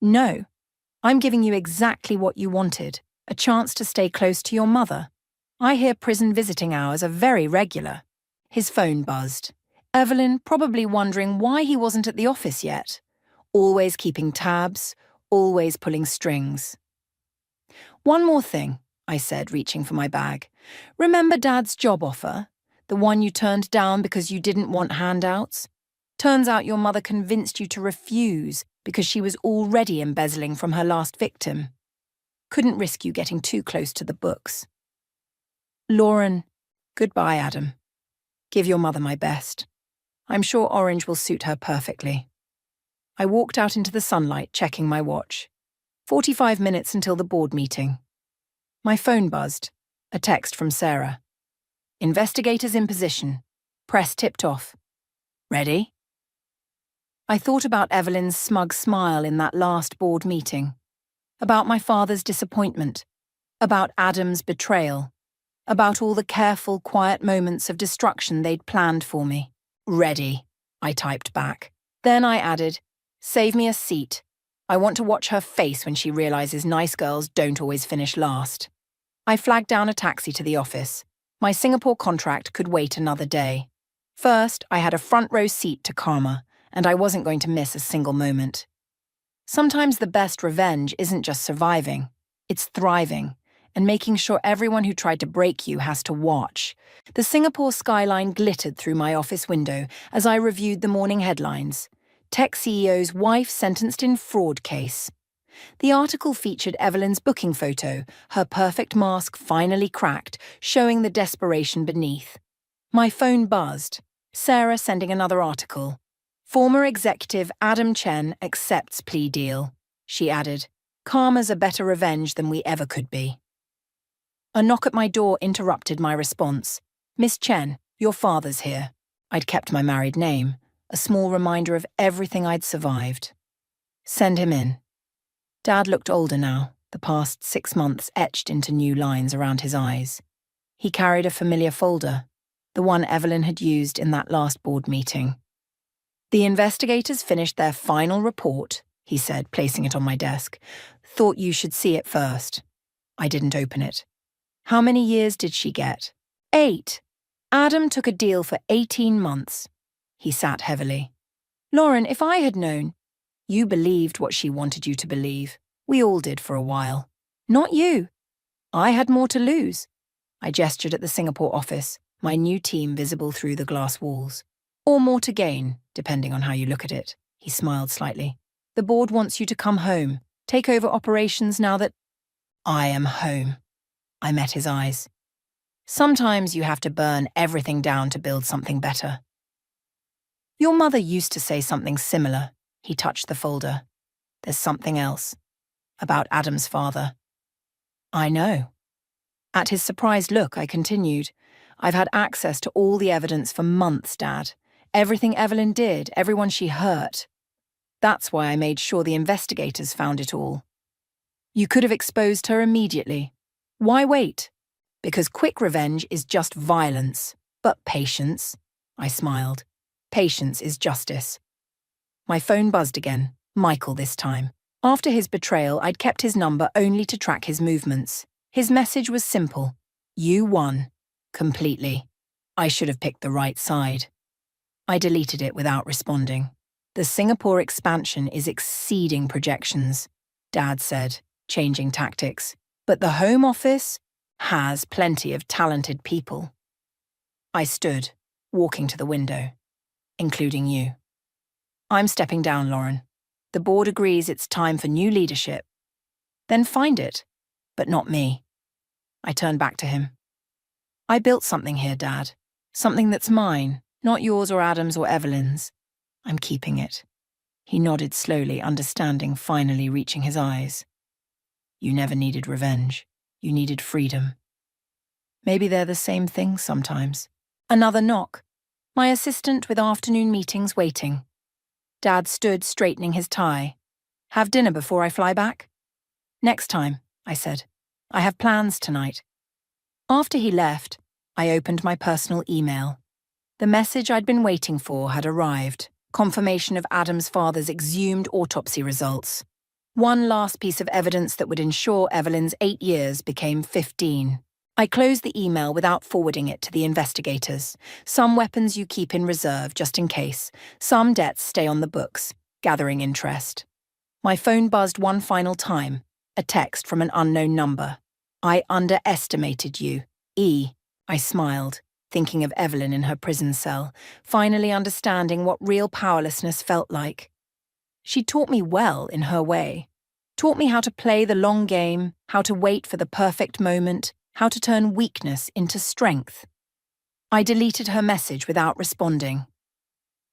No, I'm giving you exactly what you wanted, a chance to stay close to your mother. I hear prison visiting hours are very regular. His phone buzzed. Evelyn probably wondering why he wasn't at the office yet. Always keeping tabs, always pulling strings. One more thing, I said, reaching for my bag. Remember Dad's job offer? The one you turned down because you didn't want handouts? Turns out your mother convinced you to refuse because she was already embezzling from her last victim. Couldn't risk you getting too close to the books. Lauren, goodbye, Adam. Give your mother my best. I'm sure orange will suit her perfectly. I walked out into the sunlight, checking my watch. 45 minutes until the board meeting. My phone buzzed. A text from Sarah. Investigators in position. Press tipped off. Ready? I thought about Evelyn's smug smile in that last board meeting. About my father's disappointment. About Adam's betrayal. About all the careful, quiet moments of destruction they'd planned for me. Ready, I typed back. Then I added, save me a seat. I want to watch her face when she realizes nice girls don't always finish last. I flagged down a taxi to the office. My Singapore contract could wait another day. First, I had a front row seat to karma, and I wasn't going to miss a single moment. Sometimes the best revenge isn't just surviving, it's thriving, and making sure everyone who tried to break you has to watch. The Singapore skyline glittered through my office window as I reviewed the morning headlines. Tech CEO's wife sentenced in fraud case. The article featured Evelyn's booking photo, her perfect mask finally cracked, showing the desperation beneath. My phone buzzed. Sarah sending another article. Former executive Adam Chen accepts plea deal. She added, karma's a better revenge than we ever could be. A knock at my door interrupted my response. Miss Chen, your father's here. I'd kept my married name, a small reminder of everything I'd survived. Send him in. Dad looked older now, the past 6 months etched into new lines around his eyes. He carried a familiar folder, the one Evelyn had used in that last board meeting. The investigators finished their final report, he said, placing it on my desk. Thought you should see it first. I didn't open it. How many years did she get? 8. Adam took a deal for 18 months. He sat heavily. Lauren, if I had known. You believed what she wanted you to believe. We all did for a while. Not you. I had more to lose. I gestured at the Singapore office, my new team visible through the glass walls. Or more to gain, depending on how you look at it. He smiled slightly. The board wants you to come home, take over operations now that I am home. I met his eyes. Sometimes you have to burn everything down to build something better. Your mother used to say something similar. He touched the folder. There's something else. About Adam's father. I know. At his surprised look, I continued. I've had access to all the evidence for months, Dad. Everything Evelyn did, everyone she hurt. That's why I made sure the investigators found it all. You could have exposed her immediately. Why wait? Because quick revenge is just violence. But patience, I smiled. Patience is justice. My phone buzzed again, Michael this time. After his betrayal, I'd kept his number only to track his movements. His message was simple. You won. Completely. I should have picked the right side. I deleted it without responding. The Singapore expansion is exceeding projections, Dad said, changing tactics. But the Home Office has plenty of talented people. I stood, walking to the window, including you. I'm stepping down, Lauren. The board agrees it's time for new leadership. Then find it, but not me. I turned back to him. I built something here, Dad. Something that's mine, not yours or Adam's or Evelyn's. I'm keeping it. He nodded slowly, understanding finally reaching his eyes. You never needed revenge. You needed freedom. Maybe they're the same thing sometimes. Another knock. My assistant with afternoon meetings waiting. Dad stood straightening his tie. Have dinner before I fly back? Next time, I said. I have plans tonight. After he left, I opened my personal email. The message I'd been waiting for had arrived. Confirmation of Adam's father's exhumed autopsy results. One last piece of evidence that would ensure Evelyn's 8 years became 15. I closed the email without forwarding it to the investigators. Some weapons you keep in reserve just in case. Some debts stay on the books, gathering interest. My phone buzzed one final time, a text from an unknown number. I underestimated you. E. I smiled, thinking of Evelyn in her prison cell, finally understanding what real powerlessness felt like. She taught me well in her way. Taught me how to play the long game, how to wait for the perfect moment, how to turn weakness into strength. I deleted her message without responding.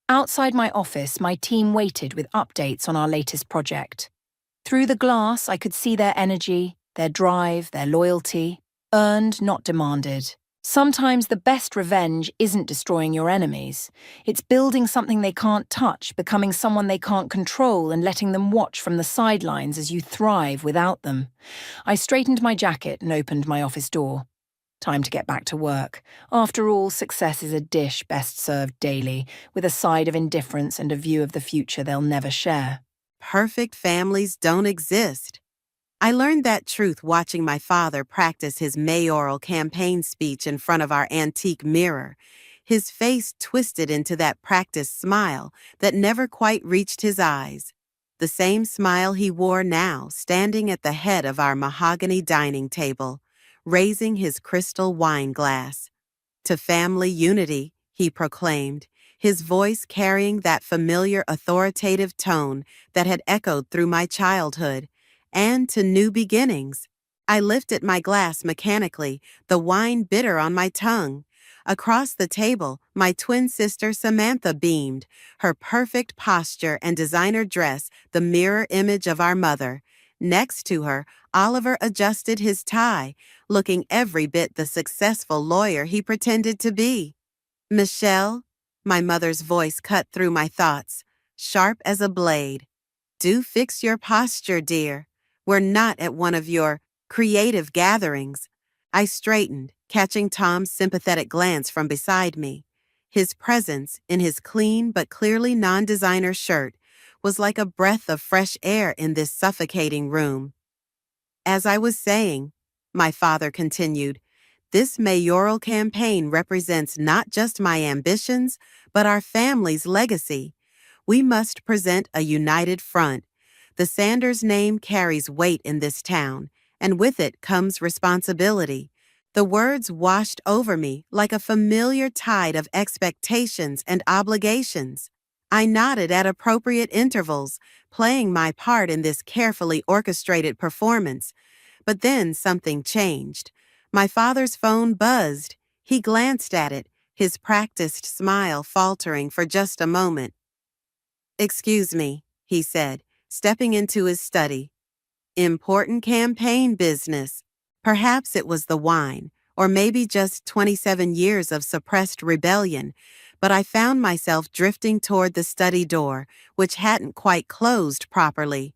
Outside my office, my team waited with updates on our latest project. Through the glass, I could see their energy, their drive, their loyalty, earned, not demanded. Sometimes the best revenge isn't destroying your enemies. It's building something they can't touch, becoming someone they can't control, and letting them watch from the sidelines as you thrive without them. I straightened my jacket and opened my office door. Time to get back to work. After all, success is a dish best served daily, with a side of indifference and a view of the future they'll never share. Perfect families don't exist. I learned that truth watching my father practice his mayoral campaign speech in front of our antique mirror, his face twisted into that practiced smile that never quite reached his eyes. The same smile he wore now, standing at the head of our mahogany dining table, raising his crystal wine glass. To family unity, he proclaimed, his voice carrying that familiar authoritative tone that had echoed through my childhood, and to new beginnings. I lifted my glass mechanically, the wine bitter on my tongue. Across the table, my twin sister Samantha beamed, her perfect posture and designer dress the mirror image of our mother. Next to her, Oliver adjusted his tie, looking every bit the successful lawyer he pretended to be. "Michelle," my mother's voice cut through my thoughts, sharp as a blade. "Do fix your posture, dear. We're not at one of your creative gatherings." I straightened, catching Tom's sympathetic glance from beside me. His presence, in his clean but clearly non-designer shirt, was like a breath of fresh air in this suffocating room. "As I was saying," my father continued, "this mayoral campaign represents not just my ambitions, but our family's legacy. We must present a united front. The Sanders name carries weight in this town, and with it comes responsibility." The words washed over me like a familiar tide of expectations and obligations. I nodded at appropriate intervals, playing my part in this carefully orchestrated performance. But then something changed. My father's phone buzzed. He glanced at it, his practiced smile faltering for just a moment. "Excuse me," he said, stepping into his study. "Important campaign business." Perhaps it was the wine, or maybe just 27 years of suppressed rebellion, but I found myself drifting toward the study door, which hadn't quite closed properly.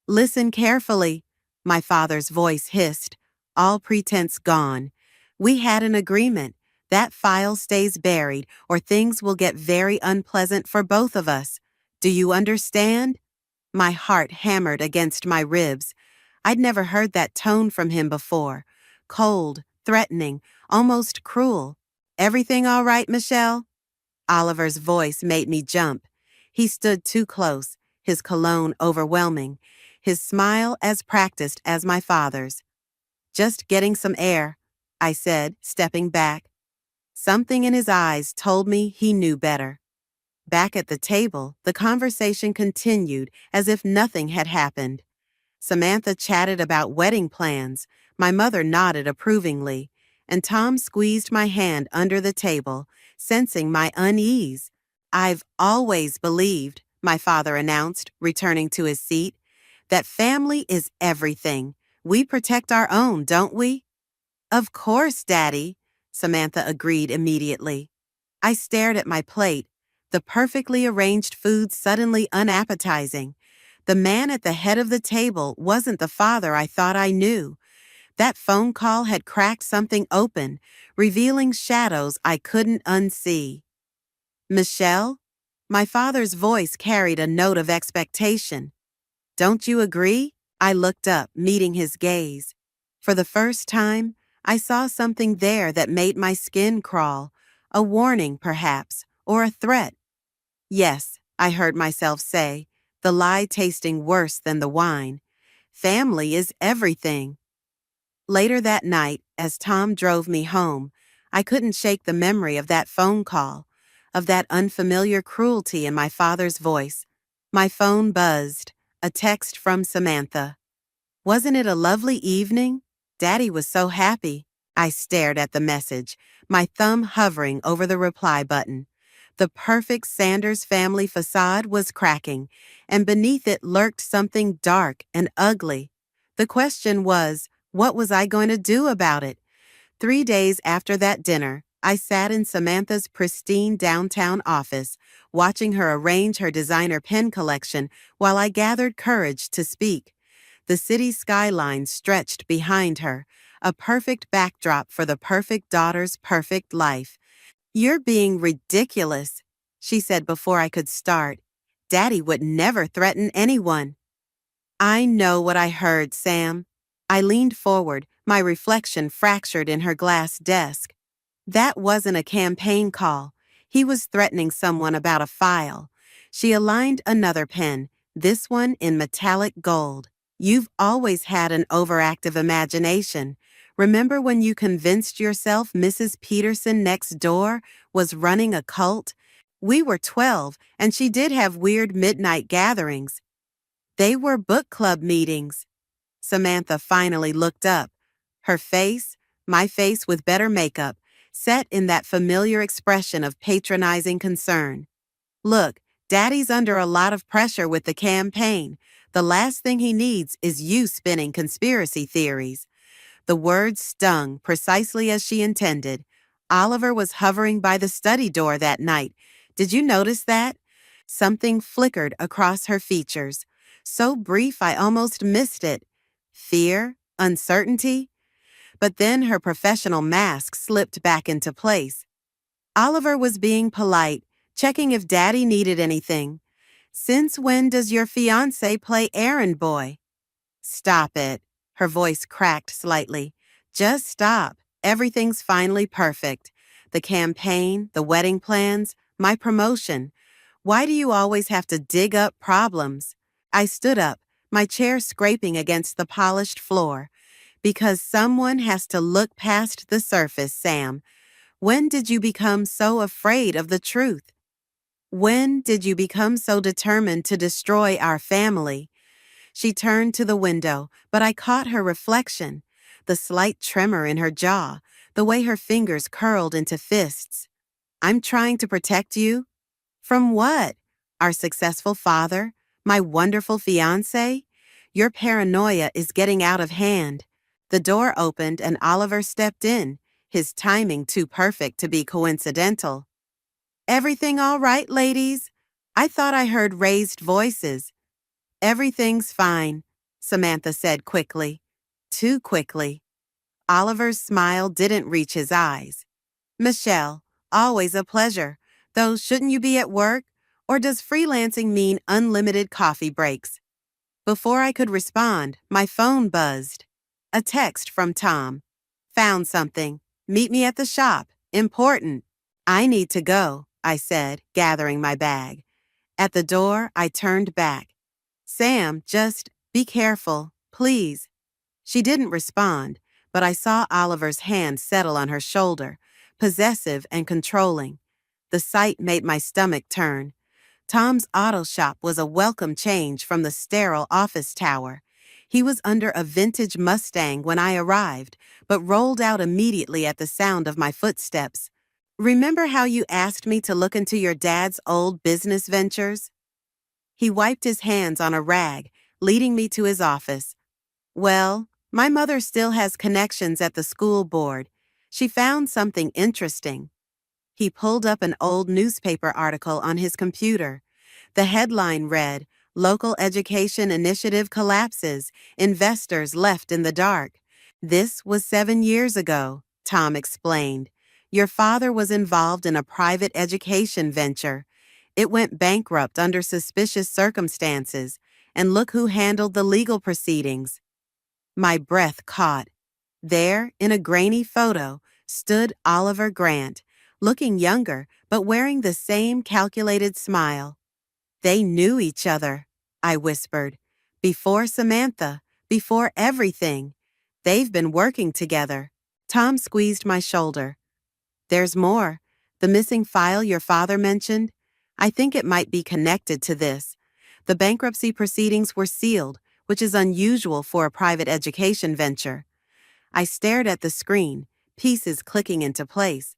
"Listen carefully," my father's voice hissed, all pretense gone. "We had an agreement. That file stays buried, or things will get very unpleasant for both of us. Do you understand?" My heart hammered against my ribs. I'd never heard that tone from him before. Cold, threatening, almost cruel. "Everything all right, Michelle?" Oliver's voice made me jump. He stood too close, his cologne overwhelming, his smile as practiced as my father's. "Just getting some air," I said, stepping back. Something in his eyes told me he knew better. Back at the table, the conversation continued as if nothing had happened. Samantha chatted about wedding plans, my mother nodded approvingly, and Tom squeezed my hand under the table, sensing my unease. "I've always believed," my father announced, returning to his seat, "that family is everything. We protect our own, don't we?" "Of course, Daddy," Samantha agreed immediately. I stared at my plate, the perfectly arranged food suddenly unappetizing. The man at the head of the table wasn't the father I thought I knew. That phone call had cracked something open, revealing shadows I couldn't unsee. "Michelle?" My father's voice carried a note of expectation. "Don't you agree?" I looked up, meeting his gaze. For the first time, I saw something there that made my skin crawl, a warning perhaps, or a threat. "Yes," I heard myself say, the lie tasting worse than the wine. "Family is everything." Later that night, as Tom drove me home, I couldn't shake the memory of that phone call, of that unfamiliar cruelty in my father's voice. My phone buzzed, a text from Samantha. "Wasn't it a lovely evening? Daddy was so happy." I stared at the message, my thumb hovering over the reply button. The perfect Sanders family facade was cracking, and beneath it lurked something dark and ugly. The question was, what was I going to do about it? 3 days after that dinner, I sat in Samantha's pristine downtown office, watching her arrange her designer pen collection while I gathered courage to speak. The city skyline stretched behind her, a perfect backdrop for the perfect daughter's perfect life. "You're being ridiculous," she said before I could start. "Daddy would never threaten anyone." "I know what I heard, Sam." I leaned forward, my reflection fractured in her glass desk. "That wasn't a campaign call. He was threatening someone about a file." She aligned another pen, this one in metallic gold. "You've always had an overactive imagination. Remember when you convinced yourself Mrs. Peterson next door was running a cult? We were 12, and she did have weird midnight gatherings." "They were book club meetings." Samantha finally looked up. Her face, my face with better makeup, set in that familiar expression of patronizing concern. "Look, Daddy's under a lot of pressure with the campaign. The last thing he needs is you spinning conspiracy theories." The words stung precisely as she intended. "Oliver was hovering by the study door that night. Did you notice that?" Something flickered across her features. So brief I almost missed it. Fear? Uncertainty? But then her professional mask slipped back into place. "Oliver was being polite, checking if Daddy needed anything. Since when does your fiancé play errand boy?" "Stop it." Her voice cracked slightly. "Just stop. Everything's finally perfect. The campaign, the wedding plans, my promotion. Why do you always have to dig up problems?" I stood up, my chair scraping against the polished floor. "Because someone has to look past the surface, Sam. When did you become so afraid of the truth? When did you become so determined to destroy our family?" She turned to the window, but I caught her reflection, the slight tremor in her jaw, the way her fingers curled into fists. "I'm trying to protect you?" "From what? Our successful father? My wonderful fiancé? Your paranoia is getting out of hand." The door opened and Oliver stepped in, his timing too perfect to be coincidental. "Everything all right, ladies? I thought I heard raised voices." "Everything's fine," Samantha said quickly. Too quickly. Oliver's smile didn't reach his eyes. "Michelle, always a pleasure. Though shouldn't you be at work? Or does freelancing mean unlimited coffee breaks?" Before I could respond, my phone buzzed. A text from Tom. "Found something. Meet me at the shop. Important." "I need to go," I said, gathering my bag. At the door, I turned back. "Sam, just be careful, please." She didn't respond, but I saw Oliver's hand settle on her shoulder, possessive and controlling. The sight made my stomach turn. Tom's auto shop was a welcome change from the sterile office tower. He was under a vintage Mustang when I arrived, but rolled out immediately at the sound of my footsteps. "Remember how you asked me to look into your dad's old business ventures?" He wiped his hands on a rag, leading me to his office. "Well, my mother still has connections at the school board. She found something interesting." He pulled up an old newspaper article on his computer. The headline read, "Local Education Initiative Collapses. Investors Left in the Dark." "This was 7 years ago," Tom explained. "Your father was involved in a private education venture. It went bankrupt under suspicious circumstances, and look who handled the legal proceedings." My breath caught. There, in a grainy photo, stood Oliver Grant, looking younger but wearing the same calculated smile. "They knew each other," I whispered. "Before Samantha, before everything. They've been working together." Tom squeezed my shoulder. "There's more. The missing file your father mentioned? I think it might be connected to this. The bankruptcy proceedings were sealed, which is unusual for a private education venture." I stared at the screen, pieces clicking into place.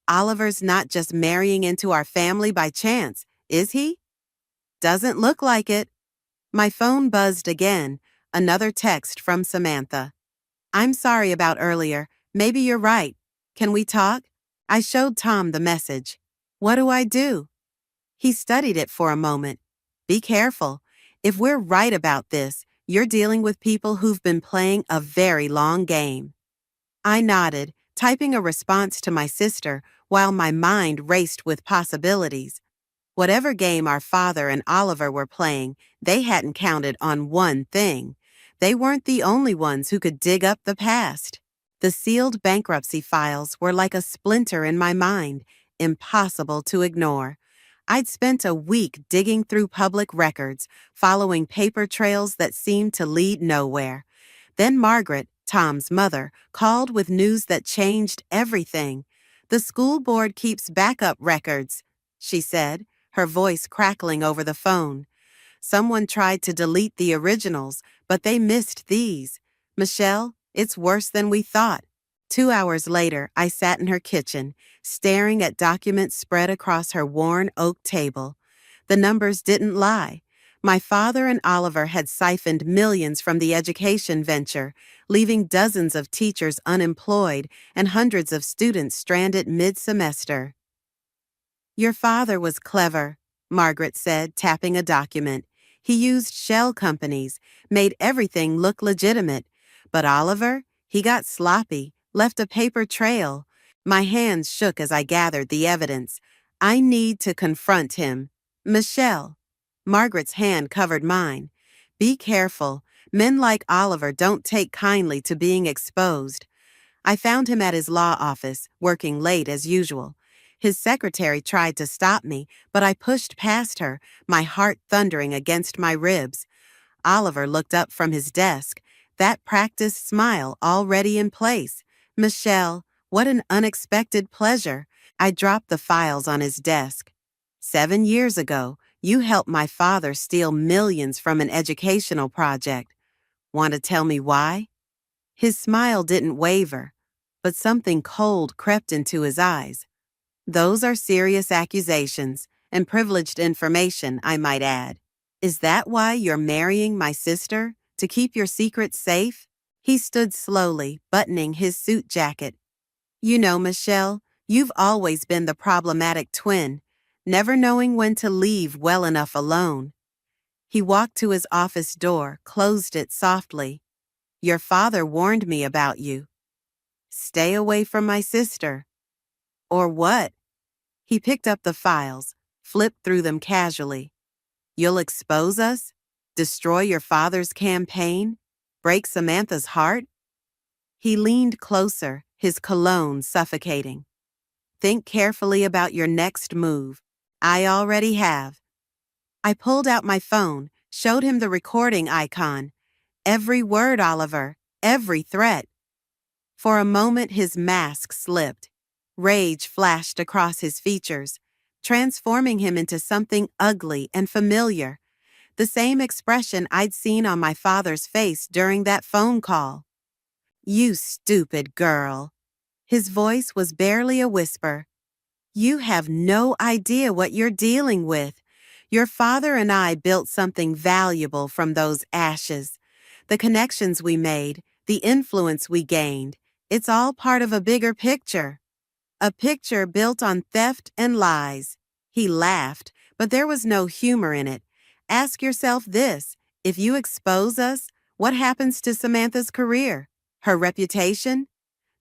"Oliver's not just marrying into our family by chance, is he?" "Doesn't look like it." My phone buzzed again, another text from Samantha. "I'm sorry about earlier. Maybe you're right. Can we talk?" I showed Tom the message. "What do I do?" He studied it for a moment. "Be careful. If we're right about this, you're dealing with people who've been playing a very long game." I nodded, typing a response to my sister while my mind raced with possibilities. Whatever game our father and Oliver were playing, they hadn't counted on one thing. They weren't the only ones who could dig up the past. The sealed bankruptcy files were like a splinter in my mind, impossible to ignore. I'd spent a week digging through public records, following paper trails that seemed to lead nowhere. Then Margaret, Tom's mother, called with news that changed everything. "The school board keeps backup records," she said, her voice crackling over the phone. "Someone tried to delete the originals, but they missed these. Michelle, it's worse than we thought." 2 hours later, I sat in her kitchen, staring at documents spread across her worn oak table. The numbers didn't lie. My father and Oliver had siphoned millions from the education venture, leaving dozens of teachers unemployed and hundreds of students stranded mid-semester. "Your father was clever," Margaret said, tapping a document. "He used shell companies, made everything look legitimate. But Oliver, he got sloppy, left a paper trail." My hands shook as I gathered the evidence. "I need to confront him." "Michelle." Margaret's hand covered mine. "Be careful. Men like Oliver don't take kindly to being exposed." I found him at his law office, working late as usual. His secretary tried to stop me, but I pushed past her, my heart thundering against my ribs. Oliver looked up from his desk, that practiced smile already in place. "Michelle, what an unexpected pleasure." I dropped the files on his desk. "7 years ago, you helped my father steal millions from an educational project. Want to tell me why?" His smile didn't waver, but something cold crept into his eyes. "Those are serious accusations, and privileged information, I might add. Is that why you're marrying my sister? To keep your secrets safe?" He stood slowly, buttoning his suit jacket. "You know, Michelle, you've always been the problematic twin, never knowing when to leave well enough alone." He walked to his office door, closed it softly. "Your father warned me about you. Stay away from my sister." "Or what?" He picked up the files, flipped through them casually. "You'll expose us? Destroy your father's campaign? Break Samantha's heart?" He leaned closer, his cologne suffocating. "Think carefully about your next move. I already have." I pulled out my phone, showed him the recording icon. "Every word, Oliver, every threat." For a moment his mask slipped. Rage flashed across his features, transforming him into something ugly and familiar. The same expression I'd seen on my father's face during that phone call. "You stupid girl." His voice was barely a whisper. "You have no idea what you're dealing with. Your father and I built something valuable from those ashes. The connections we made, the influence we gained, it's all part of a bigger picture. A picture built on theft and lies." He laughed, but there was no humor in it. "Ask yourself this: if you expose us, what happens to Samantha's career? Her reputation?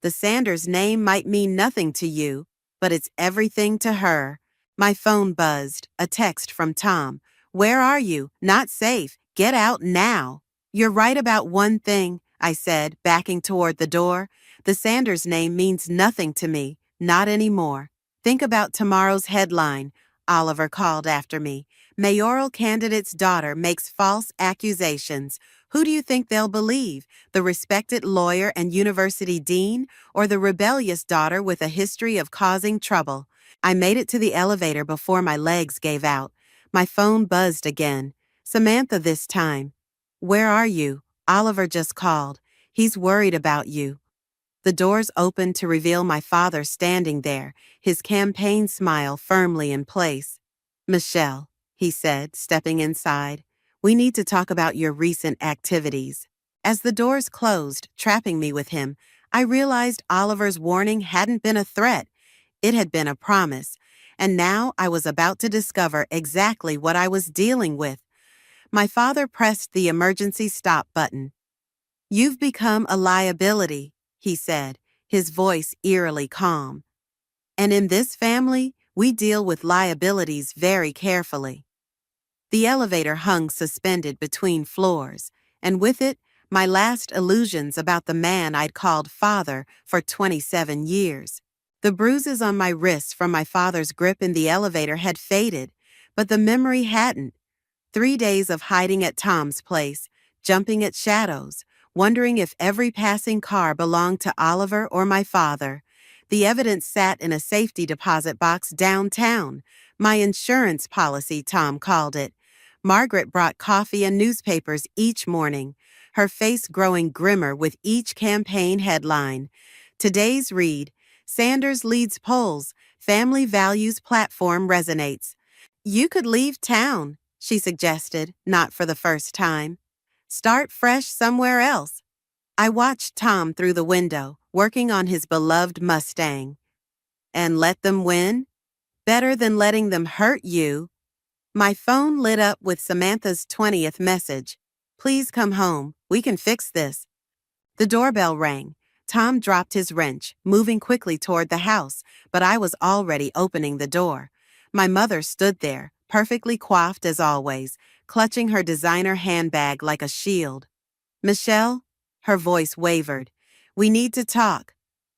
The Sanders name might mean nothing to you, but it's everything to her." My phone buzzed, a text from Tom. "Where are you? Not safe. Get out now." "You're right about one thing," I said, backing toward the door. "The Sanders name means nothing to me, not anymore." "Think about tomorrow's headline," Oliver called after me. "Mayoral candidate's daughter makes false accusations. Who do you think they'll believe? The respected lawyer and university dean, or the rebellious daughter with a history of causing trouble?" I made it to the elevator before my legs gave out. My phone buzzed again. "Samantha this time." "Where are you?" "Oliver just called. He's worried about you." The doors opened to reveal my father standing there, his campaign smile firmly in place. "Michelle," he said, stepping inside, "we need to talk about your recent activities." As the doors closed, trapping me with him, I realized Oliver's warning hadn't been a threat. It had been a promise, and now I was about to discover exactly what I was dealing with. My father pressed the emergency stop button. "You've become a liability," he said, his voice eerily calm. "And in this family, we deal with liabilities very carefully." The elevator hung suspended between floors, and with it, my last illusions about the man I'd called father for 27 years. The bruises on my wrists from my father's grip in the elevator had faded, but the memory hadn't. 3 days of hiding at Tom's place, jumping at shadows, wondering if every passing car belonged to Oliver or my father. The evidence sat in a safety deposit box downtown. My insurance policy, Tom called it. Margaret brought coffee and newspapers each morning, her face growing grimmer with each campaign headline. Today's read, "Sanders leads polls, family values platform resonates." "You could leave town," she suggested, not for the first time. "Start fresh somewhere else." I watched Tom through the window, working on his beloved Mustang. "And let them win? Better than letting them hurt you." My phone lit up with Samantha's 20th message. "Please come home. We can fix this." The doorbell rang. Tom dropped his wrench, moving quickly toward the house, but I was already opening the door. My mother stood there, perfectly coiffed as always, clutching her designer handbag like a shield. "Michelle?" Her voice wavered. "We need to talk."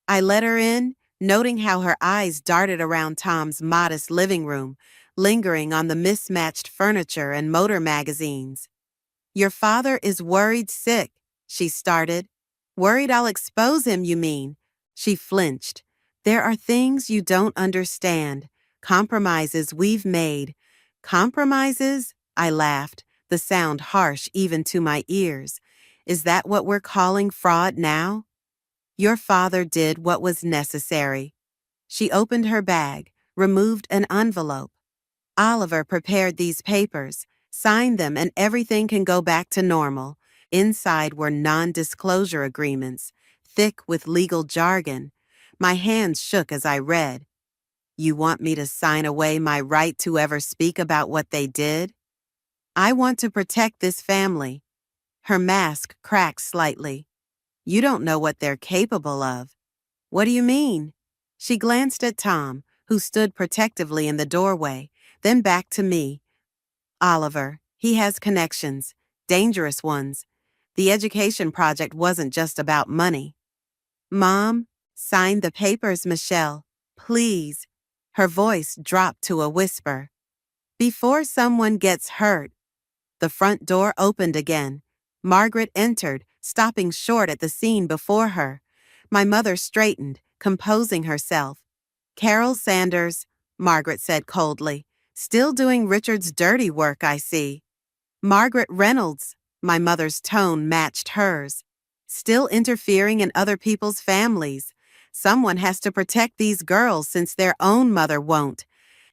I let her in, noting how her eyes darted around Tom's modest living room, lingering on the mismatched furniture and motor magazines. "Your father is worried sick," she started. "Worried I'll expose him, you mean?" She flinched. "There are things you don't understand. Compromises we've made." "Compromises?" I laughed, the sound harsh even to my ears. "Is that what we're calling fraud now?" "Your father did what was necessary." She opened her bag, removed an envelope. "Oliver prepared these papers. Sign them and everything can go back to normal." Inside were non-disclosure agreements, thick with legal jargon. My hands shook as I read. "You want me to sign away my right to ever speak about what they did?" "I want to protect this family." Her mask cracked slightly. "You don't know what they're capable of." "What do you mean?" She glanced at Tom, who stood protectively in the doorway, then back to me. "Oliver, he has connections, dangerous ones. The education project wasn't just about money." "Mom, sign the papers, Michelle. Please." Her voice dropped to a whisper. "Before someone gets hurt." The front door opened again. Margaret entered, stopping short at the scene before her. My mother straightened, composing herself. "Carol Sanders," Margaret said coldly. "Still doing Richard's dirty work, I see." "Margaret Reynolds," my mother's tone matched hers. "Still interfering in other people's families. Someone has to protect these girls since their own mother won't."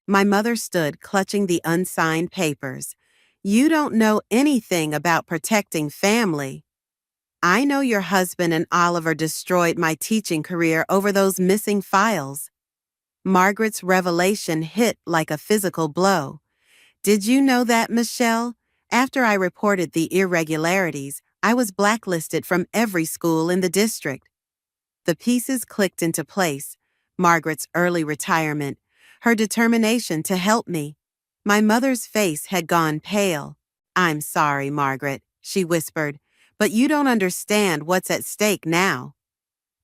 My mother stood clutching the unsigned papers. "You don't know anything about protecting family." "I know your husband and Oliver destroyed my teaching career over those missing files." Margaret's revelation hit like a physical blow. "Did you know that, Michelle? After I reported the irregularities, I was blacklisted from every school in the district." The pieces clicked into place. Margaret's early retirement, her determination to help me. My mother's face had gone pale. "I'm sorry, Margaret," she whispered, "but you don't understand what's at stake now."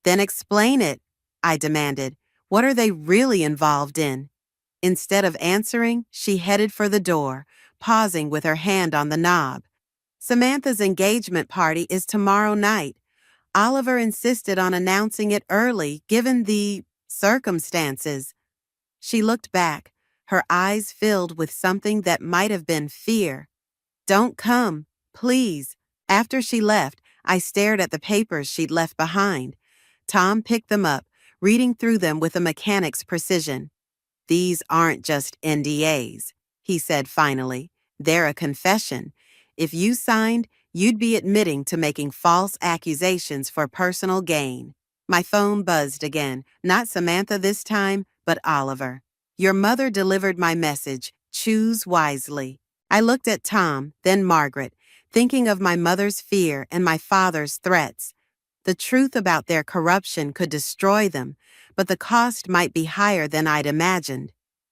"Then explain it," I demanded. "What are they really involved in?" Instead of answering, she headed for the door, pausing with her hand on the knob. "Samantha's engagement party is tomorrow night. Oliver insisted on announcing it early, given the circumstances." She looked back, her eyes filled with something that might have been fear. "Don't come, please." After she left, I stared at the papers she'd left behind. Tom picked them up, reading through them with a mechanic's precision. "These aren't just NDAs," he said finally. "They're a confession. If you signed, you'd be admitting to making false accusations for personal gain." My phone buzzed again, not Samantha this time, but Oliver. "Your mother delivered my message. Choose wisely." I looked at Tom, then Margaret, thinking of my mother's fear and my father's threats. The truth about their corruption could destroy them, but the cost might be higher than I'd imagined.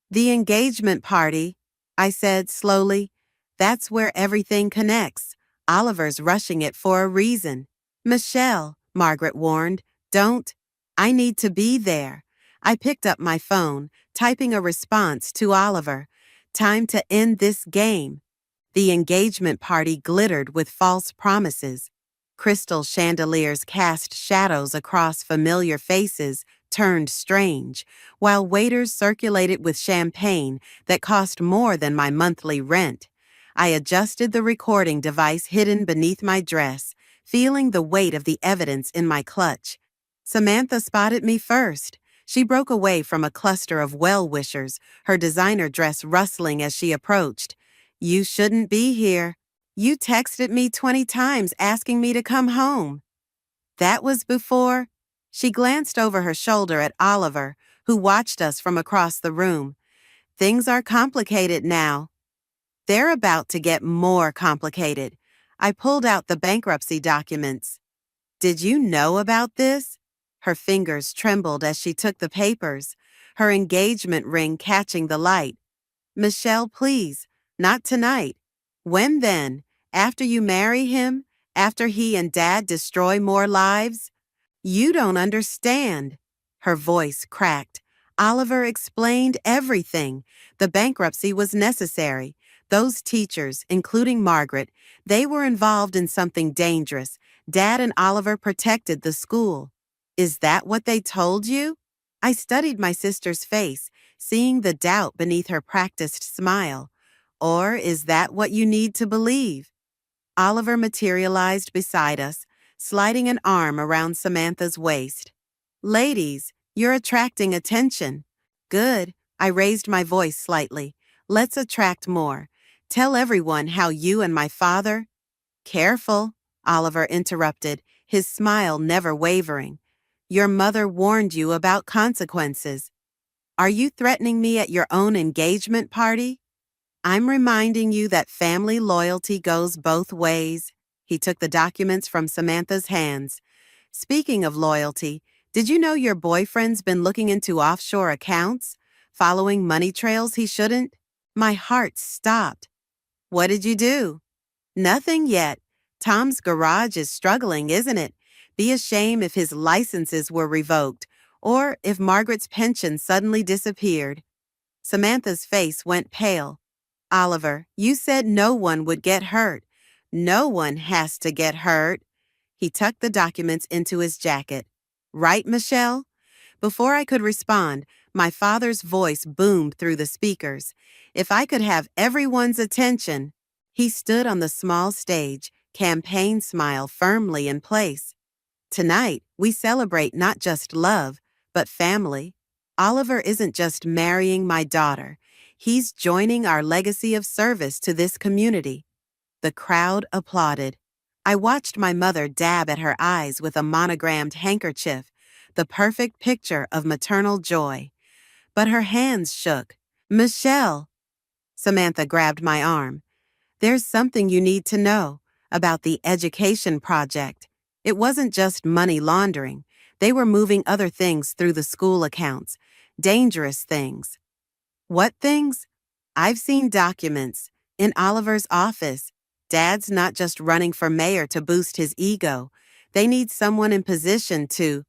The engagement party, I said slowly. That's where everything connects. Oliver's rushing it for a reason. Michelle, Margaret warned, don't. I need to be there. I picked up my phone, typing a response to Oliver. Time to end this game. The engagement party glittered with false promises. Crystal chandeliers cast shadows across familiar faces, turned strange, while waiters circulated with champagne that cost more than my monthly rent. I adjusted the recording device hidden beneath my dress, feeling the weight of the evidence in my clutch. Samantha spotted me first. She broke away from a cluster of well-wishers, her designer dress rustling as she approached. You shouldn't be here. You texted me 20 times asking me to come home. That was before. She glanced over her shoulder at Oliver, who watched us from across the room. Things are complicated now. They're about to get more complicated. I pulled out the bankruptcy documents. Did you know about this? Her fingers trembled as she took the papers, her engagement ring catching the light. Michelle, please, not tonight. When then? After you marry him? After he and Dad destroy more lives? You don't understand. Her voice cracked. Oliver explained everything. The bankruptcy was necessary. Those teachers, including Margaret, they were involved in something dangerous. Dad and Oliver protected the school. Is that what they told you? I studied my sister's face, seeing the doubt beneath her practiced smile. Or is that what you need to believe? Oliver materialized beside us, sliding an arm around Samantha's waist. Ladies, you're attracting attention. Good. I raised my voice slightly. Let's attract more. Tell everyone how you and my father... Careful, Oliver interrupted, his smile never wavering. Your mother warned you about consequences. Are you threatening me at your own engagement party? I'm reminding you that family loyalty goes both ways. He took the documents from Samantha's hands. Speaking of loyalty, did you know your boyfriend's been looking into offshore accounts, following money trails he shouldn't? My heart stopped. What did you do? Nothing yet. Tom's garage is struggling, isn't it? Be a shame if his licenses were revoked, or if Margaret's pension suddenly disappeared. Samantha's face went pale. Oliver, you said no one would get hurt. No one has to get hurt. He tucked the documents into his jacket. Right, Michelle? Before I could respond, my father's voice boomed through the speakers. If I could have everyone's attention. He stood on the small stage, campaign smile firmly in place. Tonight, we celebrate not just love, but family. Oliver isn't just marrying my daughter. He's joining our legacy of service to this community. The crowd applauded. I watched my mother dab at her eyes with a monogrammed handkerchief, the perfect picture of maternal joy. But her hands shook. Michelle! Samantha grabbed my arm. There's something you need to know about the education project. It wasn't just money laundering. They were moving other things through the school accounts. Dangerous things. What things? I've seen documents. In Oliver's office. Dad's not just running for mayor to boost his ego. They need someone in position to...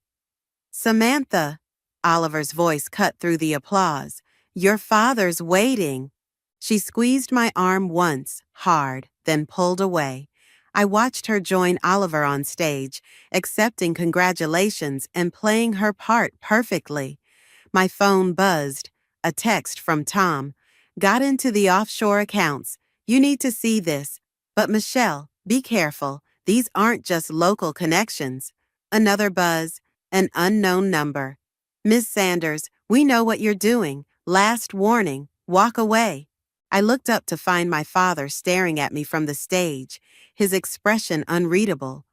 Samantha, Oliver's voice cut through the applause. Your father's waiting. She squeezed my arm once, hard, then pulled away. I watched her join Oliver on stage, accepting congratulations and playing her part perfectly. My phone buzzed. A text from Tham. Got into the offshore accounts. You need to see this. But Michelle, be careful. These aren't just local connections. Another buzz. An unknown number. Miss Sanders, we know what you're doing. Last warning. Walk away. I looked up to find my father staring at me from the stage, his expression unreadable.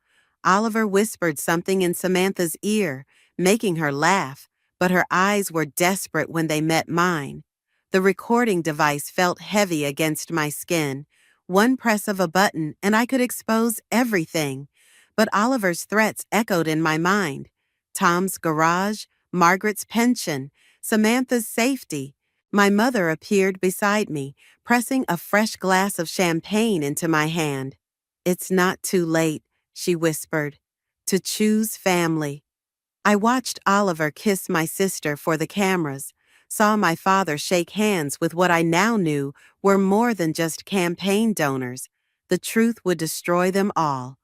Oliver whispered something in Samantha's ear, making her laugh, but her eyes were desperate when they met mine. The recording device felt heavy against my skin. One press of a button and I could expose everything. But Oliver's threats echoed in my mind. Tom's garage, Margaret's pension, Samantha's safety. My mother appeared beside me, pressing a fresh glass of champagne into my hand. "It's not too late," she whispered, "to choose family." I watched Oliver kiss my sister for the cameras, saw my father shake hands with what I now knew were more than just campaign donors. The truth would destroy them all.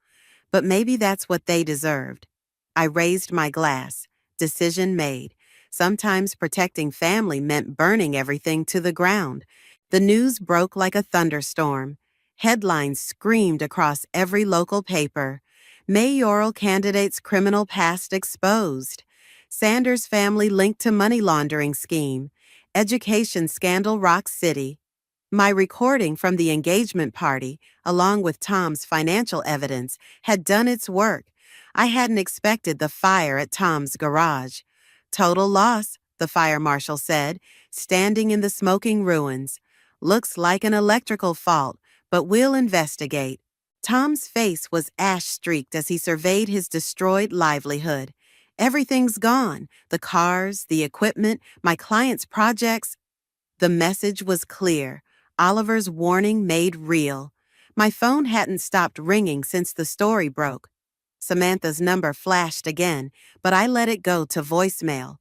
But maybe that's what they deserved. I raised my glass. Decision made. Sometimes protecting family meant burning everything to the ground. The news broke like a thunderstorm. Headlines screamed across every local paper. Mayoral candidate's criminal past exposed. Sanders family linked to money laundering scheme. Education scandal rocks city. My recording from the engagement party, along with Tom's financial evidence, had done its work. I hadn't expected the fire at Tom's garage. "Total loss," the fire marshal said, standing in the smoking ruins. "Looks like an electrical fault, but we'll investigate." Tom's face was ash-streaked as he surveyed his destroyed livelihood. "Everything's gone. The cars, the equipment, my clients' projects." The message was clear. Oliver's warning made real. My phone hadn't stopped ringing since the story broke. Samantha's number flashed again, but I let it go to voicemail.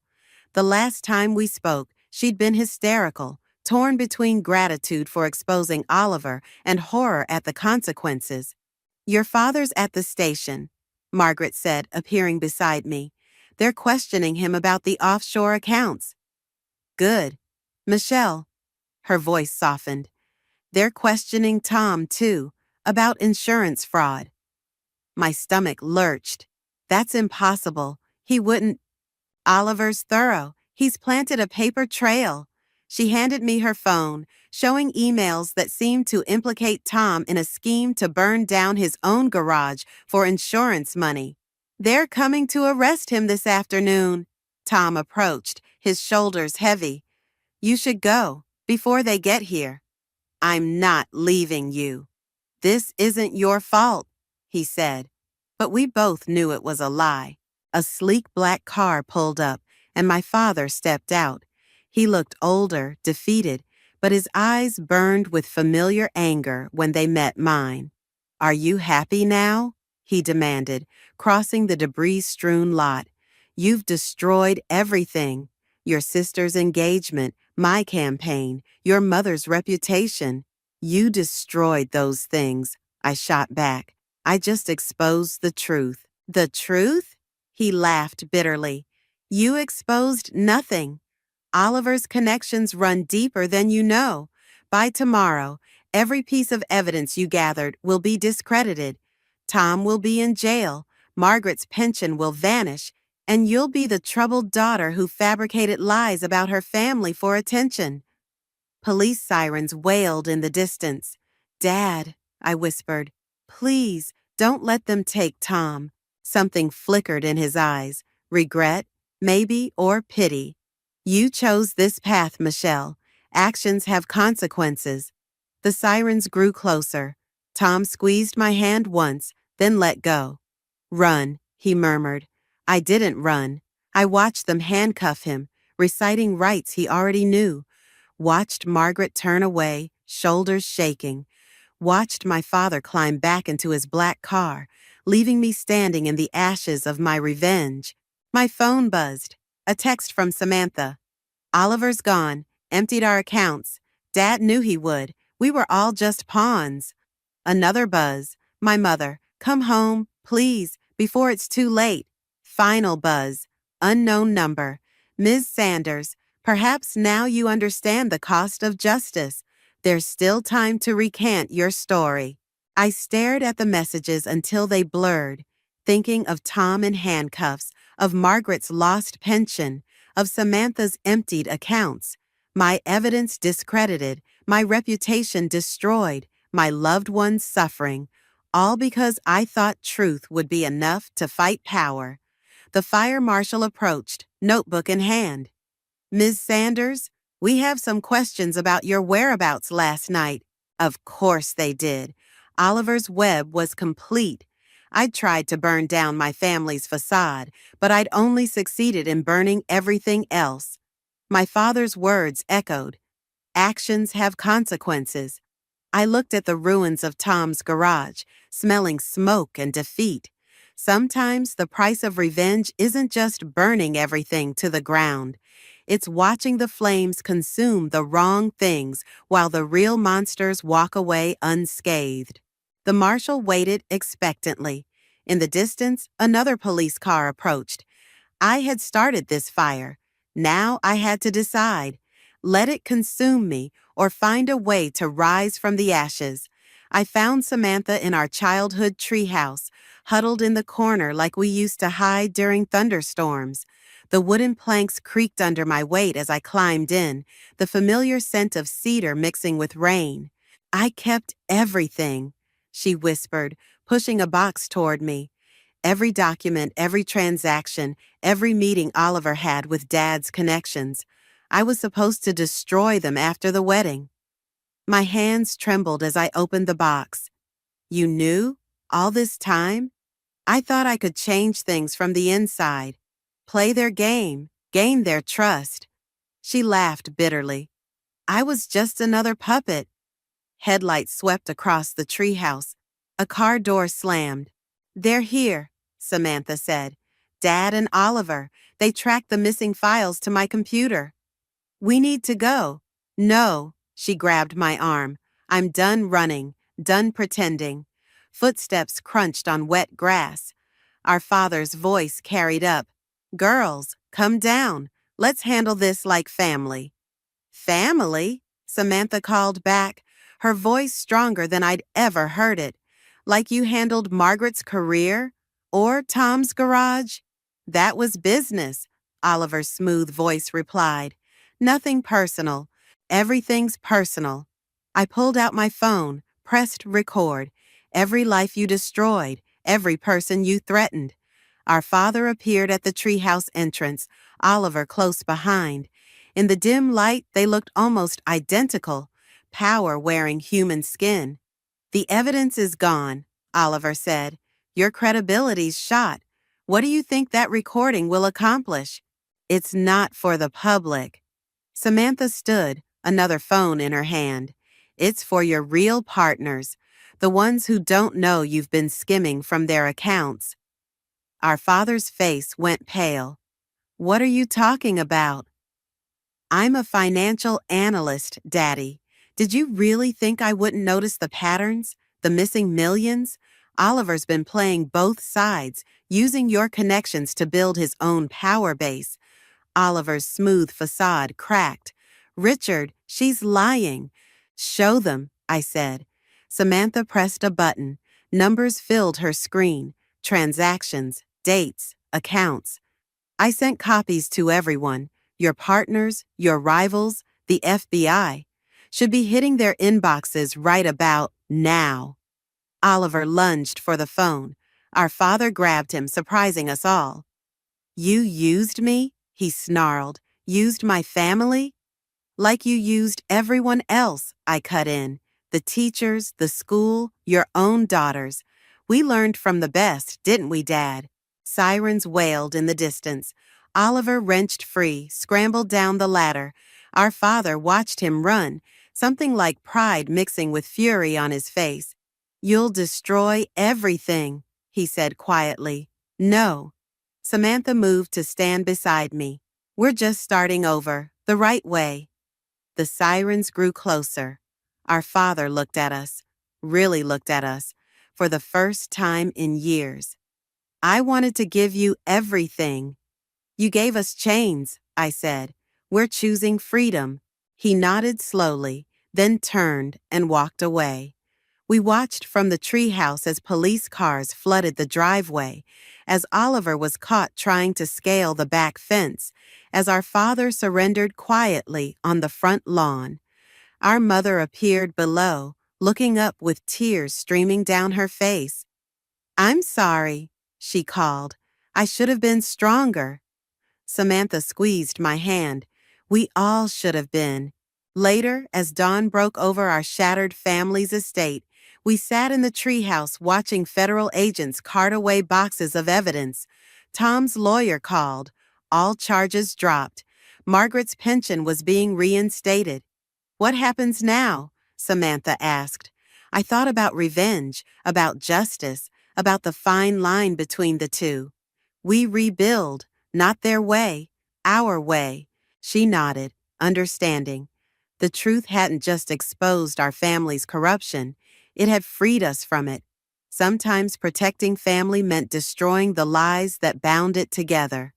The last time we spoke, she'd been hysterical, torn between gratitude for exposing Oliver and horror at the consequences. "Your father's at the station," Margaret said, appearing beside me. "They're questioning him about the offshore accounts." "Good. Michelle," her voice softened. "They're questioning Tom, too, about insurance fraud." My stomach lurched. "That's impossible. He wouldn't." "Oliver's thorough. He's planted a paper trail." She handed me her phone, showing emails that seemed to implicate Tom in a scheme to burn down his own garage for insurance money. "They're coming to arrest him this afternoon." Tom approached, his shoulders heavy. "You should go, before they get here." "I'm not leaving you." "This isn't your fault," he said. But we both knew it was a lie. A sleek black car pulled up, and my father stepped out. He looked older, defeated, but his eyes burned with familiar anger when they met mine. "Are you happy now?" he demanded, crossing the debris-strewn lot. "You've destroyed everything. Your sister's engagement, my campaign, your mother's reputation. You destroyed those things," I shot back. "I just exposed the truth." "The truth?" He laughed bitterly. "You exposed nothing. Oliver's connections run deeper than you know. By tomorrow, every piece of evidence you gathered will be discredited. Tom will be in jail, Margaret's pension will vanish, and you'll be the troubled daughter who fabricated lies about her family for attention." Police sirens wailed in the distance. "Dad," I whispered, "please don't let them take Tom." Something flickered in his eyes. Regret, maybe, or pity. "You chose this path, Michelle. Actions have consequences." The sirens grew closer. Tom squeezed my hand once, then let go. "Run," he murmured. I didn't run. I watched them handcuff him, reciting rights he already knew. Watched Margaret turn away, shoulders shaking. Watched my father climb back into his black car, leaving me standing in the ashes of my revenge. My phone buzzed. A text from Samantha. "Oliver's gone. Emptied our accounts. Dad knew he would. We were all just pawns." Another buzz. My mother. "Come home, please, before it's too late." Final buzz. Unknown number. "Ms. Sanders, perhaps now you understand the cost of justice. There's still time to recant your story." I stared at the messages until they blurred, thinking of Tom in handcuffs, of Margaret's lost pension, of Samantha's emptied accounts. My evidence discredited, my reputation destroyed, my loved ones suffering, all because I thought truth would be enough to fight power. The fire marshal approached, notebook in hand. "Ms. Sanders, we have some questions about your whereabouts last night." Of course they did. Oliver's web was complete. I'd tried to burn down my family's facade, but I'd only succeeded in burning everything else. My father's words echoed. Actions have consequences. I looked at the ruins of Tom's garage, smelling smoke and defeat. Sometimes the price of revenge isn't just burning everything to the ground. It's watching the flames consume the wrong things while the real monsters walk away unscathed. The marshal waited expectantly. In the distance, another police car approached. I had started this fire. Now I had to decide. Let it consume me or find a way to rise from the ashes. I found Samantha in our childhood treehouse, huddled in the corner like we used to hide during thunderstorms. The wooden planks creaked under my weight as I climbed in, the familiar scent of cedar mixing with rain. I kept everything, she whispered, pushing a box toward me. Every document, every transaction, every meeting Oliver had with Dad's connections. I was supposed to destroy them after the wedding. My hands trembled as I opened the box. You knew? All this time? I thought I could change things from the inside. Play their game, gain their trust. She laughed bitterly. I was just another puppet. Headlights swept across the treehouse. A car door slammed. They're here, Samantha said. Dad and Oliver. They tracked the missing files to my computer. We need to go. No, she grabbed my arm. I'm done running, done pretending. Footsteps crunched on wet grass. Our father's voice carried up. Girls, come down. Let's handle this like family. Family? Samantha called back, her voice stronger than I'd ever heard it. Like you handled Margaret's career? Or Tom's garage? That was business, Oliver's smooth voice replied. Nothing personal. Everything's personal. I pulled out my phone, pressed record. Every life you destroyed, every person you threatened. Our father appeared at the treehouse entrance, Oliver close behind. In the dim light, they looked almost identical, power wearing human skin. The evidence is gone, Oliver said. Your credibility's shot. What do you think that recording will accomplish? It's not for the public. Samantha stood, another phone in her hand. It's for your real partners, the ones who don't know you've been skimming from their accounts. Our father's face went pale. What are you talking about? I'm a financial analyst, Daddy. Did you really think I wouldn't notice the patterns, the missing millions? Oliver's been playing both sides, using your connections to build his own power base. Oliver's smooth facade cracked. Richard, she's lying. Show them, I said. Samantha pressed a button. Numbers filled her screen. Transactions, dates, accounts. I sent copies to everyone. Your partners, your rivals, the FBI. Should be hitting their inboxes right about now. Oliver lunged for the phone. Our father grabbed him, surprising us all. You used me? He snarled. Used my family? Like you used everyone else, I cut in. The teachers, the school, your own daughters. We learned from the best, didn't we, Dad? Sirens wailed in the distance. Oliver wrenched free, scrambled down the ladder. Our father watched him run, something like pride mixing with fury on his face. You'll destroy everything, he said quietly. No. Samantha moved to stand beside me. We're just starting over, the right way. The sirens grew closer. Our father looked at us, really looked at us, for the first time in years. I wanted to give you everything. You gave us chains, I said. We're choosing freedom. He nodded slowly, then turned and walked away. We watched from the treehouse as police cars flooded the driveway, as Oliver was caught trying to scale the back fence, as our father surrendered quietly on the front lawn. Our mother appeared below, looking up with tears streaming down her face. I'm sorry, she called. I should have been stronger. Samantha squeezed my hand. We all should have been. Later, as dawn broke over our shattered family's estate, We sat in the treehouse watching federal agents cart away boxes of evidence. Tom's lawyer called. All charges dropped. Margaret's pension was being reinstated. "What happens now?" Samantha asked. I thought about revenge, about justice, about the fine line between the two. "We rebuild, not their way, our way." She nodded, understanding. The truth hadn't just exposed our family's corruption, it had freed us from it. Sometimes protecting family meant destroying the lies that bound it together.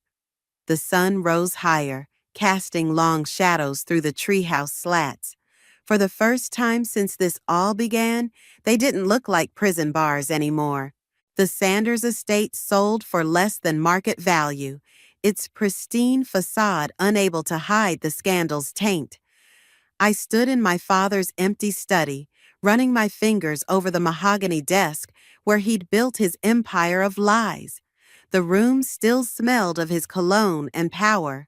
The sun rose higher, casting long shadows through the treehouse slats. For the first time since this all began, they didn't look like prison bars anymore. The Sanders estate sold for less than market value, its pristine facade unable to hide the scandal's taint. I stood in my father's empty study, running my fingers over the mahogany desk where he'd built his empire of lies. The room still smelled of his cologne and power.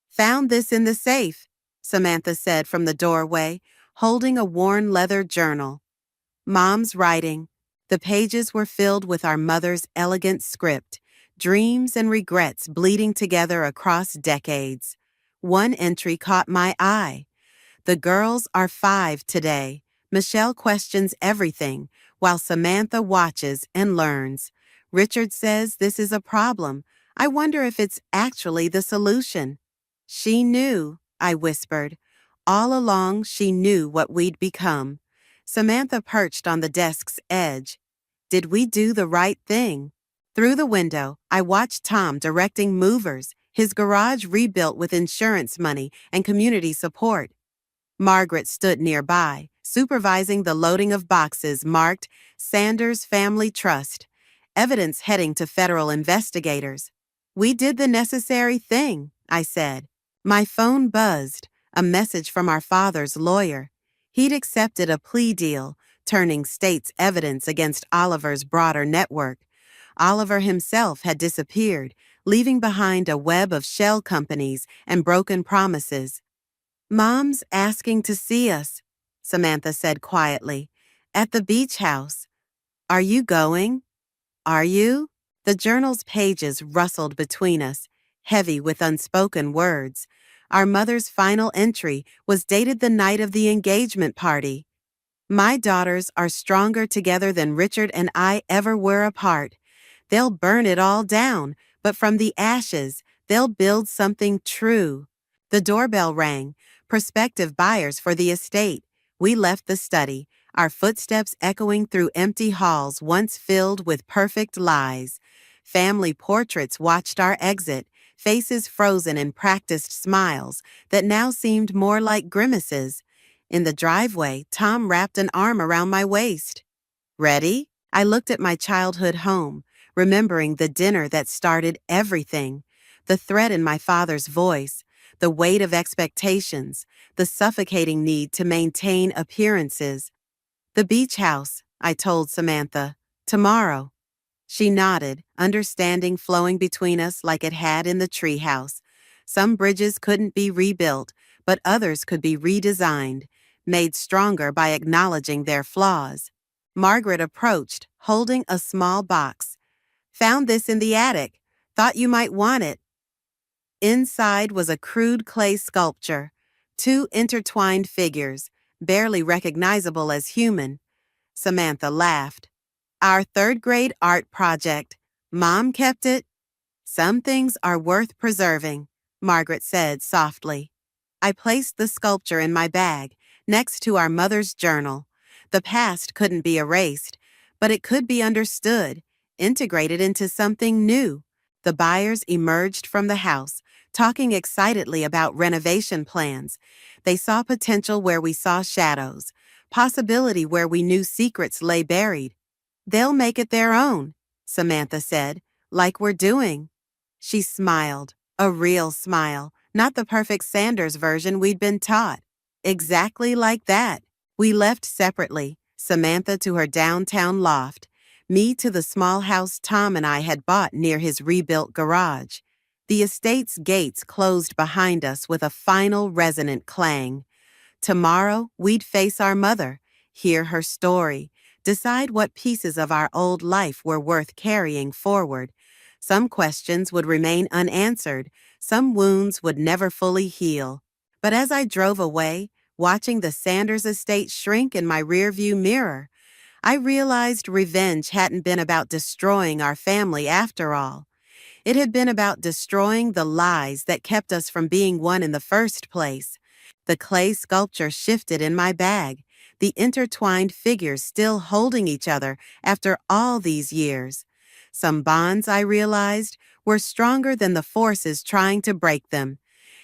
"Found this in the safe," Samantha said from the doorway, holding a worn leather journal. Mom's writing. The pages were filled with our mother's elegant script, dreams and regrets bleeding together across decades. One entry caught my eye. "The girls are 5 today. Michelle questions everything, while Samantha watches and learns. Richard says this is a problem. I wonder if it's actually the solution." "She knew," I whispered. All along, she knew what we'd become. Samantha perched on the desk's edge. Did we do the right thing? Through the window, I watched Tham directing movers, his garage rebuilt with insurance money and community support. Margaret stood nearby, supervising the loading of boxes marked Sanders Family Trust, evidence heading to federal investigators. "We did the necessary thing," I said. My phone buzzed, a message from our father's lawyer. He'd accepted a plea deal, turning state's evidence against Oliver's broader network. Oliver himself had disappeared, leaving behind a web of shell companies and broken promises. "Mom's asking to see us," Samantha said quietly. "At the beach house. Are you going?" "Are you?" The journal's pages rustled between us, heavy with unspoken words. Our mother's final entry was dated the night of the engagement party. "My daughters are stronger together than Richard and I ever were apart. They'll burn it all down, but from the ashes, they'll build something true." The doorbell rang. Prospective buyers for the estate. We left the study, our footsteps echoing through empty halls once filled with perfect lies. Family portraits watched our exit, faces frozen in practiced smiles that now seemed more like grimaces. In the driveway, Tom wrapped an arm around my waist. "Ready?" I looked at my childhood home, remembering the dinner that started everything, the threat in my father's voice, the weight of expectations, the suffocating need to maintain appearances. "The beach house," I told Samantha. "Tomorrow." She nodded, understanding flowing between us like it had in the treehouse. Some bridges couldn't be rebuilt, but others could be redesigned, made stronger by acknowledging their flaws. Margaret approached, holding a small box. "Found this in the attic. Thought you might want it." Inside was a crude clay sculpture, 2 intertwined figures, barely recognizable as human. Samantha laughed. "Our 3rd-grade art project. Mom kept it." "Some things are worth preserving," Margaret said softly. I placed the sculpture in my bag, next to our mother's journal. The past couldn't be erased, but it could be understood, integrated into something new. The buyers emerged from the house, talking excitedly about renovation plans. They saw potential where we saw shadows, possibility where we knew secrets lay buried. "They'll make it their own," Samantha said, "like we're doing." She smiled, a real smile, not the perfect Sanders version we'd been taught. Exactly like that. We left separately, Samantha to her downtown loft, me to the small house Tom and I had bought near his rebuilt garage. The estate's gates closed behind us with a final resonant clang. Tomorrow, we'd face our mother, hear her story, decide what pieces of our old life were worth carrying forward. Some questions would remain unanswered, some wounds would never fully heal. But as I drove away, watching the Sanders estate shrink in my rearview mirror, I realized revenge hadn't been about destroying our family after all. It had been about destroying the lies that kept us from being one in the first place. The clay sculpture shifted in my bag, the intertwined figures still holding each other after all these years. Some bonds, I realized, were stronger than the forces trying to break them.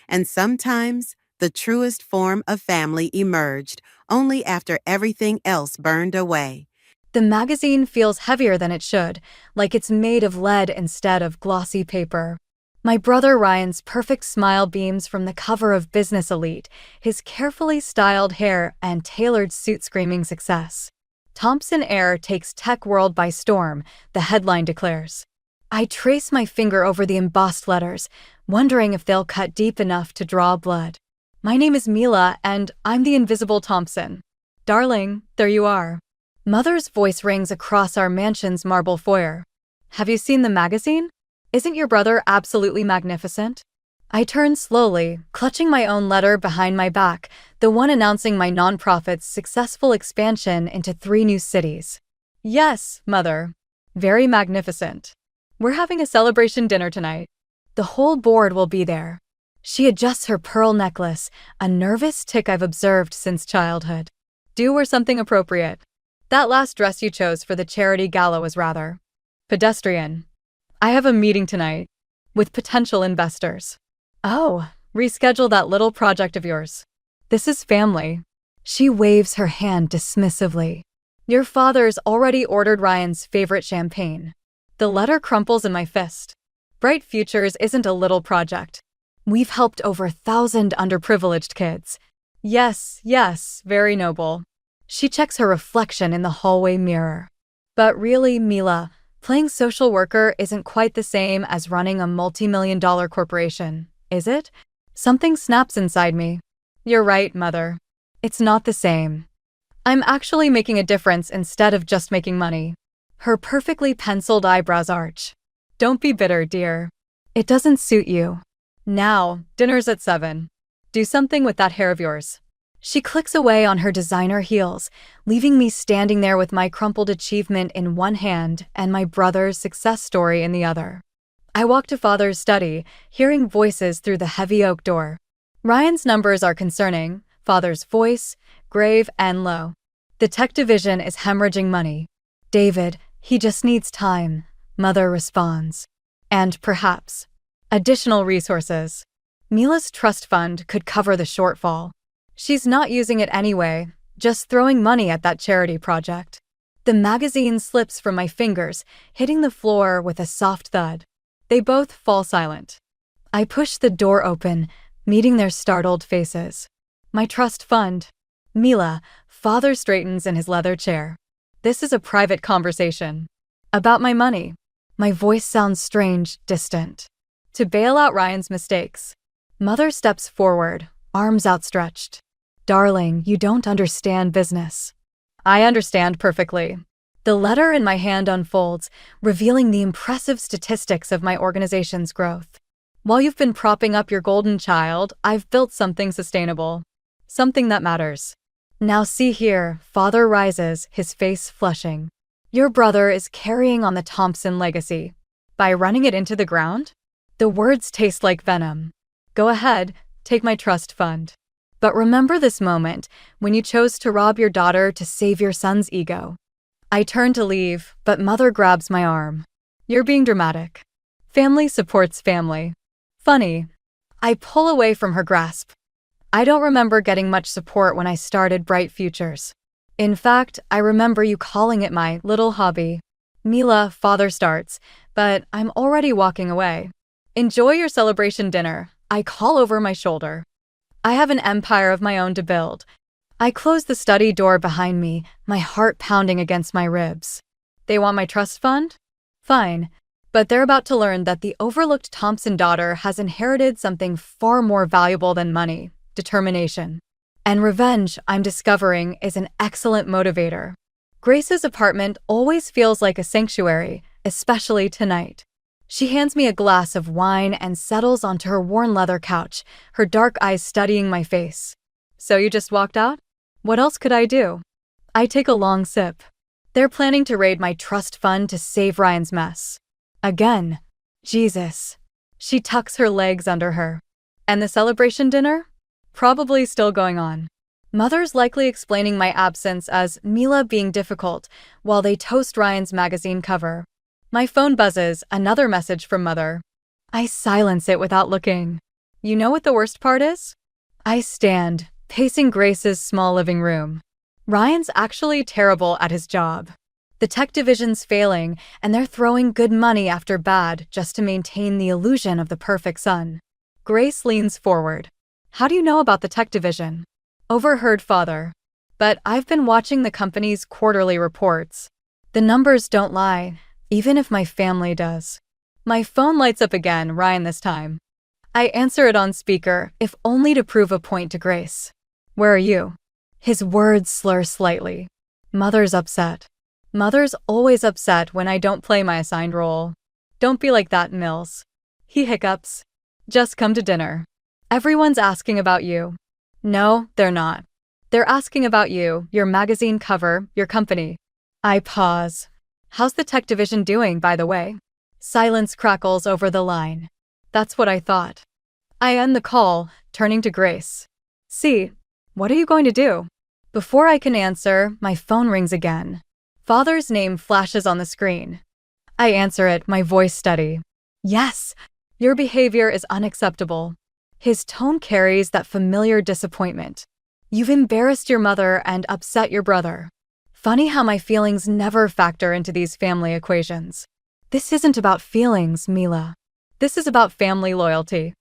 And sometimes, the truest form of family emerged only after everything else burned away. The magazine feels heavier than it should, like it's made of lead instead of glossy paper. My brother Ryan's perfect smile beams from the cover of Business Elite, his carefully styled hair and tailored suit screaming success. Thompson Air takes tech world by storm, the headline declares. I trace my finger over the embossed letters, wondering if they'll cut deep enough to draw blood. My name is Mila, and I'm the invisible Thompson. Darling, there you are. Mother's voice rings across our mansion's marble foyer. Have you seen the magazine? Isn't your brother absolutely magnificent? I turn slowly, clutching my own letter behind my back, the one announcing my nonprofit's successful expansion into 3 new cities. Yes, Mother. Very magnificent. We're having a celebration dinner tonight. The whole board will be there. She adjusts her pearl necklace, a nervous tic I've observed since childhood. Do wear something appropriate. That last dress you chose for the charity gala was rather pedestrian. I have a meeting tonight with potential investors. Oh, reschedule that little project of yours. This is family. She waves her hand dismissively. Your father's already ordered Ryan's favorite champagne. The letter crumples in my fist. Bright Futures isn't a little project. We've helped over 1,000 underprivileged kids. Yes, very noble. She checks her reflection in the hallway mirror. But really, Mila, playing social worker isn't quite the same as running a multi-million-dollar corporation, is it? Something snaps inside me. You're right, Mother. It's not the same. I'm actually making a difference instead of just making money. Her perfectly penciled eyebrows arch. Don't be bitter, dear. It doesn't suit you. Now, dinner's at 7. Do something with that hair of yours. She clicks away on her designer heels, leaving me standing there with my crumpled achievement in one hand and my brother's success story in the other. I walk to Father's study, hearing voices through the heavy oak door. Ryan's numbers are concerning, Father's voice, grave and low. The tech division is hemorrhaging money. David, he just needs time, Mother responds. And perhaps additional resources. Mila's trust fund could cover the shortfall. She's not using it anyway, just throwing money at that charity project. The magazine slips from my fingers, hitting the floor with a soft thud. They both fall silent. I push the door open, meeting their startled faces. My trust fund. Mila, Father straightens in his leather chair. This is a private conversation. About my money. My voice sounds strange, distant. To bail out Ryan's mistakes. Mother steps forward, arms outstretched. Darling, you don't understand business. I understand perfectly. The letter in my hand unfolds, revealing the impressive statistics of my organization's growth. While you've been propping up your golden child, I've built something sustainable. Something that matters. Now see here, Father rises, his face flushing. Your brother is carrying on the Thompson legacy. By running it into the ground? The words taste like venom. Go ahead, take my trust fund. But remember this moment, when you chose to rob your daughter to save your son's ego. I turn to leave, but Mother grabs my arm. You're being dramatic. Family supports family. Funny. I pull away from her grasp. I don't remember getting much support when I started Bright Futures. In fact, I remember you calling it my little hobby. Mila, Father starts, but I'm already walking away. Enjoy your celebration dinner, I call over my shoulder. I have an empire of my own to build. I close the study door behind me, my heart pounding against my ribs. They want my trust fund? Fine. But they're about to learn that the overlooked Thompson daughter has inherited something far more valuable than money, determination. And revenge, I'm discovering, is an excellent motivator. Grace's apartment always feels like a sanctuary, especially tonight. She hands me a glass of wine and settles onto her worn leather couch, her dark eyes studying my face. So you just walked out? What else could I do? I take a long sip. They're planning to raid my trust fund to save Ryan's mess. Again. Jesus. She tucks her legs under her. And the celebration dinner? Probably still going on. Mother's likely explaining my absence as Mila being difficult while they toast Ryan's magazine cover. My phone buzzes, another message from Mother. I silence it without looking. You know what the worst part is? I stand, pacing Grace's small living room. Ryan's actually terrible at his job. The tech division's failing, and they're throwing good money after bad just to maintain the illusion of the perfect son. Grace leans forward. How do you know about the tech division? Overheard, Father. But I've been watching the company's quarterly reports. The numbers don't lie, even if my family does. My phone lights up again, Ryan this time. I answer it on speaker, if only to prove a point to Grace. Where are you? His words slur slightly. Mother's upset. Mother's always upset when I don't play my assigned role. Don't be like that, Mills. He hiccups. Just come to dinner. Everyone's asking about you. No, they're not. They're asking about you, your magazine cover, your company. I pause. How's the tech division doing, by the way? Silence crackles over the line. That's what I thought. I end the call, turning to Grace. See, what are you going to do? Before I can answer, my phone rings again. Father's name flashes on the screen. I answer it, my voice steady. Yes, your behavior is unacceptable. His tone carries that familiar disappointment. You've embarrassed your mother and upset your brother. Funny how my feelings never factor into these family equations. This isn't about feelings, Mila. This is about family loyalty.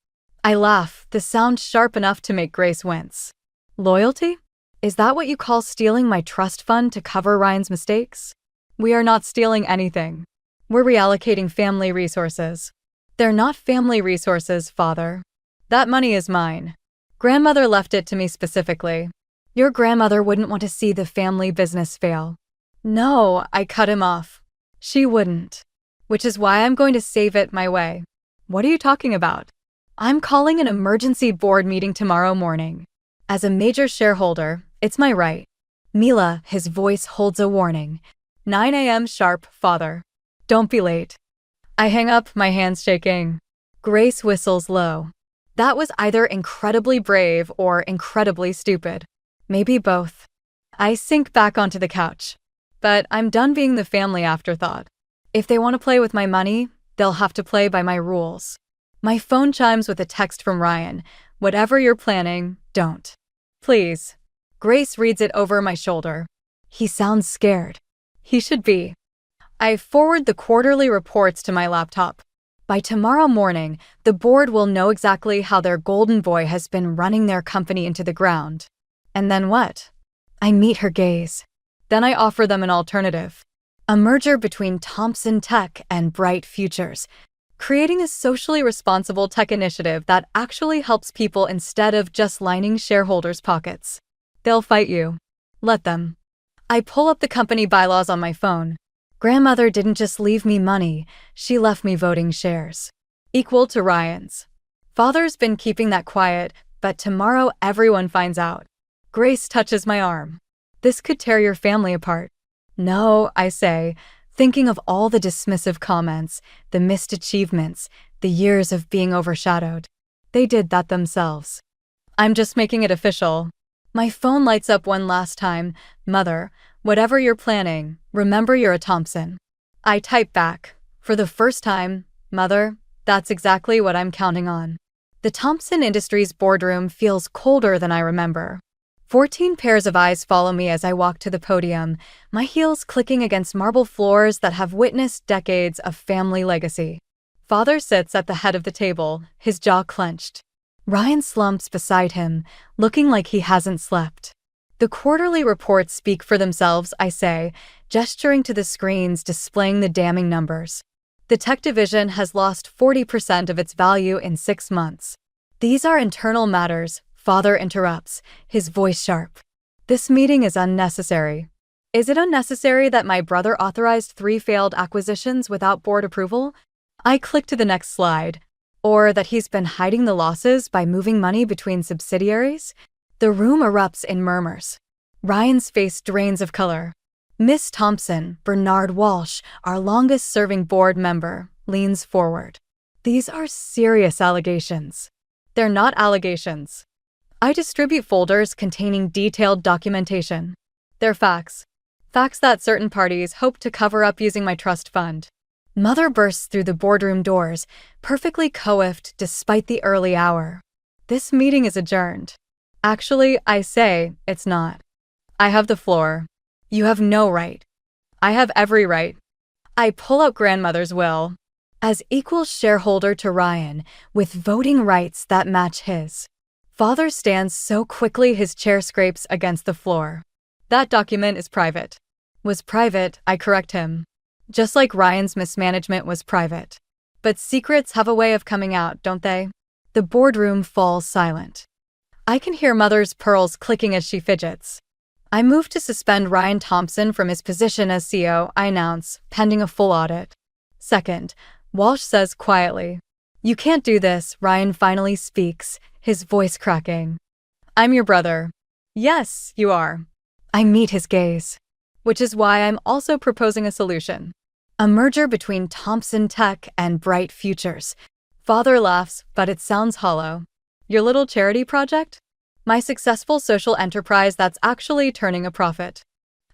I laugh, the sound sharp enough to make Grace wince. Loyalty? Is that what you call stealing my trust fund to cover Ryan's mistakes? We are not stealing anything. We're reallocating family resources. They're not family resources, Father. That money is mine. Grandmother left it to me specifically. Your grandmother wouldn't want to see the family business fail. No, I cut him off. She wouldn't. Which is why I'm going to save it my way. What are you talking about? I'm calling an emergency board meeting tomorrow morning. As a major shareholder, it's my right. Mila, his voice holds a warning. 9 a.m. sharp, Father. Don't be late. I hang up, my hands shaking. Grace whistles low. That was either incredibly brave or incredibly stupid. Maybe both. I sink back onto the couch. But I'm done being the family afterthought. If they want to play with my money, they'll have to play by my rules. My phone chimes with a text from Ryan. Whatever you're planning, don't. Please. Grace reads it over my shoulder. He sounds scared. He should be. I forward the quarterly reports to my laptop. By tomorrow morning, the board will know exactly how their golden boy has been running their company into the ground. And then what? I meet her gaze. Then I offer them an alternative. A merger between Thompson Tech and Bright Futures, creating a socially responsible tech initiative that actually helps people instead of just lining shareholders' pockets. They'll fight you. Let them. I pull up the company bylaws on my phone. Grandmother didn't just leave me money, she left me voting shares. Equal to Ryan's. Father's been keeping that quiet, but tomorrow everyone finds out. Grace touches my arm. This could tear your family apart. No, I say, thinking of all the dismissive comments, the missed achievements, the years of being overshadowed. They did that themselves. I'm just making it official. My phone lights up one last time. Mother, whatever you're planning, remember you're a Thompson. I type back. For the first time, Mother, that's exactly what I'm counting on. The Thompson Industries boardroom feels colder than I remember. 14 pairs of eyes follow me as I walk to the podium, my heels clicking against marble floors that have witnessed decades of family legacy. Father sits at the head of the table, his jaw clenched. Ryan slumps beside him, looking like he hasn't slept. The quarterly reports speak for themselves, I say, gesturing to the screens displaying the damning numbers. The tech division has lost 40% of its value in 6 months. These are internal matters, Father interrupts, his voice sharp. This meeting is unnecessary. Is it unnecessary that my brother authorized 3 failed acquisitions without board approval? I click to the next slide. Or that he's been hiding the losses by moving money between subsidiaries? The room erupts in murmurs. Ryan's face drains of color. Miss Thompson, Bernard Walsh, our longest-serving board member, leans forward. These are serious allegations. They're not allegations. I distribute folders containing detailed documentation. They're facts. Facts that certain parties hope to cover up using my trust fund. Mother bursts through the boardroom doors, perfectly coiffed despite the early hour. This meeting is adjourned. Actually, I say it's not. I have the floor. You have no right. I have every right. I pull out grandmother's will. As equal shareholder to Ryan, with voting rights that match his. Father stands so quickly his chair scrapes against the floor. That document is private. Was private, I correct him. Just like Ryan's mismanagement was private. But secrets have a way of coming out, don't they? The boardroom falls silent. I can hear Mother's pearls clicking as she fidgets. I move to suspend Ryan Thompson from his position as CEO, I announce, pending a full audit. Second, Walsh says quietly, "You can't do this," Ryan finally speaks, his voice cracking. "I'm your brother." "Yes, you are." I meet his gaze. Which is why I'm also proposing a solution. A merger between Thompson Tech and Bright Futures. Father laughs, but it sounds hollow. Your little charity project? My successful social enterprise that's actually turning a profit.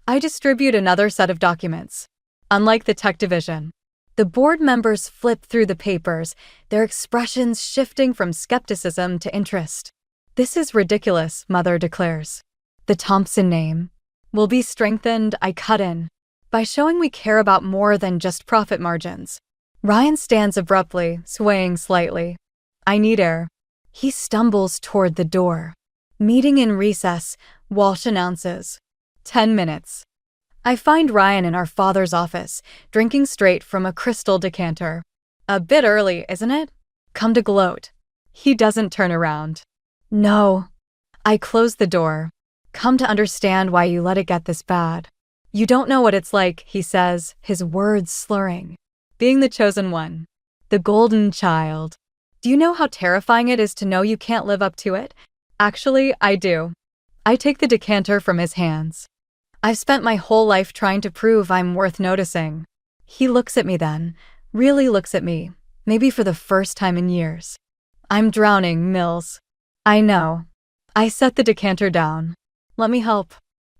I distribute another set of documents. Unlike the tech division. The board members flip through the papers, their expressions shifting from skepticism to interest. "This is ridiculous," Mother declares. The Thompson name will be strengthened, I cut in, by showing we care about more than just profit margins. Ryan stands abruptly, swaying slightly. I need air. He stumbles toward the door. Meeting in recess, Walsh announces. 10 minutes. I find Ryan in our father's office, drinking straight from a crystal decanter. A bit early, isn't it? Come to gloat. He doesn't turn around. No. I close the door. Come to understand why you let it get this bad. You don't know what it's like, he says, his words slurring. Being the chosen one. The golden child. Do you know how terrifying it is to know you can't live up to it? Actually, I do. I take the decanter from his hands. I've spent my whole life trying to prove I'm worth noticing. He looks at me then, really looks at me, maybe for the first time in years. I'm drowning, Mills. I know. I set the decanter down. Let me help.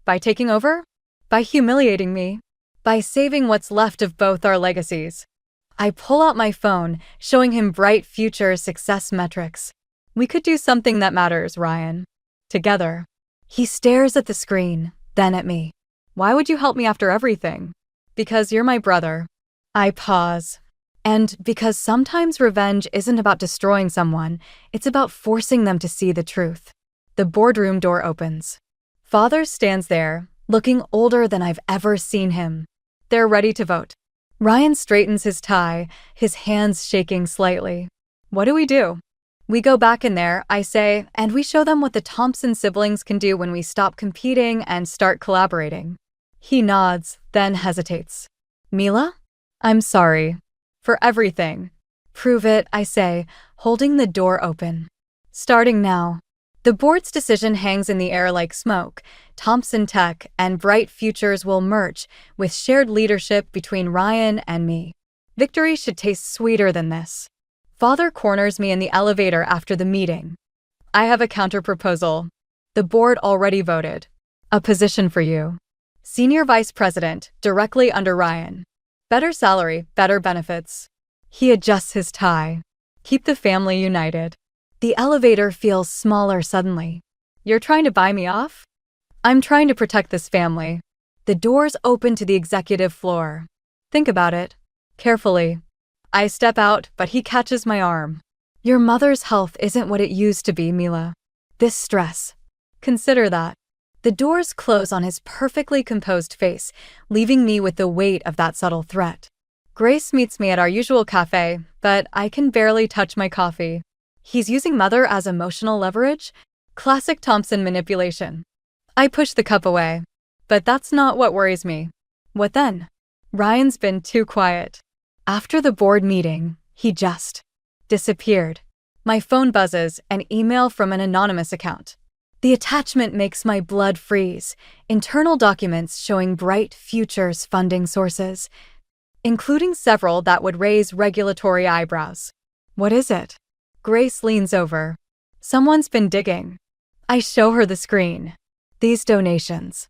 By taking over? By humiliating me? By saving what's left of both our legacies? I pull out my phone, showing him bright future success metrics. We could do something that matters, Ryan. Together. He stares at the screen, then at me. Why would you help me after everything? Because you're my brother. I pause. And because sometimes revenge isn't about destroying someone, it's about forcing them to see the truth. The boardroom door opens. Father stands there, looking older than I've ever seen him. They're ready to vote. Ryan straightens his tie, his hands shaking slightly. What do? We go back in there, I say, and we show them what the Thompson siblings can do when we stop competing and start collaborating. He nods, then hesitates. Mila? I'm sorry. For everything. Prove it, I say, holding the door open. Starting now. The board's decision hangs in the air like smoke. Thompson Tech and Bright Futures will merge, with shared leadership between Ryan and me. Victory should taste sweeter than this. Father corners me in the elevator after the meeting. I have a counter-proposal. The board already voted. A position for you. Senior Vice President, directly under Ryan. Better salary, better benefits. He adjusts his tie. Keep the family united. The elevator feels smaller suddenly. You're trying to buy me off? I'm trying to protect this family. The doors open to the executive floor. Think about it. Carefully. I step out, but he catches my arm. Your mother's health isn't what it used to be, Mila. This stress. Consider that. The doors close on his perfectly composed face, leaving me with the weight of that subtle threat. Grace meets me at our usual cafe, but I can barely touch my coffee. He's using Mother as emotional leverage? Classic Thompson manipulation. I push the cup away. But that's not what worries me. What then? Ryan's been too quiet. After the board meeting, he just disappeared. My phone buzzes, an email from an anonymous account. The attachment makes my blood freeze. Internal documents showing Bright Futures funding sources, including several that would raise regulatory eyebrows. What is it? Grace leans over. Someone's been digging. I show her the screen. These donations.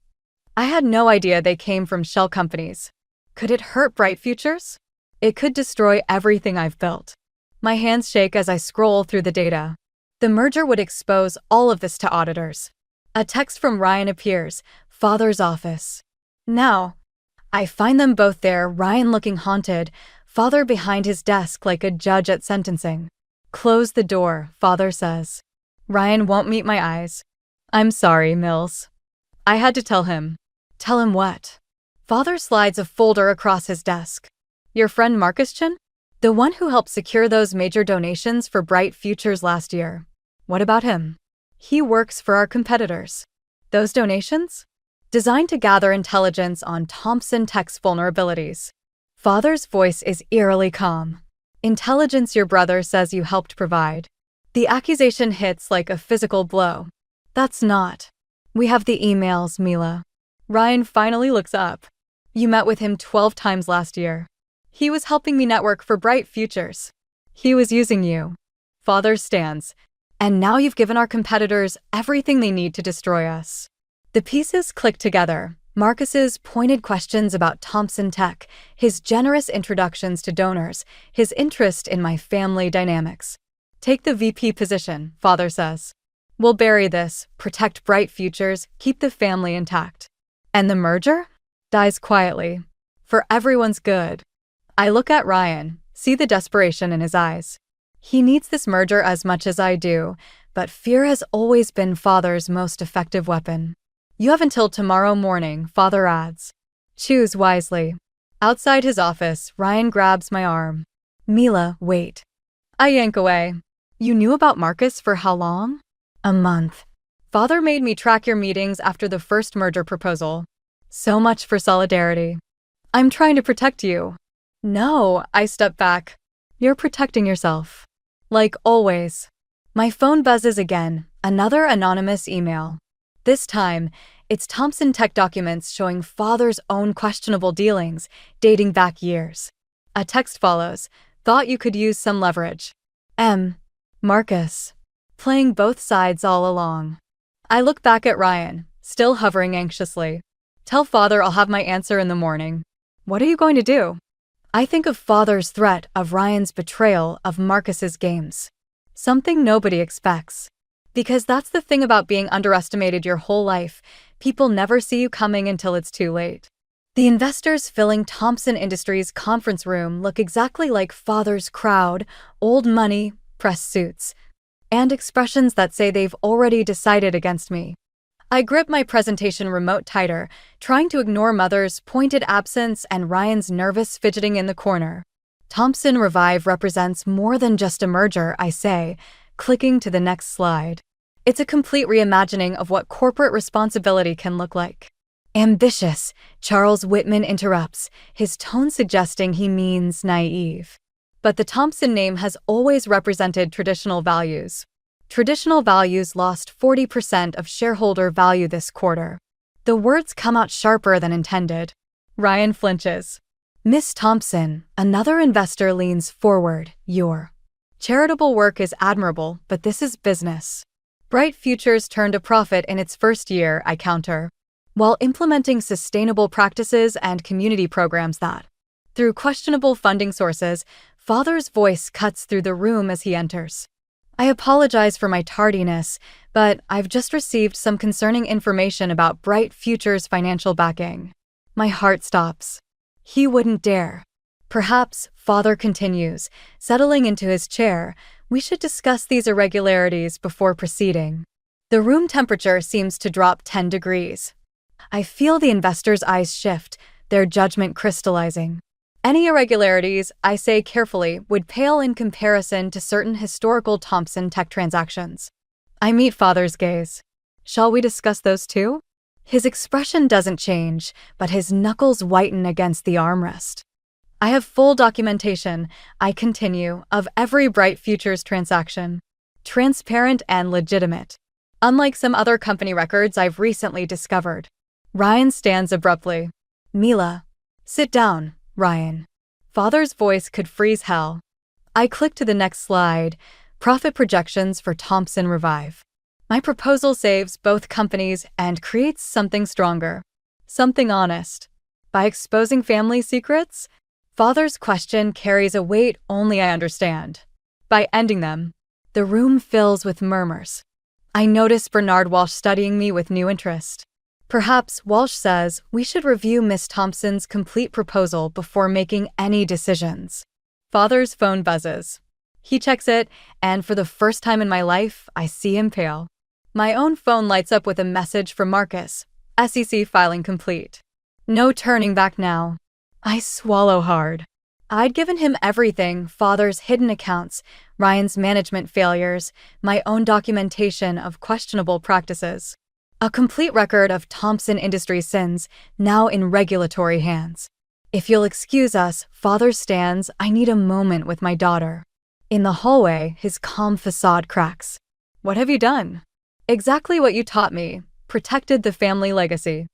I had no idea they came from shell companies. Could it hurt Bright Futures? It could destroy everything I've built. My hands shake as I scroll through the data. The merger would expose all of this to auditors. A text from Ryan appears, Father's office. Now, I find them both there, Ryan looking haunted, Father behind his desk like a judge at sentencing. Close the door, Father says. Ryan won't meet my eyes. I'm sorry, Mills. I had to tell him. Tell him what? Father slides a folder across his desk. Your friend Marcus Chin? The one who helped secure those major donations for Bright Futures last year. What about him? He works for our competitors. Those donations? Designed to gather intelligence on Thompson Tech's vulnerabilities. Father's voice is eerily calm. Intelligence your brother says you helped provide. The accusation hits like a physical blow. That's not. We have the emails, Mila. Ryan finally looks up. You met with him 12 times last year. He was helping me network for Bright Futures. He was using you. Father stands. And now you've given our competitors everything they need to destroy us. The pieces click together. Marcus's pointed questions about Thompson Tech, his generous introductions to donors, his interest in my family dynamics. Take the VP position, Father says. We'll bury this, protect Bright Futures, keep the family intact. And the merger? Dies quietly. For everyone's good. I look at Ryan, see the desperation in his eyes. He needs this merger as much as I do, but fear has always been Father's most effective weapon. You have until tomorrow morning, Father adds. Choose wisely. Outside his office, Ryan grabs my arm. Mila, wait. I yank away. You knew about Marcus for how long? A month. Father made me track your meetings after the first merger proposal. So much for solidarity. I'm trying to protect you. No, I step back. You're protecting yourself. Like always. My phone buzzes again, another anonymous email. This time, it's Thompson Tech documents showing Father's own questionable dealings, dating back years. A text follows, thought you could use some leverage. Marcus. Playing both sides all along. I look back at Ryan, still hovering anxiously. Tell Father I'll have my answer in the morning. What are you going to do? I think of Father's threat, of Ryan's betrayal, of Marcus's games. Something nobody expects. Because that's the thing about being underestimated your whole life. People never see you coming until it's too late. The investors filling Thompson Industries' conference room look exactly like Father's crowd, old money, press suits, and expressions that say they've already decided against me. I grip my presentation remote tighter, trying to ignore Mother's pointed absence and Ryan's nervous fidgeting in the corner. Thompson Revive represents more than just a merger, I say, clicking to the next slide. It's a complete reimagining of what corporate responsibility can look like. Ambitious, Charles Whitman interrupts, his tone suggesting he means naive. But the Thompson name has always represented traditional values. Traditional values lost 40% of shareholder value this quarter. The words come out sharper than intended. Ryan flinches. Miss Thompson, another investor leans forward. Your charitable work is admirable, but this is business. Bright Futures turned a profit in its first year, I counter, while implementing sustainable practices and community programs that, through questionable funding sources, Father's voice cuts through the room as he enters. I apologize for my tardiness, but I've just received some concerning information about Bright Futures' financial backing. My heart stops. He wouldn't dare. Perhaps, Father continues, settling into his chair, we should discuss these irregularities before proceeding. The room temperature seems to drop 10 degrees. I feel the investors' eyes shift, their judgment crystallizing. Any irregularities, I say carefully, would pale in comparison to certain historical Thompson Tech transactions. I meet Father's gaze. Shall we discuss those too? His expression doesn't change, but his knuckles whiten against the armrest. I have full documentation, I continue, of every Bright Futures transaction. Transparent and legitimate. Unlike some other company records I've recently discovered. Ryan stands abruptly. Mila. Sit down, Ryan. Father's voice could freeze hell. I click to the next slide. Profit projections for Thompson Revive. My proposal saves both companies and creates something stronger. Something honest. By exposing family secrets, Father's question carries a weight only I understand. By ending them, the room fills with murmurs. I notice Bernard Walsh studying me with new interest. Perhaps, Walsh says, we should review Miss Thompson's complete proposal before making any decisions. Father's phone buzzes. He checks it, and for the first time in my life, I see him pale. My own phone lights up with a message from Marcus. SEC filing complete. No turning back now. I swallow hard. I'd given him everything, Father's hidden accounts, Ryan's management failures, my own documentation of questionable practices. A complete record of Thompson Industries' sins, now in regulatory hands. If you'll excuse us, Father stands, I need a moment with my daughter. In the hallway, his calm facade cracks. What have you done? Exactly what you taught me. Protected the family legacy.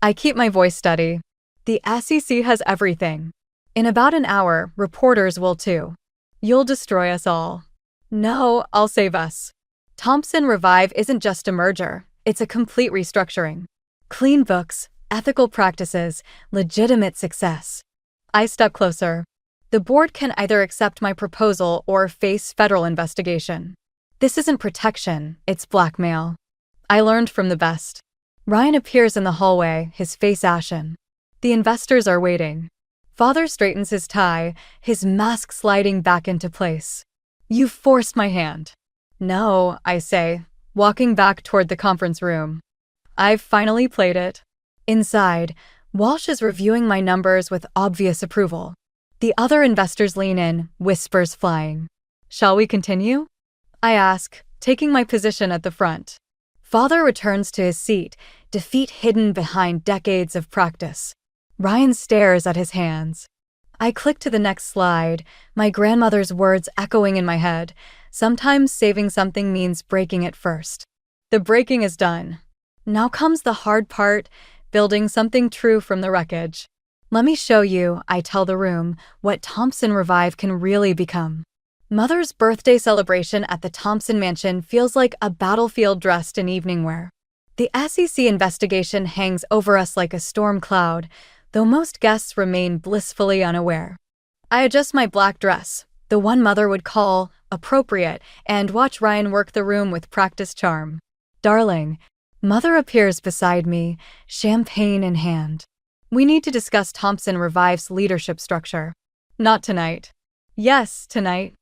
I keep my voice steady. The SEC has everything. In about an hour, reporters will too. You'll destroy us all. No, I'll save us. Thompson Revive isn't just a merger. It's a complete restructuring. Clean books, ethical practices, legitimate success. I step closer. The board can either accept my proposal or face federal investigation. This isn't protection, it's blackmail. I learned from the best. Ryan appears in the hallway, his face ashen. The investors are waiting. Father straightens his tie, his mask sliding back into place. You forced my hand. No, I say, walking back toward the conference room. I've finally played it. Inside, Walsh is reviewing my numbers with obvious approval. The other investors lean in, whispers flying. Shall we continue? I ask, taking my position at the front. Father returns to his seat, defeat hidden behind decades of practice. Ryan stares at his hands. I click to the next slide, my grandmother's words echoing in my head. Sometimes saving something means breaking it first. The breaking is done. Now comes the hard part, building something true from the wreckage. Let me show you, I tell the room, what Thompson Revive can really become. Mother's birthday celebration at the Thompson Mansion feels like a battlefield dressed in evening wear. The SEC investigation hangs over us like a storm cloud, though most guests remain blissfully unaware. I adjust my black dress, the one Mother would call appropriate, and watch Ryan work the room with practiced charm. Darling, Mother appears beside me, champagne in hand. We need to discuss Thompson Revive's leadership structure. Not tonight. Yes, tonight.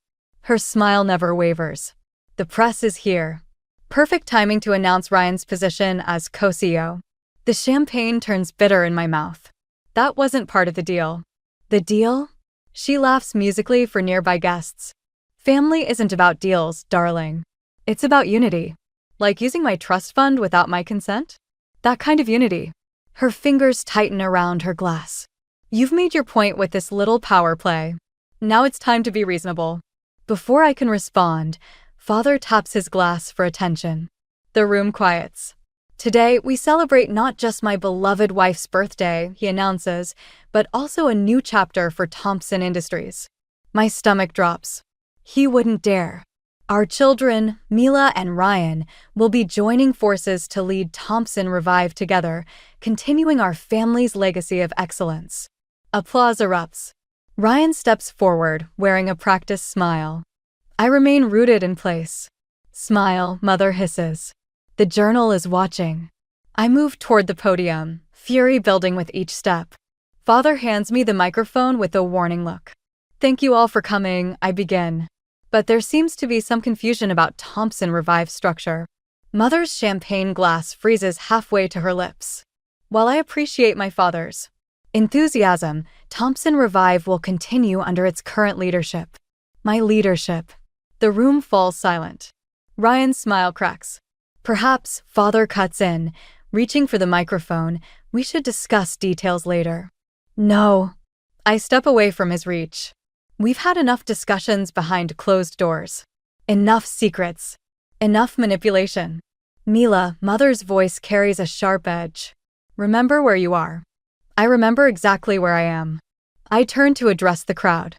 Her smile never wavers. The press is here. Perfect timing to announce Ryan's position as co-CEO. The champagne turns bitter in my mouth. That wasn't part of the deal. The deal? She laughs musically for nearby guests. Family isn't about deals, darling. It's about unity. Like using my trust fund without my consent? That kind of unity. Her fingers tighten around her glass. You've made your point with this little power play. Now it's time to be reasonable. Before I can respond, Father taps his glass for attention. The room quiets. Today, we celebrate not just my beloved wife's birthday, he announces, but also a new chapter for Thompson Industries. My stomach drops. He wouldn't dare. Our children, Mila and Ryan, will be joining forces to lead Thompson Revive together, continuing our family's legacy of excellence. Applause erupts. Ryan steps forward, wearing a practiced smile. I remain rooted in place. Smile, Mother hisses. The journal is watching. I move toward the podium, fury building with each step. Father hands me the microphone with a warning look. Thank you all for coming, I begin. But there seems to be some confusion about Thompson Revive's structure. Mother's champagne glass freezes halfway to her lips. While I appreciate my father's enthusiasm, Thompson Revive will continue under its current leadership. My leadership. The room falls silent. Ryan's smile cracks. Perhaps, Father cuts in. Reaching for the microphone, we should discuss details later. No. I step away from his reach. We've had enough discussions behind closed doors. Enough secrets. Enough manipulation. Mila, mother's voice carries a sharp edge. Remember where you are. I remember exactly where I am. I turn to address the crowd.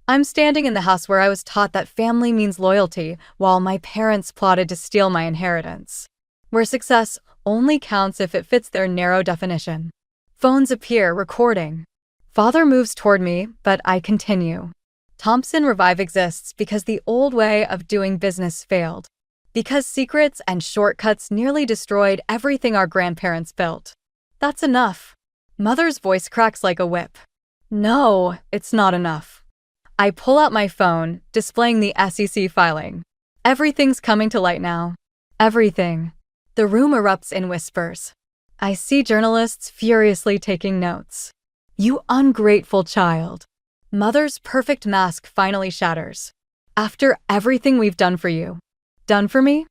I'm standing in the house where I was taught that family means loyalty, while my parents plotted to steal my inheritance. Where success only counts if it fits their narrow definition. Phones appear, recording. Father moves toward me, but I continue. Thompson Revive exists because the old way of doing business failed. Because secrets and shortcuts nearly destroyed everything our grandparents built. That's enough. Mother's voice cracks like a whip. No, it's not enough. I pull out my phone, displaying the SEC filing. Everything's coming to light now. Everything. The room erupts in whispers. I see journalists furiously taking notes. You ungrateful child. Mother's perfect mask finally shatters. After everything we've done for you. Done for me?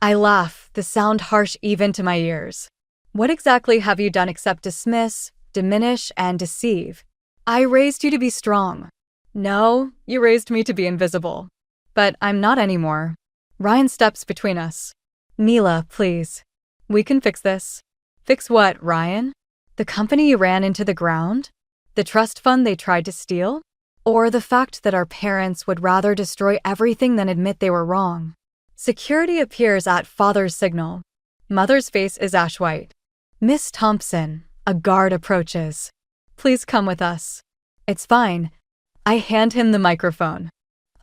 I laugh, the sound harsh even to my ears. What exactly have you done except dismiss, diminish, and deceive? I raised you to be strong. No, you raised me to be invisible. But I'm not anymore. Ryan steps between us. Mila, please. We can fix this. Fix what, Ryan? The company you ran into the ground? The trust fund they tried to steal? Or the fact that our parents would rather destroy everything than admit they were wrong? Security appears at Father's signal. Mother's face is ash white. Miss Thompson, a guard approaches. Please come with us. It's fine. I hand him the microphone.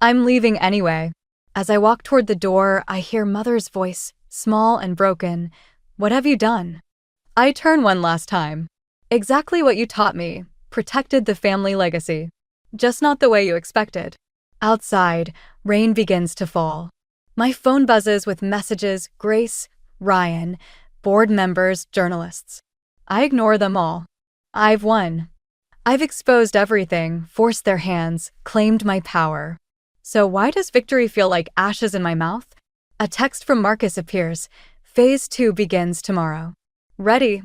I'm leaving anyway. As I walk toward the door, I hear Mother's voice, small and broken. What have you done? I turn one last time. Exactly what you taught me. Protected the family legacy. Just not the way you expected. Outside, rain begins to fall. My phone buzzes with messages, Grace, Ryan, board members, journalists. I ignore them all. I've won. I've exposed everything, forced their hands, claimed my power. So why does victory feel like ashes in my mouth? A text from Marcus appears. Phase 2 begins tomorrow. Ready.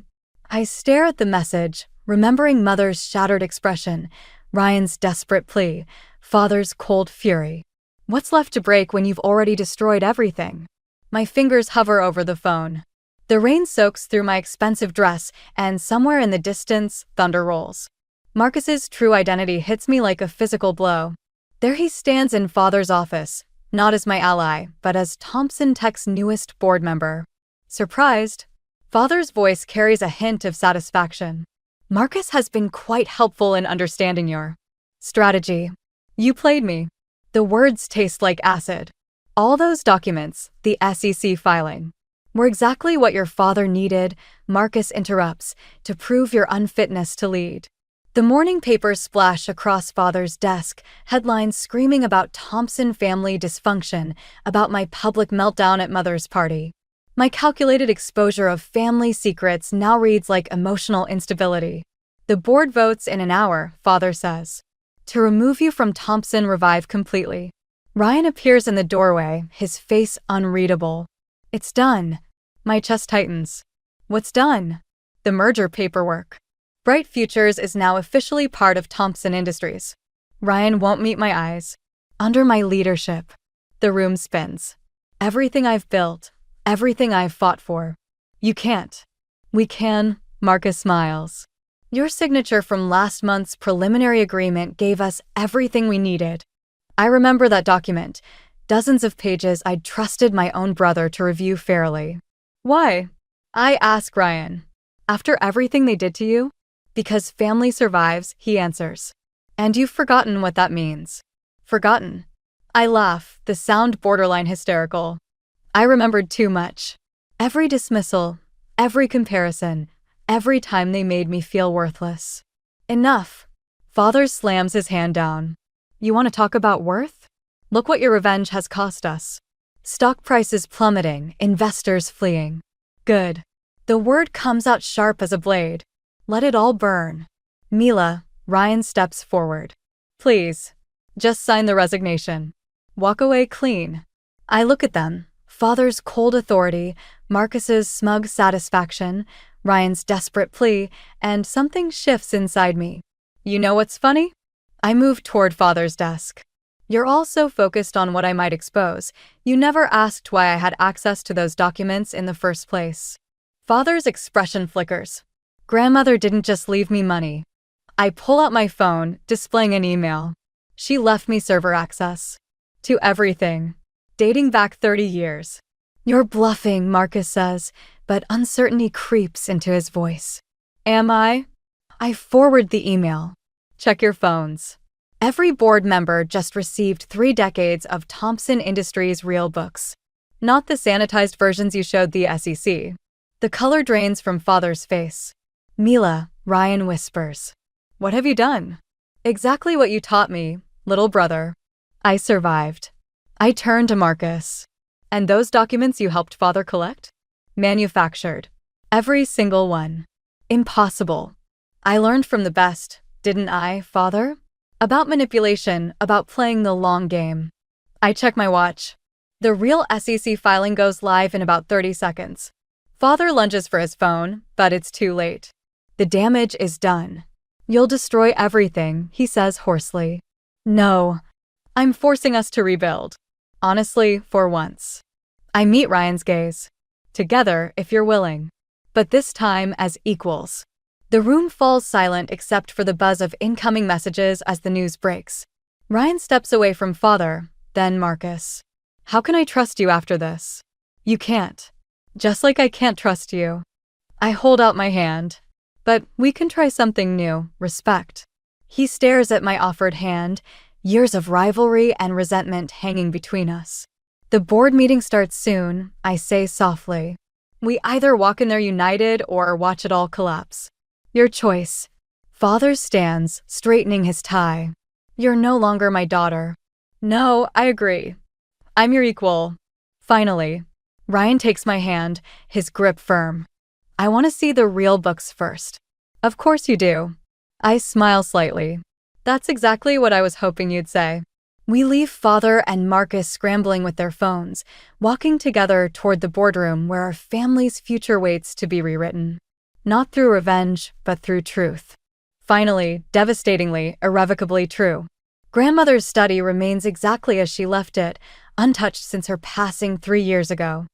I stare at the message, remembering Mother's shattered expression, Ryan's desperate plea, Father's cold fury. What's left to break when you've already destroyed everything? My fingers hover over the phone. The rain soaks through my expensive dress, and somewhere in the distance, thunder rolls. Marcus's true identity hits me like a physical blow. There he stands in Father's office, not as my ally, but as Thompson Tech's newest board member. Surprised, Father's voice carries a hint of satisfaction. Marcus has been quite helpful in understanding your strategy. You played me. The words taste like acid. All those documents, the SEC filing, were exactly what your father needed, Marcus interrupts, to prove your unfitness to lead. The morning papers splash across Father's desk, headlines screaming about Thompson family dysfunction, about my public meltdown at Mother's party. My calculated exposure of family secrets now reads like emotional instability. The board votes in an hour, Father says. To remove you from Thompson Revive completely. Ryan appears in the doorway, his face unreadable. It's done. My chest tightens. What's done? The merger paperwork. Bright Futures is now officially part of Thompson Industries. Ryan won't meet my eyes. Under my leadership. The room spins. Everything I've built, everything I've fought for. You can't. We can, Marcus smiles. Your signature from last month's preliminary agreement gave us everything we needed. I remember that document. Dozens of pages I'd trusted my own brother to review fairly. Why? I ask Ryan. After everything they did to you? Because family survives, he answers. And you've forgotten what that means. Forgotten. I laugh, the sound borderline hysterical. I remembered too much. Every dismissal, every comparison, every time they made me feel worthless. Enough. Father slams his hand down. You want to talk about worth? Look what your revenge has cost us. Stock prices plummeting, investors fleeing. Good. The word comes out sharp as a blade. Let it all burn. Mila, Ryan steps forward. Please, just sign the resignation. Walk away clean. I look at them. Father's cold authority, Marcus's smug satisfaction, Ryan's desperate plea, and something shifts inside me. You know what's funny? I move toward Father's desk. You're all so focused on what I might expose, you never asked why I had access to those documents in the first place. Father's expression flickers. Grandmother didn't just leave me money. I pull out my phone, displaying an email. She left me server access. To everything. Dating back 30 years. You're bluffing, Marcus says, but uncertainty creeps into his voice. Am I? I forward the email. Check your phones. Every board member just received 3 decades of Thompson Industries real books. Not the sanitized versions you showed the SEC. The color drains from Father's face. Mila, Ryan whispers. What have you done? Exactly what you taught me, little brother. I survived. I turn to Marcus. And those documents you helped Father collect? Manufactured. Every single one. Impossible. I learned from the best, didn't I, Father? About manipulation, about playing the long game. I check my watch. The real SEC filing goes live in about 30 seconds. Father lunges for his phone, but it's too late. The damage is done. You'll destroy everything, he says hoarsely. No. I'm forcing us to rebuild. Honestly, for once. I meet Ryan's gaze. Together, if you're willing. But this time as equals. The room falls silent except for the buzz of incoming messages as the news breaks. Ryan steps away from Father, then Marcus. How can I trust you after this? You can't. Just like I can't trust you. I hold out my hand. But we can try something new, respect. He stares at my offered hand, years of rivalry and resentment hanging between us. The board meeting starts soon, I say softly. We either walk in there united or watch it all collapse. Your choice. Father stands, straightening his tie. You're no longer my daughter. No, I agree. I'm your equal. Finally. Ryan takes my hand, his grip firm. I want to see the real books first. Of course you do. I smile slightly. That's exactly what I was hoping you'd say. We leave Father and Marcus scrambling with their phones, walking together toward the boardroom where our family's future waits to be rewritten. Not through revenge, but through truth. Finally, devastatingly, irrevocably true. Grandmother's study remains exactly as she left it, untouched since her passing 3 years ago.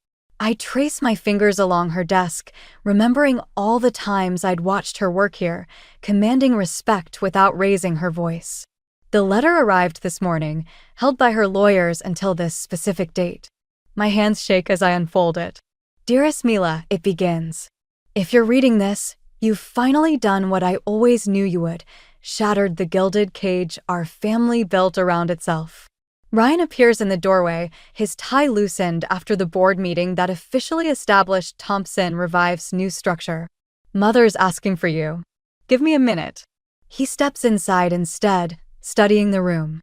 I trace my fingers along her desk, remembering all the times I'd watched her work here, commanding respect without raising her voice. The letter arrived this morning, held by her lawyers until this specific date. My hands shake as I unfold it. Dearest Mila, it begins. If you're reading this, you've finally done what I always knew you would, shattered the gilded cage our family built around itself. Ryan appears in the doorway, his tie loosened after the board meeting that officially established Thompson Revive's new structure. Mother's asking for you. Give me a minute. He steps inside instead, studying the room.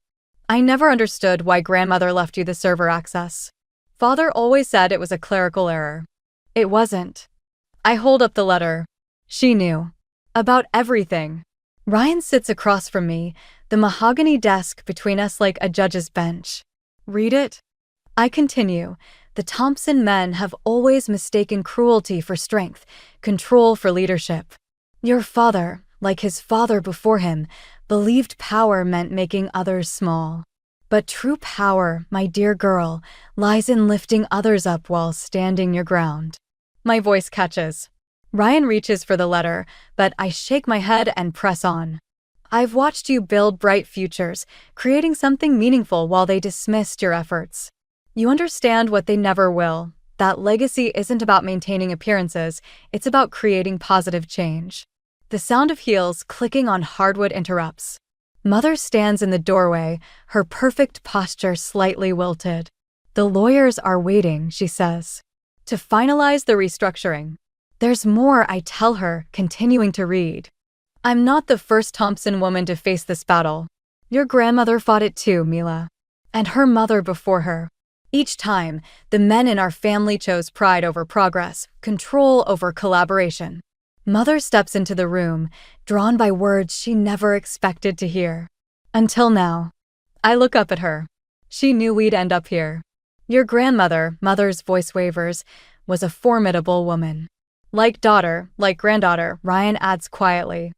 I never understood why Grandmother left you the server access. Father always said it was a clerical error. It wasn't. I hold up the letter. She knew. About everything. Ryan sits across from me, the mahogany desk between us like a judge's bench. Read it? I continue. The Thompson men have always mistaken cruelty for strength, control for leadership. Your father, like his father before him, believed power meant making others small. But true power, my dear girl, lies in lifting others up while standing your ground. My voice catches. Ryan reaches for the letter, but I shake my head and press on. I've watched you build bright futures, creating something meaningful while they dismissed your efforts. You understand what they never will. That legacy isn't about maintaining appearances, it's about creating positive change. The sound of heels clicking on hardwood interrupts. Mother stands in the doorway, her perfect posture slightly wilted. The lawyers are waiting, she says. To finalize the restructuring. There's more, I tell her, continuing to read. I'm not the first Thompson woman to face this battle. Your grandmother fought it too, Mila. And her mother before her. Each time, the men in our family chose pride over progress, control over collaboration. Mother steps into the room, drawn by words she never expected to hear. Until now. I look up at her. She knew we'd end up here. Your grandmother, mother's voice wavers, was a formidable woman. Like daughter, like granddaughter, Ryan adds quietly.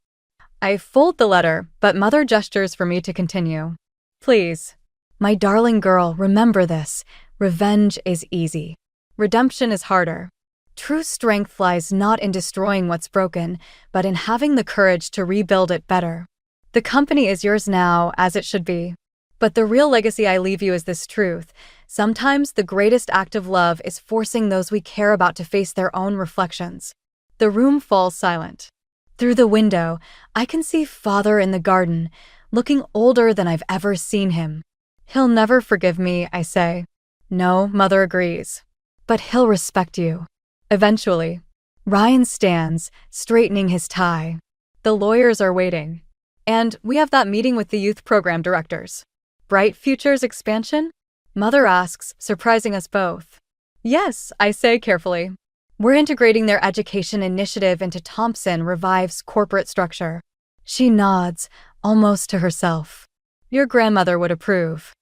I fold the letter, but mother gestures for me to continue. Please. My darling girl, remember this. Revenge is easy. Redemption is harder. True strength lies not in destroying what's broken, but in having the courage to rebuild it better. The company is yours now, as it should be. But the real legacy I leave you is this truth. Sometimes the greatest act of love is forcing those we care about to face their own reflections. The room falls silent. Through the window, I can see Father in the garden, looking older than I've ever seen him. He'll never forgive me, I say. No, Mother agrees. But he'll respect you. Eventually. Ryan stands, straightening his tie. The lawyers are waiting. And we have that meeting with the youth program directors. Bright Futures expansion? Mother asks, surprising us both. Yes, I say carefully. We're integrating their education initiative into Thompson Revive's corporate structure. She nods, almost to herself. Your grandmother would approve.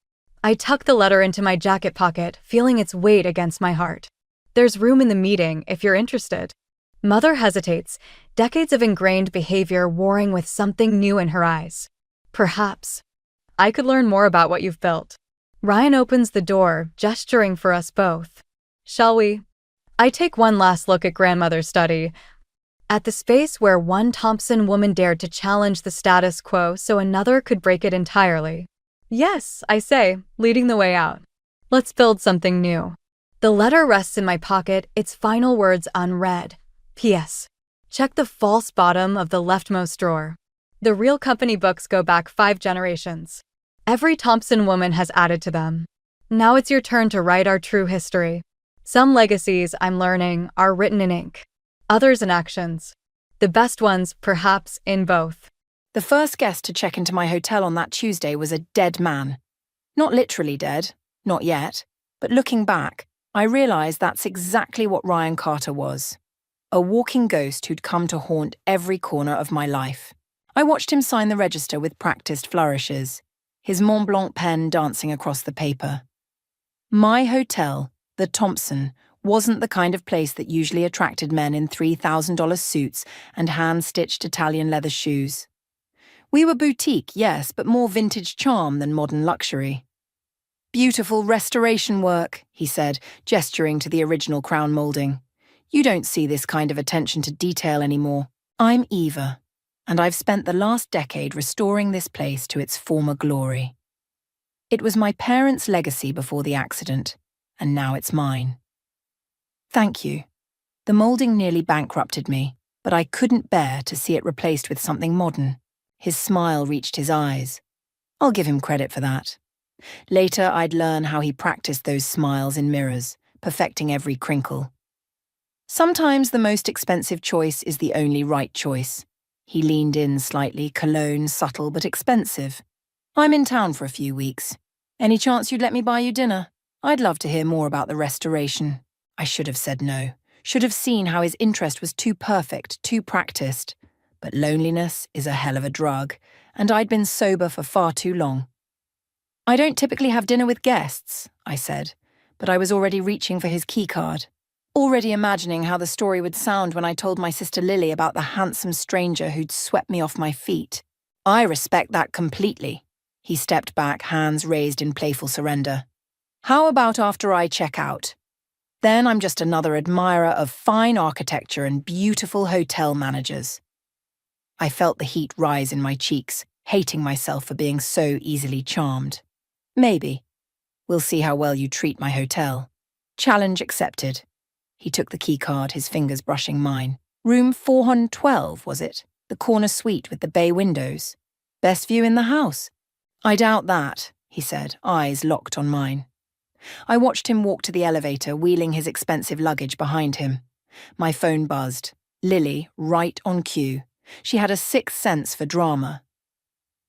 I tuck the letter into my jacket pocket, feeling its weight against my heart. There's room in the meeting if you're interested. Mother hesitates, decades of ingrained behavior warring with something new in her eyes. Perhaps. I could learn more about what you've built. Ryan opens the door, gesturing for us both. Shall we? I take one last look at grandmother's study. At the space where one Thompson woman dared to challenge the status quo so another could break it entirely. Yes, I say, leading the way out. Let's build something new. The letter rests in my pocket, its final words unread. P.S. Check the false bottom of the leftmost drawer. The real company books go back 5 generations. Every Thompson woman has added to them. Now it's your turn to write our true history. Some legacies, I'm learning, are written in ink. Others in actions. The best ones, perhaps, in both. The first guest to check into my hotel on that Tuesday was a dead man. Not literally dead, not yet, but looking back, I realised that's exactly what Ryan Carter was. A walking ghost who'd come to haunt every corner of my life. I watched him sign the register with practiced flourishes, his Mont Blanc pen dancing across the paper. My hotel, the Thompson, wasn't the kind of place that usually attracted men in $3,000 suits and hand-stitched Italian leather shoes. We were boutique, yes, but more vintage charm than modern luxury. Beautiful restoration work, he said, gesturing to the original crown moulding. You don't see this kind of attention to detail anymore. I'm Eva, and I've spent the last decade restoring this place to its former glory. It was my parents' legacy before the accident, and now it's mine. Thank you. The moulding nearly bankrupted me, but I couldn't bear to see it replaced with something modern. His smile reached his eyes. I'll give him credit for that. Later, I'd learn how he practiced those smiles in mirrors, perfecting every crinkle. Sometimes the most expensive choice is the only right choice. He leaned in slightly, cologne subtle but expensive. I'm in town for a few weeks. Any chance you'd let me buy you dinner? I'd love to hear more about the restoration. I should have said no. Should have seen how his interest was too perfect, too practiced. But loneliness is a hell of a drug, and I'd been sober for far too long. I don't typically have dinner with guests, I said, but I was already reaching for his keycard. Already imagining how the story would sound when I told my sister Lily about the handsome stranger who'd swept me off my feet. I respect that completely. He stepped back, hands raised in playful surrender. How about after I check out? Then I'm just another admirer of fine architecture and beautiful hotel managers. I felt the heat rise in my cheeks, hating myself for being so easily charmed. Maybe. We'll see how well you treat my hotel. Challenge accepted. He took the keycard, his fingers brushing mine. Room 412, was it? The corner suite with the bay windows. Best view in the house. I doubt that, he said, eyes locked on mine. I watched him walk to the elevator, wheeling his expensive luggage behind him. My phone buzzed. Lily, right on cue. She had a sixth sense for drama.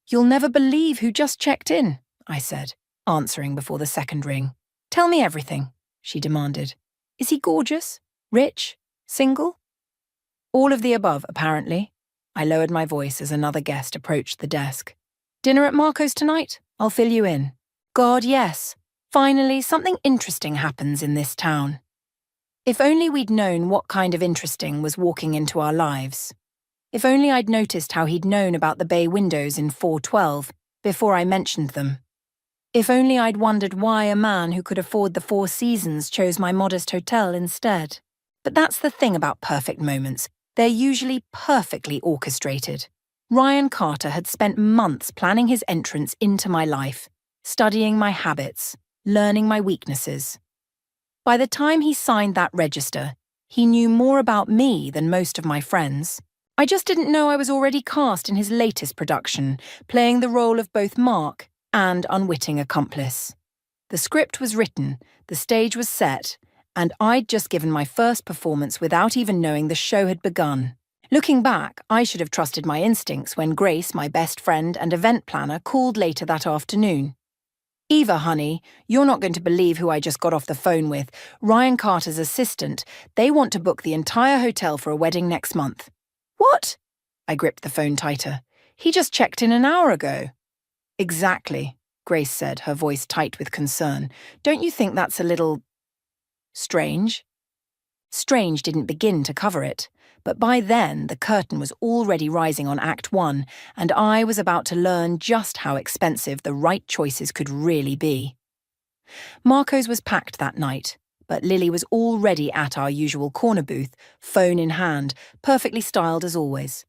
You'll never believe who just checked in, I said, answering before the second ring. Tell me everything, she demanded. Is he gorgeous? Rich? Single? All of the above, apparently. I lowered my voice as another guest approached the desk. Dinner at Marco's tonight? I'll fill you in. God, yes. Finally, something interesting happens in this town. If only we'd known what kind of interesting was walking into our lives. If only I'd noticed how he'd known about the bay windows in 412 before I mentioned them. If only I'd wondered why a man who could afford the Four Seasons chose my modest hotel instead. But that's the thing about perfect moments. They're usually perfectly orchestrated. Ryan Carter had spent months planning his entrance into my life, studying my habits, learning my weaknesses. By the time he signed that register, he knew more about me than most of my friends. I just didn't know I was already cast in his latest production, playing the role of both Mark and unwitting accomplice. The script was written, the stage was set, and I'd just given my first performance without even knowing the show had begun. Looking back, I should have trusted my instincts when Grace, my best friend and event planner, called later that afternoon. "Eva, honey, you're not going to believe who I just got off the phone with. Ryan Carter's assistant. They want to book the entire hotel for a wedding next month." "What?" I gripped the phone tighter. "He just checked in an hour ago." "Exactly," Grace said, her voice tight with concern. "Don't you think that's a little strange?" Strange didn't begin to cover it, but by then the curtain was already rising on Act 1, and I was about to learn just how expensive the right choices could really be. Marco's was packed that night, but Lily was already at our usual corner booth, phone in hand, perfectly styled as always.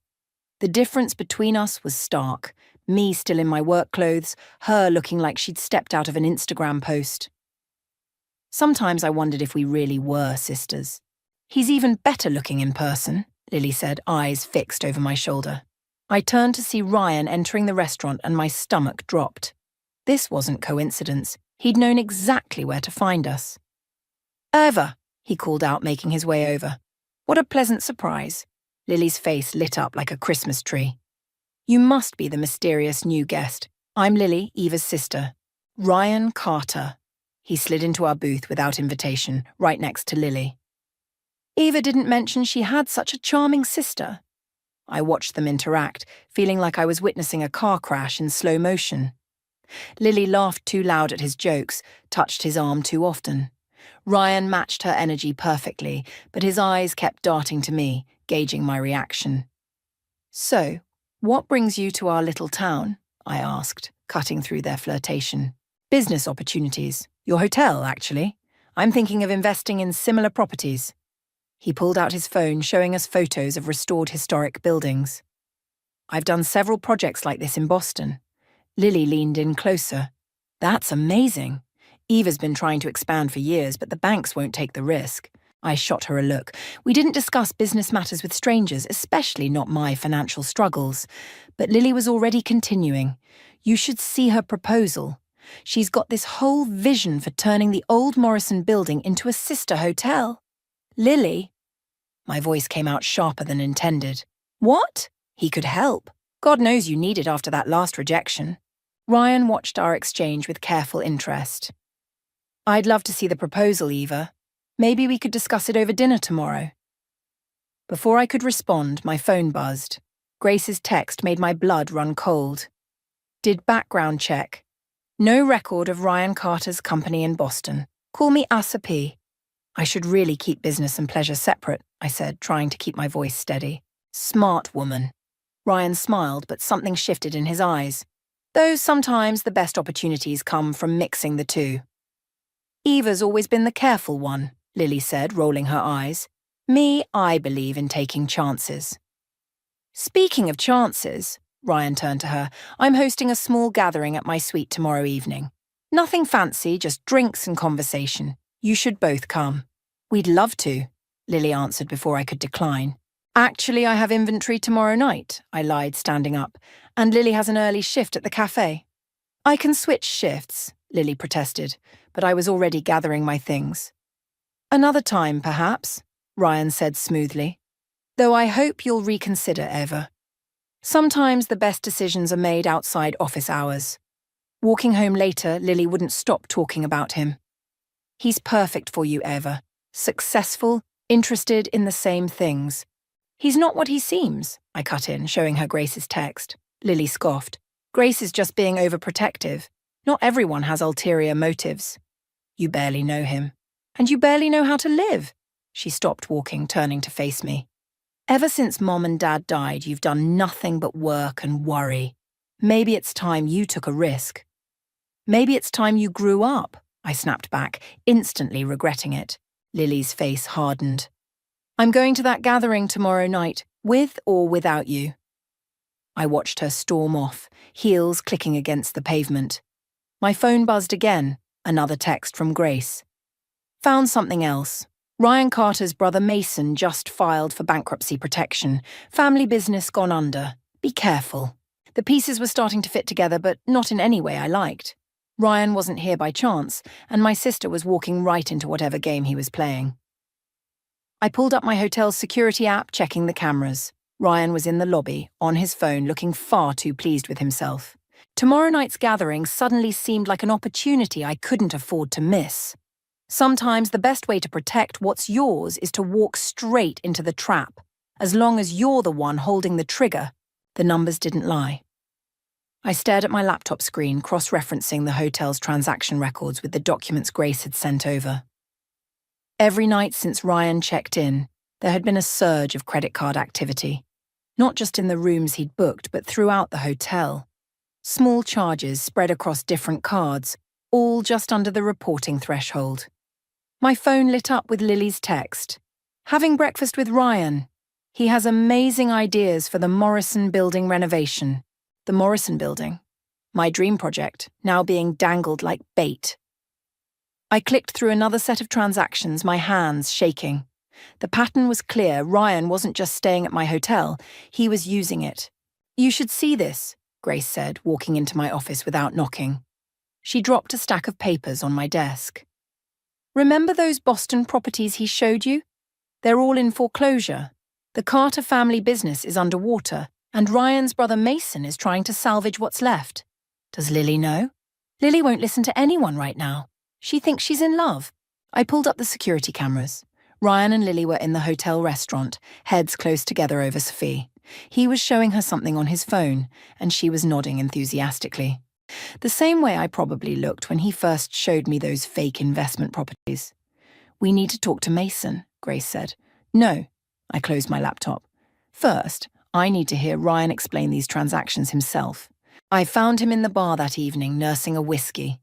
The difference between us was stark, me still in my work clothes, her looking like she'd stepped out of an Instagram post. Sometimes I wondered if we really were sisters. "He's even better looking in person," Lily said, eyes fixed over my shoulder. I turned to see Ryan entering the restaurant and my stomach dropped. This wasn't coincidence. He'd known exactly where to find us. "Eva," he called out, making his way over. "What a pleasant surprise." Lily's face lit up like a Christmas tree. "You must be the mysterious new guest. I'm Lily, Eva's sister. Ryan Carter." He slid into our booth without invitation, right next to Lily. Eva didn't mention she had such a charming sister. I watched them interact, feeling like I was witnessing a car crash in slow motion. Lily laughed too loud at his jokes, touched his arm too often. Ryan matched her energy perfectly, but his eyes kept darting to me, gauging my reaction. "So, what brings you to our little town?" I asked, cutting through their flirtation. "Business opportunities. Your hotel, actually. I'm thinking of investing in similar properties." He pulled out his phone, showing us photos of restored historic buildings. "I've done several projects like this in Boston." Lily leaned in closer. "That's amazing. Eva's been trying to expand for years, but the banks won't take the risk." I shot her a look. We didn't discuss business matters with strangers, especially not my financial struggles. But Lily was already continuing. "You should see her proposal. She's got this whole vision for turning the old Morrison building into a sister hotel." "Lily?" My voice came out sharper than intended. "What?" He could help. God knows you need it after that last rejection. Ryan watched our exchange with careful interest. "I'd love to see the proposal, Eva. Maybe we could discuss it over dinner tomorrow." Before I could respond, my phone buzzed. Grace's text made my blood run cold. "Did background check. No record of Ryan Carter's company in Boston. Call me Asa P." "I should really keep business and pleasure separate," I said, trying to keep my voice steady. "Smart woman." Ryan smiled, but something shifted in his eyes. "Though sometimes the best opportunities come from mixing the two." "Eva's always been the careful one," Lily said, rolling her eyes. "Me, I believe in taking chances." "Speaking of chances," Ryan turned to her, "I'm hosting a small gathering at my suite tomorrow evening. Nothing fancy, just drinks and conversation. You should both come." "We'd love to," Lily answered before I could decline. "Actually, I have inventory tomorrow night," I lied, standing up, "and Lily has an early shift at the cafe." "I can switch shifts," Lily protested, but I was already gathering my things. "Another time, perhaps," Ryan said smoothly. "Though I hope you'll reconsider, Eva. Sometimes the best decisions are made outside office hours." Walking home later, Lily wouldn't stop talking about him. "He's perfect for you, Eva. Successful, interested in the same things." "He's not what he seems," I cut in, showing her Grace's text. Lily scoffed. "Grace is just being overprotective. Not everyone has ulterior motives." You barely know him. And you barely know how to live. She stopped walking, turning to face me. Ever since Mom and Dad died, you've done nothing but work and worry. Maybe it's time you took a risk. Maybe it's time you grew up, I snapped back, instantly regretting it. Lily's face hardened. I'm going to that gathering tomorrow night, with or without you. I watched her storm off, heels clicking against the pavement. My phone buzzed again, another text from Grace. Found something else. Ryan Carter's brother Mason just filed for bankruptcy protection. Family business gone under. Be careful. The pieces were starting to fit together, but not in any way I liked. Ryan wasn't here by chance, and my sister was walking right into whatever game he was playing. I pulled up my hotel's security app, checking the cameras. Ryan was in the lobby, on his phone, looking far too pleased with himself. Tomorrow night's gathering suddenly seemed like an opportunity I couldn't afford to miss. Sometimes the best way to protect what's yours is to walk straight into the trap. As long as you're the one holding the trigger, the numbers didn't lie. I stared at my laptop screen, cross-referencing the hotel's transaction records with the documents Grace had sent over. Every night since Ryan checked in, there had been a surge of credit card activity. Not just in the rooms he'd booked, but throughout the hotel. Small charges spread across different cards, all just under the reporting threshold. My phone lit up with Lily's text. Having breakfast with Ryan. He has amazing ideas for the Morrison Building renovation. The Morrison Building. My dream project, now being dangled like bait. I clicked through another set of transactions, my hands shaking. The pattern was clear. Ryan wasn't just staying at my hotel, he was using it. You should see this, Grace said, walking into my office without knocking. She dropped a stack of papers on my desk. Remember those Boston properties he showed you? They're all in foreclosure. The Carter family business is underwater, and Ryan's brother Mason is trying to salvage what's left. Does Lily know? Lily won't listen to anyone right now. She thinks she's in love. I pulled up the security cameras. Ryan and Lily were in the hotel restaurant, heads close together over Sophie. He was showing her something on his phone, and she was nodding enthusiastically. The same way I probably looked when he first showed me those fake investment properties. We need to talk to Mason, Grace said. No, I closed my laptop. First, I need to hear Ryan explain these transactions himself. I found him in the bar that evening, nursing a whiskey.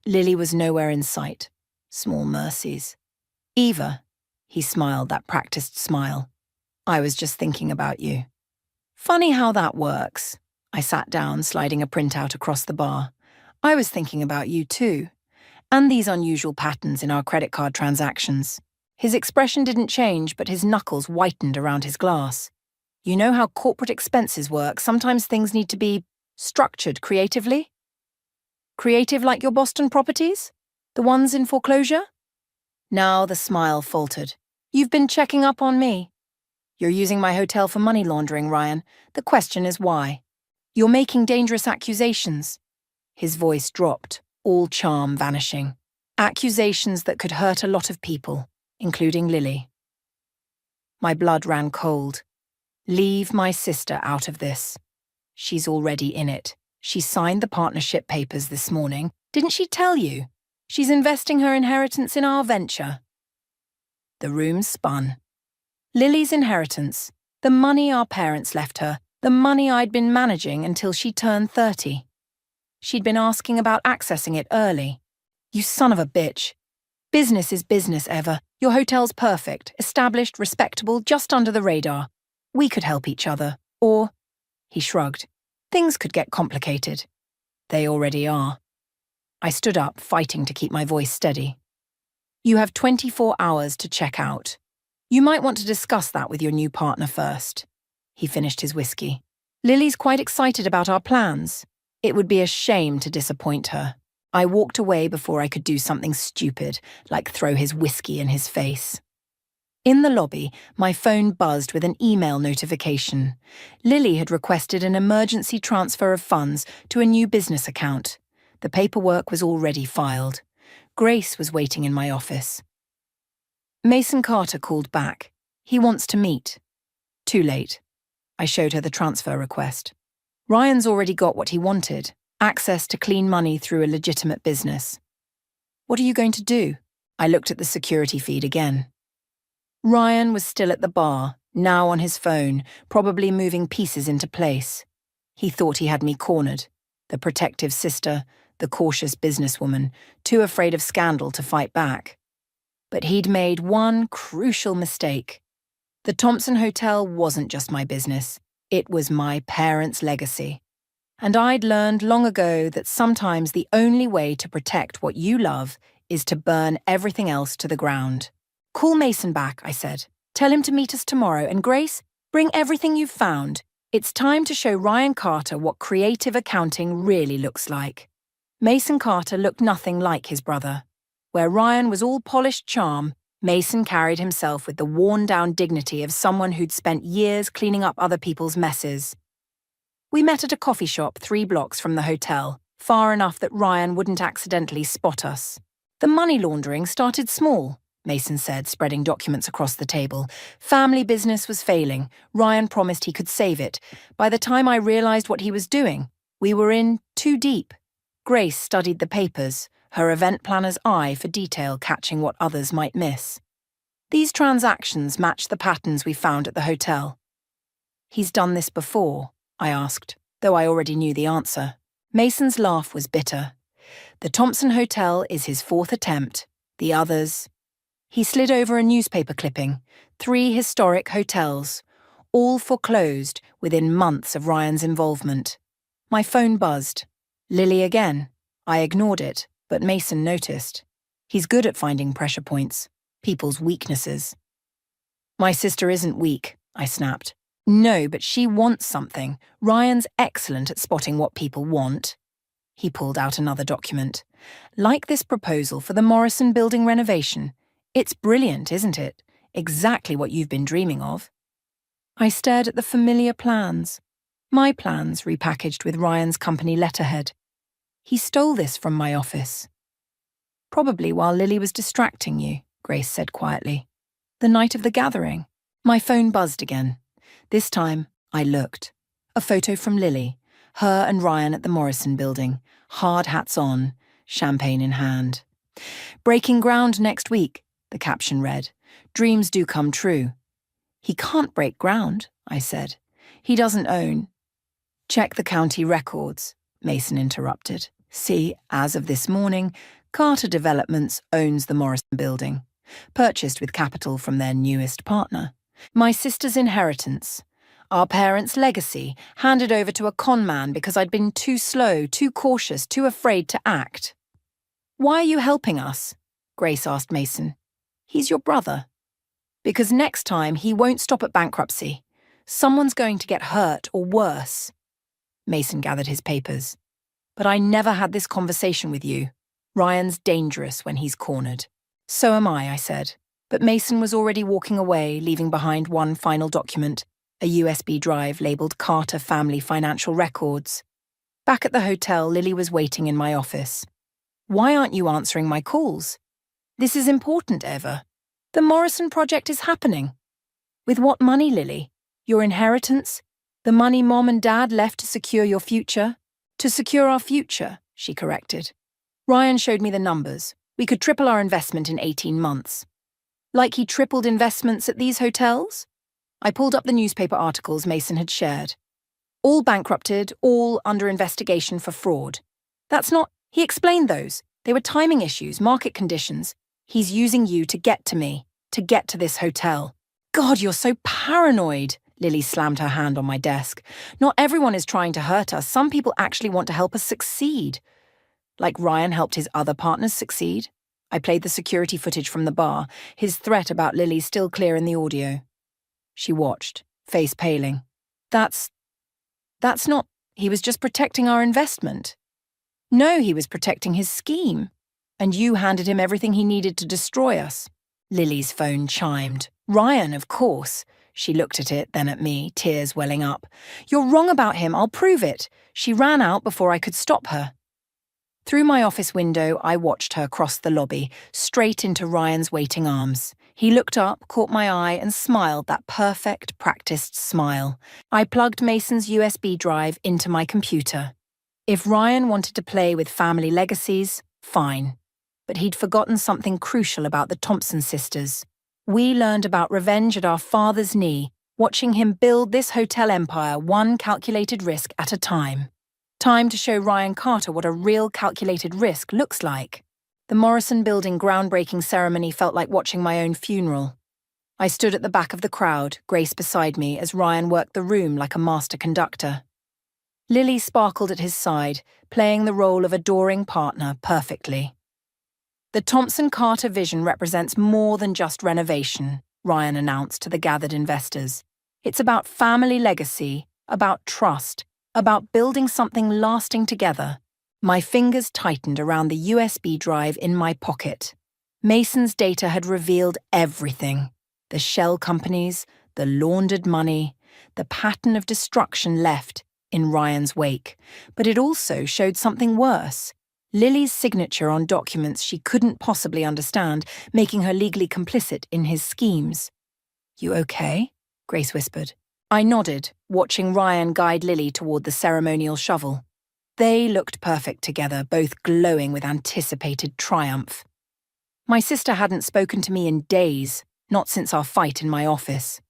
Lily was nowhere in sight. Small mercies. Eva, he smiled, that practiced smile. I was just thinking about you. Funny how that works. I sat down, sliding a printout across the bar. I was thinking about you too. And these unusual patterns in our credit card transactions. His expression didn't change, but his knuckles whitened around his glass. You know how corporate expenses work. Sometimes things need to be structured creatively. Creative like your Boston properties? The ones in foreclosure? Now the smile faltered. You've been checking up on me. You're using my hotel for money laundering, Ryan. The question is why? You're making dangerous accusations. His voice dropped, all charm vanishing. Accusations that could hurt a lot of people, including Lily. My blood ran cold. Leave my sister out of this. She's already in it. She signed the partnership papers this morning. Didn't she tell you? She's investing her inheritance in our venture. The room spun. Lily's inheritance, the money our parents left her, the money I'd been managing until she turned 30. She'd been asking about accessing it early. You son of a bitch. Business is business, Eva. Your hotel's perfect, established, respectable, just under the radar. We could help each other. Or, he shrugged, things could get complicated. They already are. I stood up, fighting to keep my voice steady. You have 24 hours to check out. You might want to discuss that with your new partner first. He finished his whiskey. Lily's quite excited about our plans. It would be a shame to disappoint her. I walked away before I could do something stupid, like throw his whiskey in his face. In the lobby, my phone buzzed with an email notification. Lily had requested an emergency transfer of funds to a new business account. The paperwork was already filed. Grace was waiting in my office. Mason Carter called back. He wants to meet. Too late. I showed her the transfer request. Ryan's already got what he wanted, access to clean money through a legitimate business. What are you going to do? I looked at the security feed again. Ryan was still at the bar, now on his phone, probably moving pieces into place. He thought he had me cornered. The protective sister, the cautious businesswoman, too afraid of scandal to fight back. But he'd made one crucial mistake. The Thompson Hotel wasn't just my business. It was my parents' legacy. And I'd learned long ago that sometimes the only way to protect what you love is to burn everything else to the ground. Call Mason back, I said. Tell him to meet us tomorrow, and Grace, bring everything you've found. It's time to show Ryan Carter what creative accounting really looks like. Mason Carter looked nothing like his brother. Where Ryan was all polished charm, Mason carried himself with the worn-down dignity of someone who'd spent years cleaning up other people's messes. We met at a coffee shop 3 blocks from the hotel, far enough that Ryan wouldn't accidentally spot us. The money laundering started small, Mason said, spreading documents across the table. Family business was failing. Ryan promised he could save it. By the time I realized what he was doing, we were in too deep. Grace studied the papers, her event planner's eye for detail catching what others might miss. These transactions matched the patterns we found at the hotel. He's done this before, I asked, though I already knew the answer. Mason's laugh was bitter. The Thompson Hotel is his 4th attempt. The others... He slid over a newspaper clipping. 3 historic hotels, all foreclosed within months of Ryan's involvement. My phone buzzed. Lily again. I ignored it, but Mason noticed. He's good at finding pressure points, people's weaknesses. My sister isn't weak, I snapped. No, but she wants something. Ryan's excellent at spotting what people want. He pulled out another document. Like this proposal for the Morrison building renovation. It's brilliant, isn't it? Exactly what you've been dreaming of. I stared at the familiar plans. My plans repackaged with Ryan's company letterhead. He stole this from my office. Probably while Lily was distracting you, Grace said quietly. The night of the gathering. My phone buzzed again. This time, I looked. A photo from Lily, her and Ryan at the Morrison building, hard hats on, champagne in hand. Breaking ground next week, the caption read. Dreams do come true. He can't break ground, I said. He doesn't own. Check the county records, Mason interrupted. See, as of this morning, Carter Developments owns the Morrison building, purchased with capital from their newest partner. My sister's inheritance. Our parents' legacy, handed over to a con man because I'd been too slow, too cautious, too afraid to act. Why are you helping us? Grace asked Mason. He's your brother. Because next time he won't stop at bankruptcy. Someone's going to get hurt or worse. Mason gathered his papers. But I never had this conversation with you. Ryan's dangerous when he's cornered. So am I said. But Mason was already walking away, leaving behind one final document, a USB drive labelled Carter Family Financial Records. Back at the hotel, Lily was waiting in my office. Why aren't you answering my calls? This is important, Eva. The Morrison project is happening. With what money, Lily? Your inheritance? The money Mom and Dad left to secure your future? To secure our future, she corrected. Ryan showed me the numbers. We could triple our investment in 18 months. Like he tripled investments at these hotels? I pulled up the newspaper articles Mason had shared. All bankrupted, all under investigation for fraud. That's not... He explained those. They were timing issues, market conditions. He's using you to get to me, to get to this hotel. God, you're so paranoid. Lily slammed her hand on my desk. Not everyone is trying to hurt us. Some people actually want to help us succeed. Like Ryan helped his other partners succeed. I played the security footage from the bar, his threat about Lily still clear in the audio. She watched, face paling. That's not... He was just protecting our investment. No, he was protecting his scheme. And you handed him everything he needed to destroy us. Lily's phone chimed. Ryan, of course. She looked at it, then at me, tears welling up. You're wrong about him, I'll prove it. She ran out before I could stop her. Through my office window, I watched her cross the lobby, straight into Ryan's waiting arms. He looked up, caught my eye, and smiled that perfect, practiced smile. I plugged Mason's USB drive into my computer. If Ryan wanted to play with family legacies, fine. But he'd forgotten something crucial about the Thompson sisters. We learned about revenge at our father's knee, watching him build this hotel empire one calculated risk at a time. Time to show Ryan Carter what a real calculated risk looks like. The Morrison Building groundbreaking ceremony felt like watching my own funeral. I stood at the back of the crowd, Grace beside me, as Ryan worked the room like a master conductor. Lily sparkled at his side, playing the role of adoring partner perfectly. The Thompson-Carter vision represents more than just renovation, Ryan announced to the gathered investors. It's about family legacy, about trust, about building something lasting together. My fingers tightened around the USB drive in my pocket. Mason's data had revealed everything. The shell companies, the laundered money, the pattern of destruction left in Ryan's wake. But it also showed something worse. Lily's signature on documents she couldn't possibly understand, making her legally complicit in his schemes. "You okay?" Grace whispered. I nodded, watching Ryan guide Lily toward the ceremonial shovel. They looked perfect together, both glowing with anticipated triumph. My sister hadn't spoken to me in days, not since our fight in my office.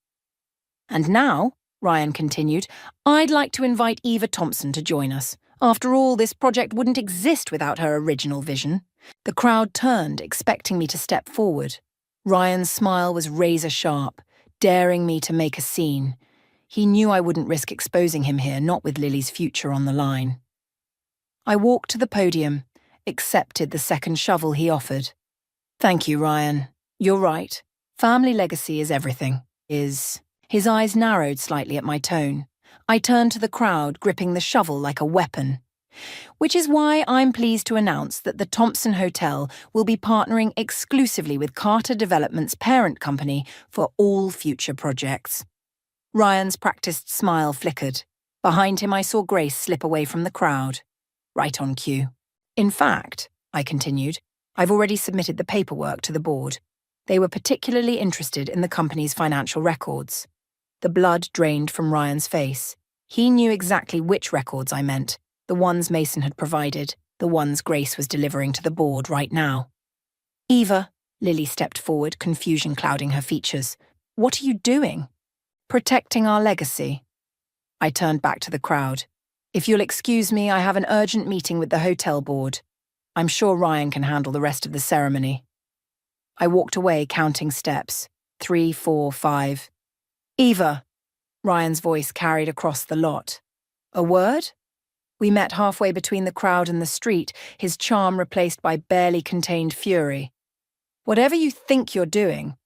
"And now," Ryan continued, "I'd like to invite Eva Thompson to join us. After all, this project wouldn't exist without her original vision." The crowd turned, expecting me to step forward. Ryan's smile was razor-sharp, daring me to make a scene. He knew I wouldn't risk exposing him here, not with Lily's future on the line. I walked to the podium, accepted the second shovel he offered. "Thank you, Ryan. You're right. Family legacy is everything." His eyes narrowed slightly at my tone. I turned to the crowd, gripping the shovel like a weapon. "Which is why I'm pleased to announce that the Thompson Hotel will be partnering exclusively with Carter Development's parent company for all future projects." Ryan's practiced smile flickered. Behind him I saw Grace slip away from the crowd. Right on cue. "In fact," I continued, "I've already submitted the paperwork to the board. They were particularly interested in the company's financial records." The blood drained from Ryan's face. He knew exactly which records I meant, the ones Mason had provided, the ones Grace was delivering to the board right now. "Eva," Lily stepped forward, confusion clouding her features. "What are you doing?" "Protecting our legacy." I turned back to the crowd. "If you'll excuse me, I have an urgent meeting with the hotel board. I'm sure Ryan can handle the rest of the ceremony." I walked away, counting steps. 3, 4, 5. "Eva," Ryan's voice carried across the lot. "A word?" We met halfway between the crowd and the street, his charm replaced by barely contained fury. "Whatever you think you're doing,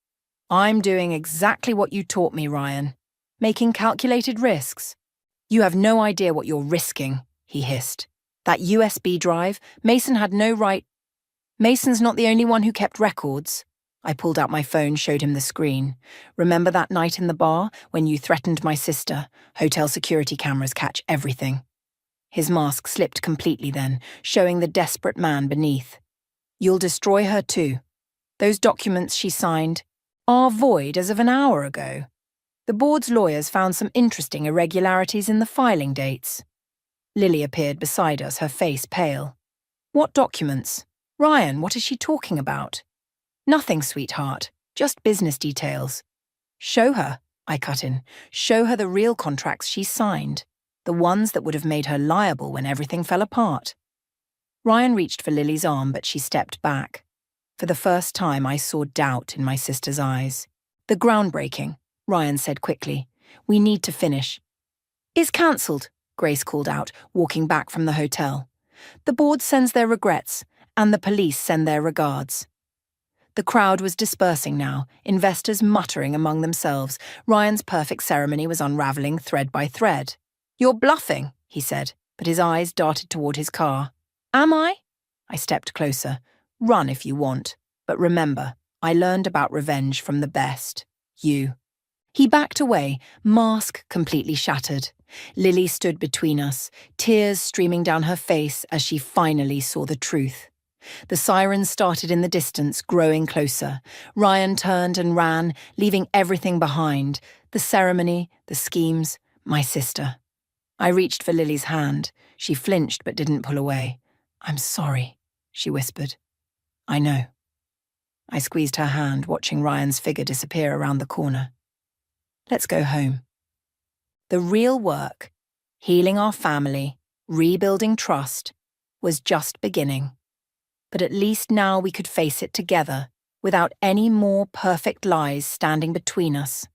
I'm doing exactly what you taught me, Ryan. Making calculated risks." "You have no idea what you're risking," he hissed. "That USB drive, Mason had no right." "Mason's not the only one who kept records." I pulled out my phone, showed him the screen. "Remember that night in the bar when you threatened my sister? Hotel security cameras catch everything." His mask slipped completely then, showing the desperate man beneath. "You'll destroy her too. Those documents she signed are void as of an hour ago. The board's lawyers found some interesting irregularities in the filing dates." Lily appeared beside us, her face pale. "What documents? Ryan, what is she talking about?" "Nothing, sweetheart. Just business details." "Show her," I cut in. "Show her the real contracts she signed. The ones that would have made her liable when everything fell apart." Ryan reached for Lily's arm, but she stepped back. For the first time, I saw doubt in my sister's eyes. "The groundbreaking," Ryan said quickly. "We need to finish." "Is cancelled," Grace called out, walking back from the hotel. "The board sends their regrets, and the police send their regards." The crowd was dispersing now, investors muttering among themselves. Ryan's perfect ceremony was unravelling thread by thread. "You're bluffing," he said, but his eyes darted toward his car. "Am I?" I stepped closer. "Run if you want. But remember, I learned about revenge from the best. You." He backed away, mask completely shattered. Lily stood between us, tears streaming down her face as she finally saw the truth. The sirens started in the distance, growing closer. Ryan turned and ran, leaving everything behind. The ceremony, the schemes, my sister. I reached for Lily's hand. She flinched but didn't pull away. "I'm sorry," she whispered. I know. I squeezed her hand, watching Ryan's figure disappear around the corner. Let's go home. The real work, healing our family, rebuilding trust, was just beginning. But at least now we could face it together, without any more perfect lies standing between us.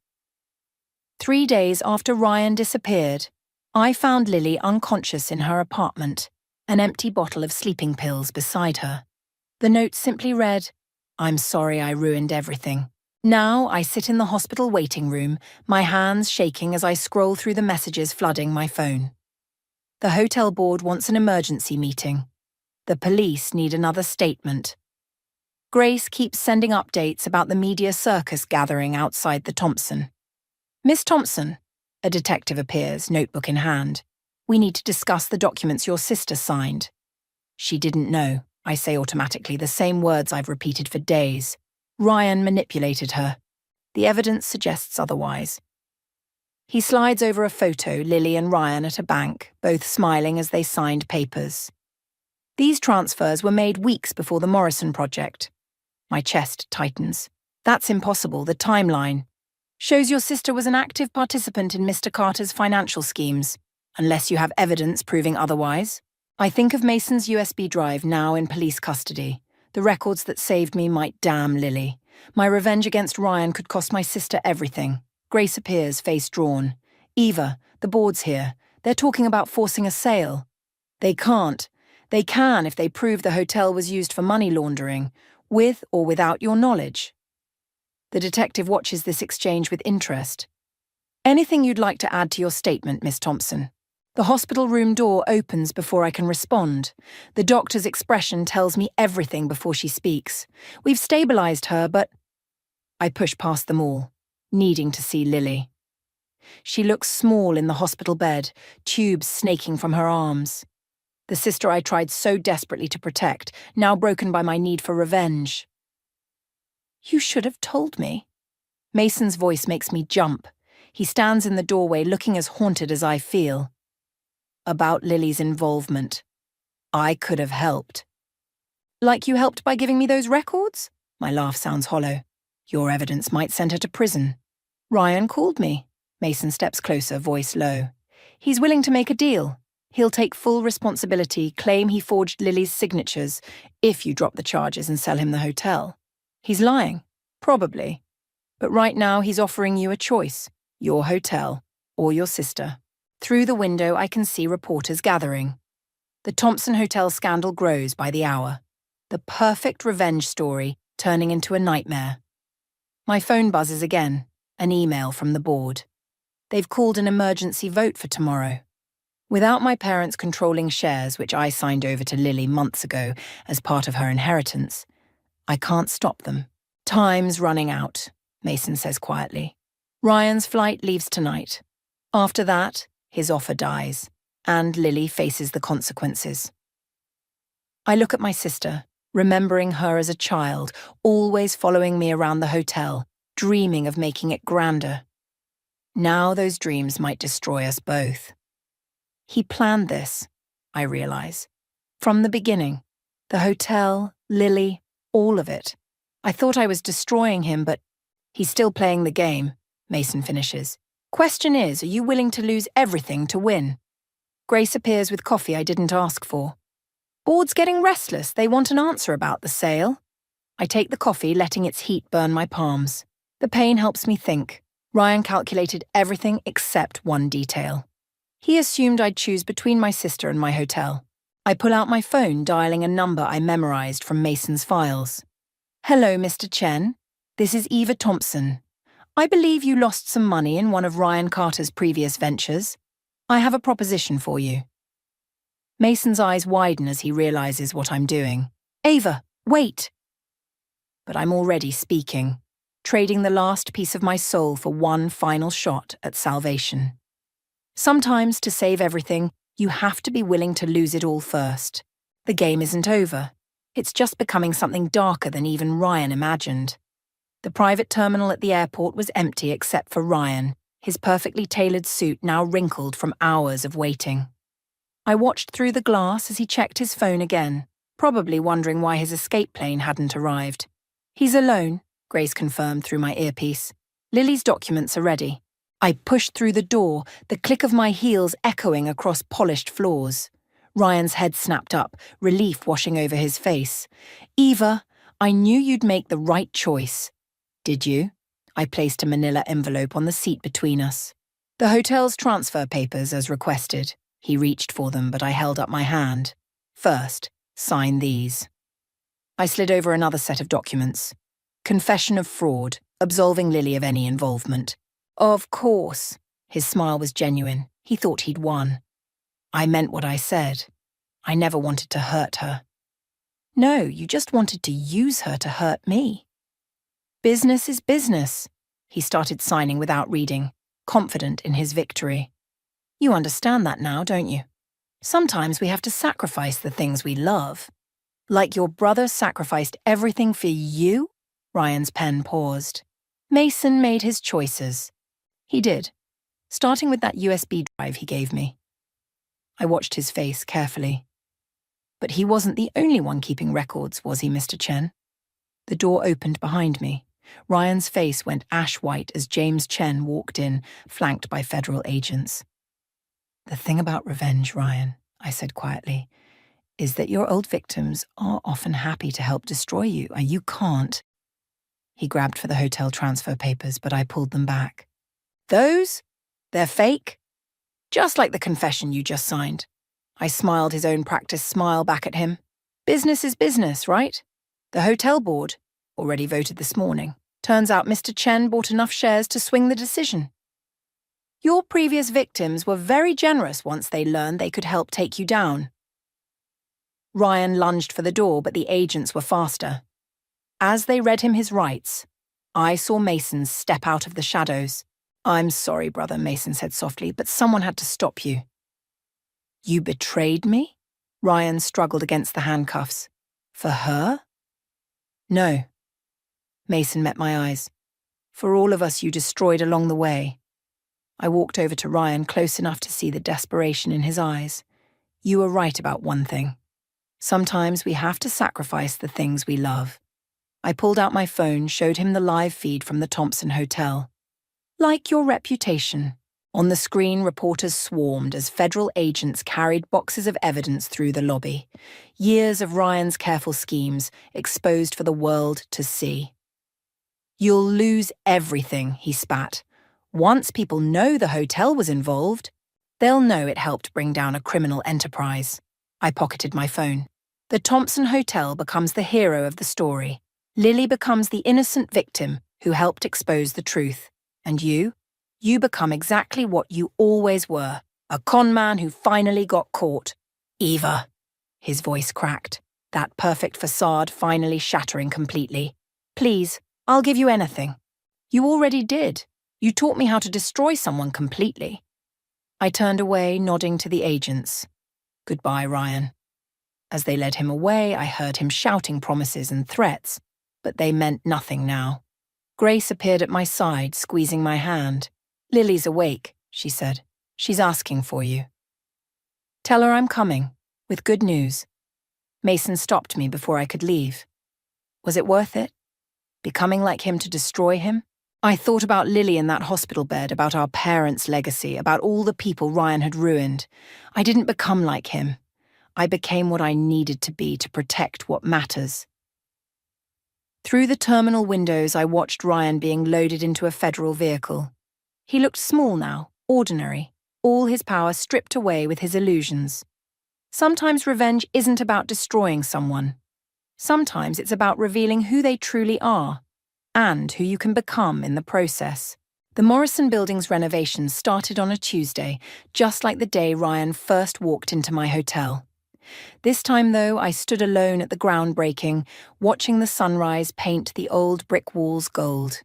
3 days after Ryan disappeared, I found Lily unconscious in her apartment, an empty bottle of sleeping pills beside her. The note simply read, "I'm sorry I ruined everything." Now I sit in the hospital waiting room, my hands shaking as I scroll through the messages flooding my phone. The hotel board wants an emergency meeting. The police need another statement. Grace keeps sending updates about the media circus gathering outside the Thompson. "Miss Thompson," a detective appears, notebook in hand. "We need to discuss the documents your sister signed." She didn't know, I say automatically, the same words I've repeated for days. Ryan manipulated her. The evidence suggests otherwise. He slides over a photo, Lily and Ryan at a bank, both smiling as they signed papers. These transfers were made weeks before the Morrison project. My chest tightens. That's impossible, the timeline. Shows your sister was an active participant in Mr. Carter's financial schemes, unless you have evidence proving otherwise. I think of Mason's USB drive now in police custody. The records that saved me might damn Lily. My revenge against Ryan could cost my sister everything. Grace appears, face drawn. "Eva, the board's here. They're talking about forcing a sale." "They can't. They can if they prove the hotel was used for money laundering, with or without your knowledge." The detective watches this exchange with interest. "Anything you'd like to add to your statement, Miss Thompson?" The hospital room door opens before I can respond. The doctor's expression tells me everything before she speaks. "We've stabilized her, but..." I push past them all, needing to see Lily. She looks small in the hospital bed, tubes snaking from her arms. The sister I tried so desperately to protect, now broken by my need for revenge. "You should have told me." Mason's voice makes me jump. He stands in the doorway looking as haunted as I feel. "About Lily's involvement. I could have helped." "Like you helped by giving me those records?" My laugh sounds hollow. "Your evidence might send her to prison." "Ryan called me." Mason steps closer, voice low. "He's willing to make a deal. He'll take full responsibility, claim he forged Lily's signatures, if you drop the charges and sell him the hotel." "He's lying." "Probably. But right now he's offering you a choice. Your hotel or your sister." Through the window I can see reporters gathering. The Thompson Hotel scandal grows by the hour. The perfect revenge story turning into a nightmare. My phone buzzes again, an email from the board. They've called an emergency vote for tomorrow. Without my parents controlling shares, which I signed over to Lily months ago as part of her inheritance, I can't stop them. "Time's running out," Mason says quietly. "Ryan's flight leaves tonight. After that, his offer dies, and Lily faces the consequences." I look at my sister, remembering her as a child, always following me around the hotel, dreaming of making it grander. Now those dreams might destroy us both. He planned this, I realize. From the beginning. The hotel, Lily, all of it. I thought I was destroying him, but he's still playing the game, Mason finishes. "Question is, are you willing to lose everything to win?" Grace appears with coffee I didn't ask for. "Board's getting restless. They want an answer about the sale." I take the coffee, letting its heat burn my palms. The pain helps me think. Ryan calculated everything except one detail. He assumed I'd choose between my sister and my hotel. I pull out my phone, dialing a number I memorized from Mason's files. "Hello, Mr. Chen. This is Eva Thompson. I believe you lost some money in one of Ryan Carter's previous ventures. I have a proposition for you." Mason's eyes widen as he realizes what I'm doing. "Ava, wait!" But I'm already speaking, trading the last piece of my soul for one final shot at salvation. Sometimes, to save everything, you have to be willing to lose it all first. The game isn't over. It's just becoming something darker than even Ryan imagined. The private terminal at the airport was empty except for Ryan, his perfectly tailored suit now wrinkled from hours of waiting. I watched through the glass as he checked his phone again, probably wondering why his escape plane hadn't arrived. "He's alone," Grace confirmed through my earpiece. "Lily's documents are ready." I pushed through the door, the click of my heels echoing across polished floors. Ryan's head snapped up, relief washing over his face. "Eva, I knew you'd make the right choice." "Did you?" I placed a manila envelope on the seat between us. "The hotel's transfer papers as requested." He reached for them, but I held up my hand. "First, sign these." I slid over another set of documents. Confession of fraud, absolving Lily of any involvement. "Of course." His smile was genuine. He thought he'd won. "I meant what I said. I never wanted to hurt her." "No, you just wanted to use her to hurt me." "Business is business." He started signing without reading, confident in his victory. "You understand that now, don't you? Sometimes we have to sacrifice the things we love. Like your brother sacrificed everything for you?" Ryan's pen paused. "Mason made his choices." "He did, starting with that USB drive he gave me." I watched his face carefully. "But he wasn't the only one keeping records, was he, Mr. Chen?" The door opened behind me. Ryan's face went ash-white as James Chen walked in, flanked by federal agents. "The thing about revenge, Ryan," I said quietly, "is that your old victims are often happy to help destroy you, and you can't." He grabbed for the hotel transfer papers, but I pulled them back. "Those? They're fake? Just like the confession you just signed." I smiled his own practiced smile back at him. "Business is business, right? The hotel board already voted this morning. Turns out Mr. Chen bought enough shares to swing the decision. Your previous victims were very generous once they learned they could help take you down." Ryan lunged for the door, but the agents were faster. As they read him his rights, I saw Mason step out of the shadows. "I'm sorry, brother," Mason said softly, "but someone had to stop you." "You betrayed me?" Ryan struggled against the handcuffs. "For her?" "No." Mason met my eyes. "For all of us you destroyed along the way." I walked over to Ryan, close enough to see the desperation in his eyes. "You were right about one thing. Sometimes we have to sacrifice the things we love." I pulled out my phone, showed him the live feed from the Thompson Hotel. "Like your reputation." On the screen, reporters swarmed as federal agents carried boxes of evidence through the lobby. Years of Ryan's careful schemes, exposed for the world to see. "You'll lose everything," he spat. "Once people know the hotel was involved, they'll know it helped bring down a criminal enterprise." I pocketed my phone. "The Thompson Hotel becomes the hero of the story. Lily becomes the innocent victim who helped expose the truth. And you become exactly what you always were, a con man who finally got caught. Eva." His voice cracked, that perfect facade finally shattering completely. "Please, I'll give you anything. You already did. You taught me how to destroy someone completely." I turned away, nodding to the agents. "Goodbye, Ryan." As they led him away, I heard him shouting promises and threats, but they meant nothing now. Grace appeared at my side, squeezing my hand. "Lily's awake," she said. "She's asking for you. Tell her I'm coming, with good news." Mason stopped me before I could leave. Was it worth it? Becoming like him to destroy him? I thought about Lily in that hospital bed, about our parents' legacy, about all the people Ryan had ruined. I didn't become like him. I became what I needed to be to protect what matters. Through the terminal windows, I watched Ryan being loaded into a federal vehicle. He looked small now, ordinary, all his power stripped away with his illusions. Sometimes revenge isn't about destroying someone. Sometimes it's about revealing who they truly are, and who you can become in the process. The Morrison Building's renovations started on a Tuesday, just like the day Ryan first walked into my hotel. This time, though, I stood alone at the groundbreaking, watching the sunrise paint the old brick walls gold.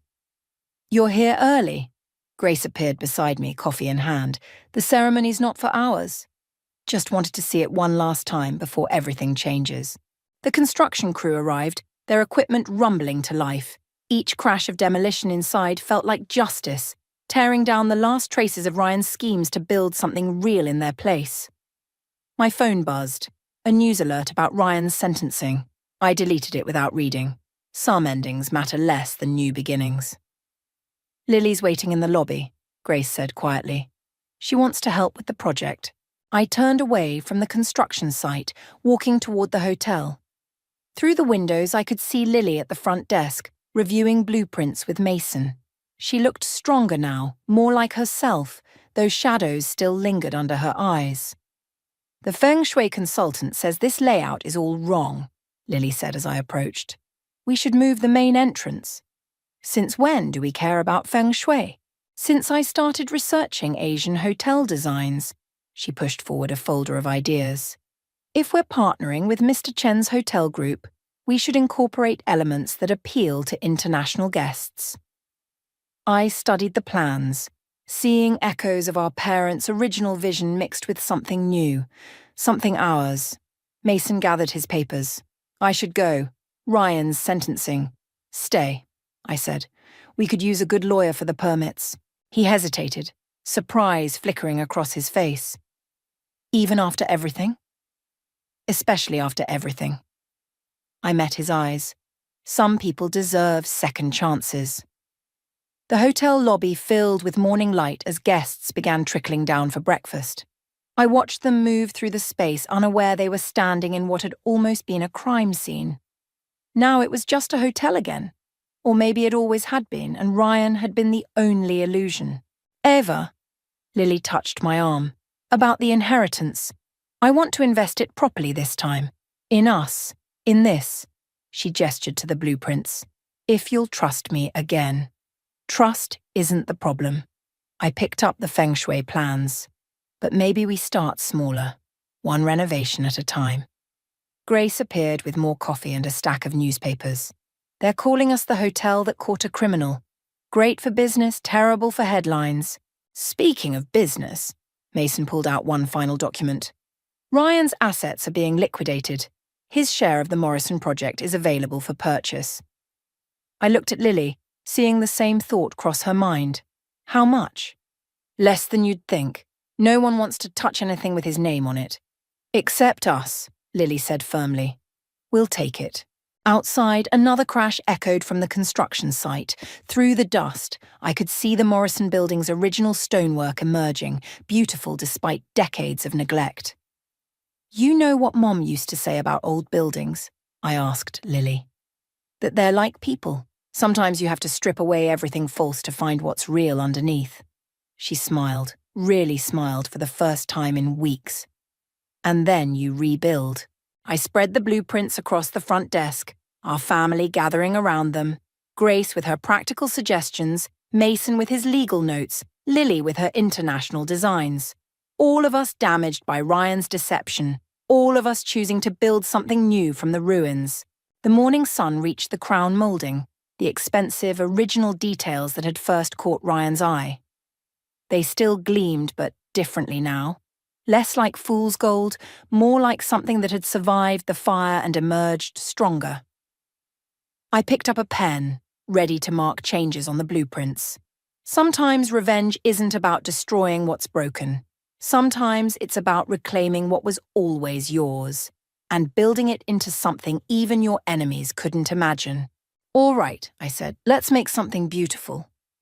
"You're here early." Grace appeared beside me, coffee in hand. "The ceremony's not for hours." Just wanted to see it one last time before everything changes. The construction crew arrived, their equipment rumbling to life. Each crash of demolition inside felt like justice, tearing down the last traces of Ryan's schemes to build something real in their place. My phone buzzed. A news alert about Ryan's sentencing. I deleted it without reading. Some endings matter less than new beginnings. Lily's waiting in the lobby, Grace said quietly. She wants to help with the project. I turned away from the construction site, walking toward the hotel. Through the windows, I could see Lily at the front desk, reviewing blueprints with Mason. She looked stronger now, more like herself, though shadows still lingered under her eyes. The Feng Shui consultant says this layout is all wrong, Lily said as I approached. We should move the main entrance. Since when do we care about Feng Shui? Since I started researching Asian hotel designs. She pushed forward a folder of ideas. If we're partnering with Mr. Chen's hotel group, we should incorporate elements that appeal to international guests. I studied the plans, seeing echoes of our parents' original vision mixed with something new, something ours. Mason gathered his papers. I should go. Ryan's sentencing. Stay, I said. We could use a good lawyer for the permits. He hesitated, surprise flickering across his face. Even after everything? Especially after everything. I met his eyes. Some people deserve second chances. The hotel lobby filled with morning light as guests began trickling down for breakfast. I watched them move through the space, unaware they were standing in what had almost been a crime scene. Now it was just a hotel again. Or maybe it always had been, and Ryan had been the only illusion. Eva, Lily touched my arm, about the inheritance. I want to invest it properly this time. In us. In this. She gestured to the blueprints. If you'll trust me again. Trust isn't the problem. I picked up the Feng Shui plans. But maybe we start smaller, one renovation at a time. Grace appeared with more coffee and a stack of newspapers. They're calling us the hotel that caught a criminal. Great for business, terrible for headlines. Speaking of business, Mason pulled out one final document. Ryan's assets are being liquidated. His share of the Morrison project is available for purchase. I looked at Lily, seeing the same thought cross her mind. How much? Less than you'd think. No one wants to touch anything with his name on it. Except us, Lily said firmly. We'll take it. Outside, another crash echoed from the construction site. Through the dust, I could see the Morrison building's original stonework emerging, beautiful despite decades of neglect. You know what Mom used to say about old buildings? I asked Lily. That they're like people. Sometimes you have to strip away everything false to find what's real underneath. She smiled, really smiled for the first time in weeks. And then you rebuild. I spread the blueprints across the front desk, our family gathering around them, Grace with her practical suggestions, Mason with his legal notes, Lily with her international designs. All of us damaged by Ryan's deception, all of us choosing to build something new from the ruins. The morning sun reached the crown molding, the expensive, original details that had first caught Ryan's eye. They still gleamed, but differently now. Less like fool's gold, more like something that had survived the fire and emerged stronger. I picked up a pen, ready to mark changes on the blueprints. Sometimes revenge isn't about destroying what's broken. Sometimes it's about reclaiming what was always yours, and building it into something even your enemies couldn't imagine. All right, I said, let's make something beautiful.